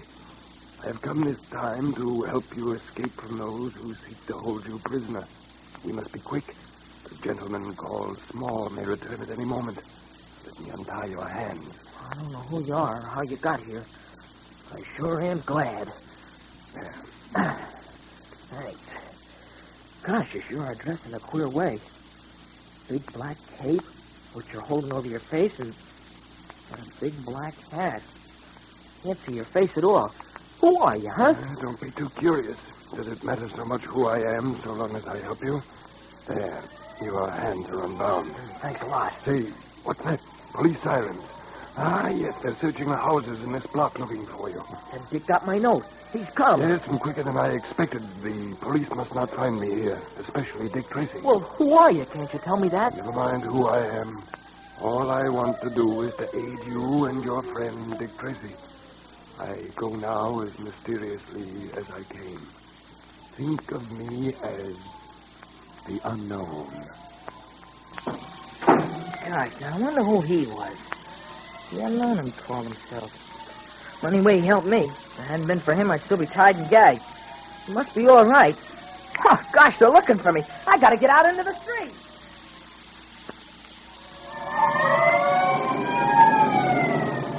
I have come this time to help you escape from those who seek to hold you prisoner. We must be quick. The gentleman called Small may return at any moment. Let me untie your hands. I don't know who you are or how you got here. I sure am glad. Thanks. Gosh, you sure are dressed in a queer way. Big black cape, which you're holding over your face, and a big black hat. Can't see your face at all. Who are you, huh? Don't be too curious. Does it matter so much who I am, so long as I help you? There. Your hands are unbound. Thanks a lot. Say, what's that? Police sirens. Ah, yes, they're searching the houses in this block looking for you. And Dick got my note. He's come. Yes, and quicker than I expected. The police must not find me here, especially Dick Tracy. Well, who are you? Can't you tell me that? Never mind who I am. All I want to do is to aid you and your friend, Dick Tracy. I go now as mysteriously as I came. Think of me as the unknown. Gosh, now I wonder who he was. The unknown, he called himself. Well, anyway, he helped me. If it hadn't been for him, I'd still be tied and gagged. He must be all right. Oh, gosh, they're looking for me. I gotta get out into the street.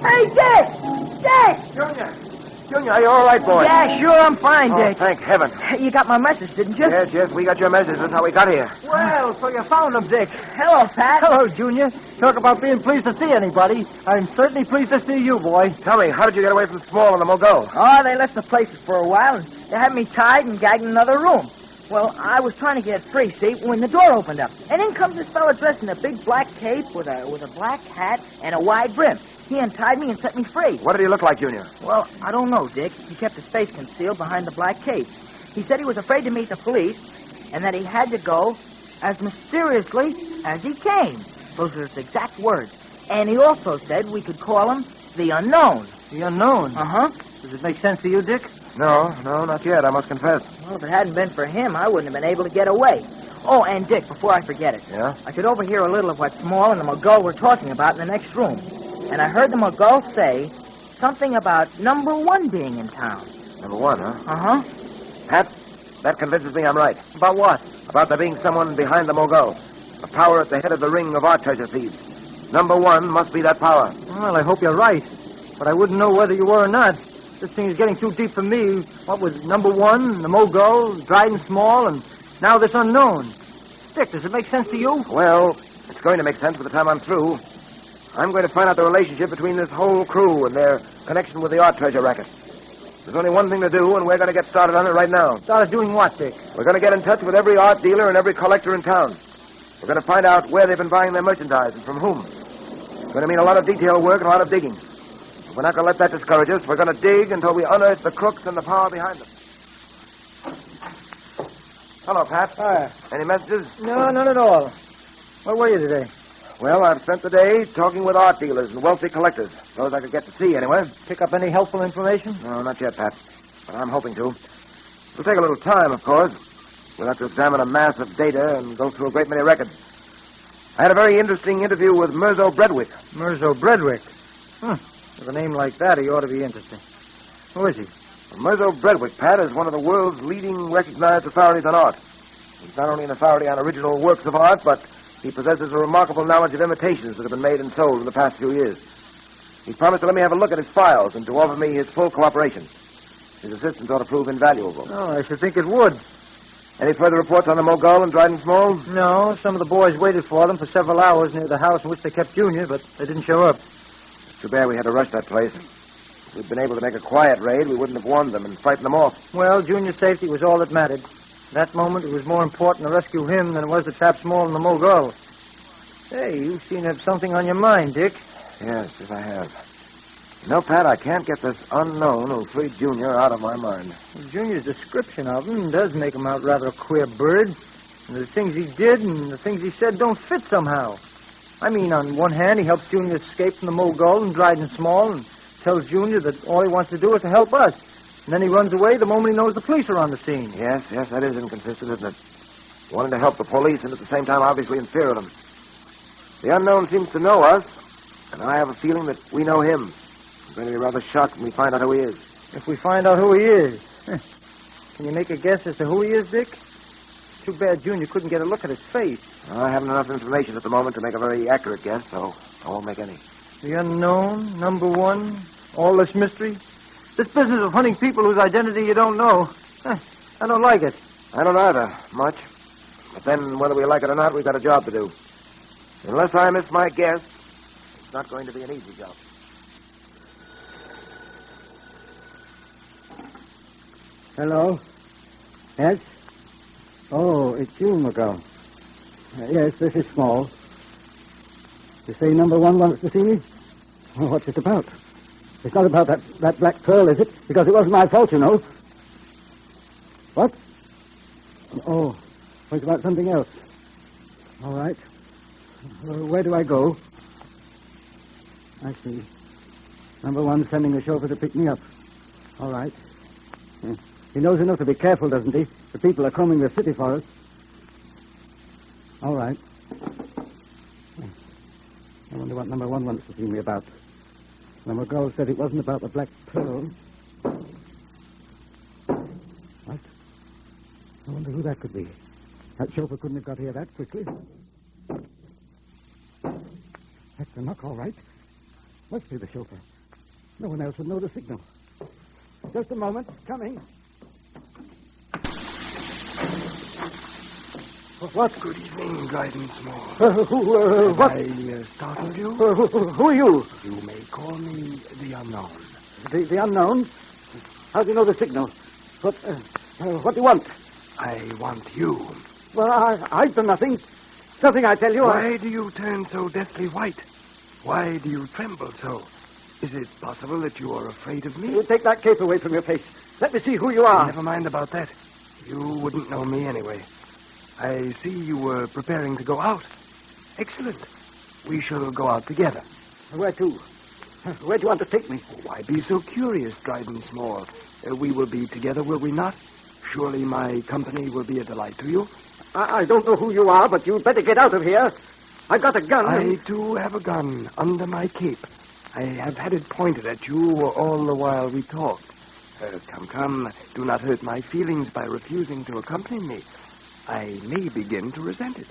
Hey, Dick! Dick! Junior, are you all right, boy? Yeah, sure, I'm fine, Dick. Thank heaven. You got my message, didn't you? Yes, we got your message. That's how we got here. Well, so you found him, Dick. Hello, Pat. Hello, Junior. Talk about being pleased to see anybody. I'm certainly pleased to see you, boy. Tell me, how did you get away from Small and the Mogul? Oh, they left the places for a while, and they had me tied and gagged in another room. Well, I was trying to get free, see, when the door opened up. And in comes this fella dressed in a big black cape with a black hat and a wide brim. He untied me and set me free. What did he look like, Junior? Well, I don't know, Dick. He kept his face concealed behind the black cape. He said he was afraid to meet the police and that he had to go as mysteriously as he came. Those are his exact words. And he also said we could call him the Unknown. The Unknown? Uh-huh. Does it make sense to you, Dick? No, not yet, I must confess. Well, if it hadn't been for him, I wouldn't have been able to get away. Oh, and Dick, before I forget it. Yeah? I could overhear a little of what Small and the Mogul were talking about in the next room. And I heard the Mogul say something about number 1 being in town. Number 1, huh? Uh-huh. Pat, that convinces me I'm right. About what? About there being someone behind the Mogul. A power at the head of the ring of art treasure thieves. Number 1 must be that power. Well, I hope you're right. But I wouldn't know whether you were or not. This thing is getting too deep for me. What was number 1, the Mogul, Dryden Small, and now this Unknown. Dick, does it make sense to you? Well, it's going to make sense by the time I'm through. I'm going to find out the relationship between this whole crew and their connection with the art treasure racket. There's only one thing to do, and we're going to get started on it right now. Started doing what, Dick? We're going to get in touch with every art dealer and every collector in town. We're going to find out where they've been buying their merchandise and from whom. It's going to mean a lot of detail work and a lot of digging. We're not going to let that discourage us. We're going to dig until we unearth the crooks and the power behind them. Hello, Pat. Hi. Any messages? No, none at all. Where were you today? Well, I've spent the day talking with art dealers and wealthy collectors. Those I could get to see, anyway. Pick up any helpful information? No, not yet, Pat. But I'm hoping to. It'll take a little time, of course. We'll have to examine a mass of data and go through a great many records. I had a very interesting interview with Mirzo Bredwick. Mirzo Bredwick? With a name like that, he ought to be interesting. Who is he? Mirzo Bredwick, Pat, is one of the world's leading recognized authorities on art. He's not only an authority on original works of art, but he possesses a remarkable knowledge of imitations that have been made and sold in the past few years. He promised to let me have a look at his files and to offer me his full cooperation. His assistance ought to prove invaluable. Oh, I should think it would. Any further reports on the Mogul and Dryden Small? No, some of the boys waited for them for several hours near the house in which they kept Junior, but they didn't show up. It's too bad we had to rush that place. If we'd been able to make a quiet raid, we wouldn't have warned them and frightened them off. Well, Junior's safety was all that mattered. At that moment, it was more important to rescue him than it was to trap Small and the Mogul. Hey, you seem to have something on your mind, Dick. Yes, I have. You know, Pat, I can't get this Unknown who freed Junior out of my mind. Well, Junior's description of him does make him out rather a queer bird. And the things he did and the things he said don't fit somehow. I mean, on one hand, he helps Junior escape from the Mogul and Dryden Small and tells Junior that all he wants to do is to help us. And then he runs away the moment he knows the police are on the scene. Yes, that is inconsistent, isn't it? Wanting to help the police and at the same time obviously in fear of them. The Unknown seems to know us, and I have a feeling that we know him. I'm going to be rather shocked when we find out who he is. If we find out who he is. Can you make a guess as to who he is, Dick? Too bad Junior couldn't get a look at his face. I haven't enough information at the moment to make a very accurate guess, so I won't make any. The Unknown, number 1, all this mystery. This business of hunting people whose identity you don't know. I don't like it. I don't either, much. But then, whether we like it or not, we've got a job to do. Unless I miss my guess, it's not going to be an easy job. Hello? Yes? Oh, it's you, McGill. Yes, this is Small. You say number one wants to see me? Well, what's it about? It's not about that Black Pearl, is it? Because it wasn't my fault, you know. What? Oh, it's about something else. All right. Where do I go? I see. Number one sending a chauffeur to pick me up. All right. He knows enough to be careful, doesn't he? The people are combing the city for us. All right. I wonder what number one wants to see me about. Number girl said it wasn't about the Black Pearl. What? I wonder who that could be. That chauffeur couldn't have got here that quickly. That's the knock, all right. Must be the chauffeur. No one else would know the signal. Just a moment. Coming. What? Good evening, Guidance Small. What? I startled you? Who are you? You may call me the Unknown. The unknown? How do you know the signal? What do you want? I want you. Well, I've done nothing. Nothing, I tell you. Why do you turn so deathly white? Why do you tremble so? Is it possible that you are afraid of me? Take that cape away from your face. Let me see who you are. Never mind about that. You wouldn't know me anyway. I see you were preparing to go out. Excellent. We shall go out together. Where to? Where do you want to take me? Why be so curious, Dryden Small? We will be together, will we not? Surely my company will be a delight to you. I don't know who you are, but you'd better get out of here. I've got a gun. I, too, have a gun under my cape. I have had it pointed at you all the while we talked. Come. Do not hurt my feelings by refusing to accompany me. I may begin to resent it.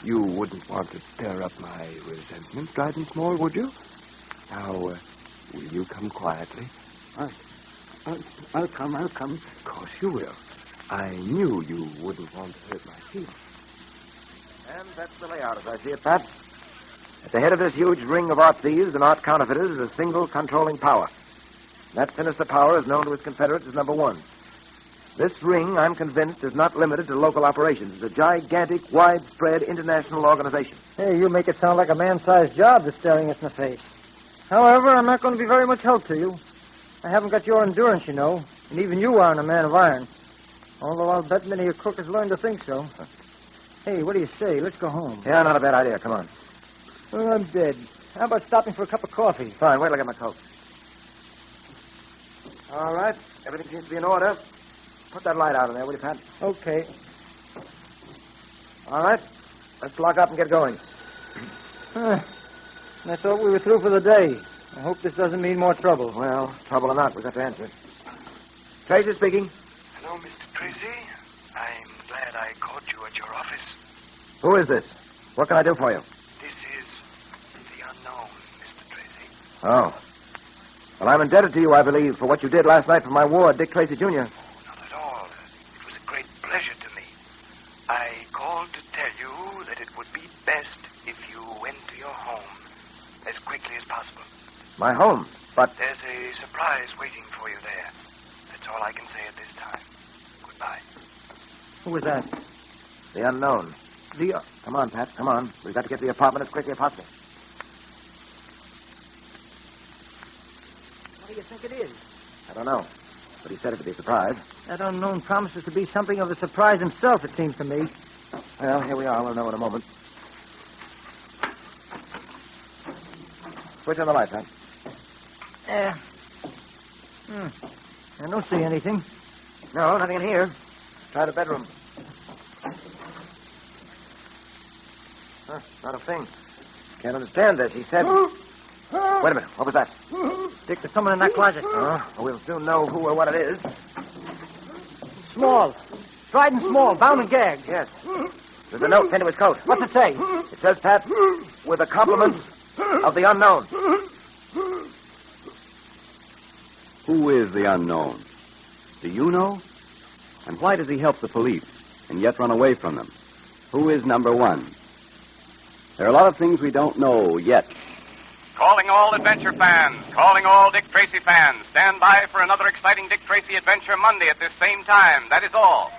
You wouldn't want to stir up my resentment, Dryden Small, would you? Now, will you come quietly? I'll come. Of course you will. I knew you wouldn't want to hurt my feelings. And that's the layout, as I see it, Pat. At the head of this huge ring of art thieves and art counterfeiters is a single controlling power. That sinister power is known to his confederates as number one. This ring, I'm convinced, is not limited to local operations. It's a gigantic, widespread international organization. Hey, you make it sound like a man-sized job that's staring us in the face. However, I'm not going to be very much help to you. I haven't got your endurance, you know, and even you aren't a man of iron. Although I'll bet many a crook has learned to think so. Hey, what do you say? Let's go home. Yeah, not a bad idea. Come on. Well, I'm dead. How about stopping for a cup of coffee? Fine. Wait till I get my coat. All right. Everything seems to be in order. Put that light out in there, will you, Pat? Okay. All right. Let's lock up and get going. I thought we were through for the day. I hope this doesn't mean more trouble. Well, trouble or not, we've got to answer it. Tracy speaking. Hello, Mr. Tracy. I'm glad I caught you at your office. Who is this? What can I do for you? This is the Unknown, Mr. Tracy. Oh. Well, I'm indebted to you, I believe, for what you did last night for my ward, Dick Tracy, Jr. Not at all. It was a great pleasure to me. I called to tell you that it would be best if you went to your home as quickly as possible. My home? But... There's a surprise waiting for you there. That's all I can say at this time. Goodbye. Who was that? The Unknown. Come on, Pat, come on. We've got to get to the apartment as quickly as possible. What do you think it is? I don't know. But he said it to be a surprise. That Unknown promises to be something of a surprise himself, it seems to me. Well, here we are. We'll know in a moment. Switch on the light, Pat. I don't see anything. No, nothing in here. Try the bedroom. Not a thing. Can't understand this. He said... Wait a minute. What was that? Dick, there's someone in that closet. We'll soon know who or what it is. Small. Dryden Small, bound and gagged. Yes. There's a note pinned to his coat. What's it say? It says, Pat, with the compliments of the Unknown. Who is the Unknown? Do you know? And why does he help the police and yet run away from them? Who is number one? There are a lot of things we don't know yet. Calling all adventure fans, calling all Dick Tracy fans. Stand by for another exciting Dick Tracy adventure Monday at this same time. That is all.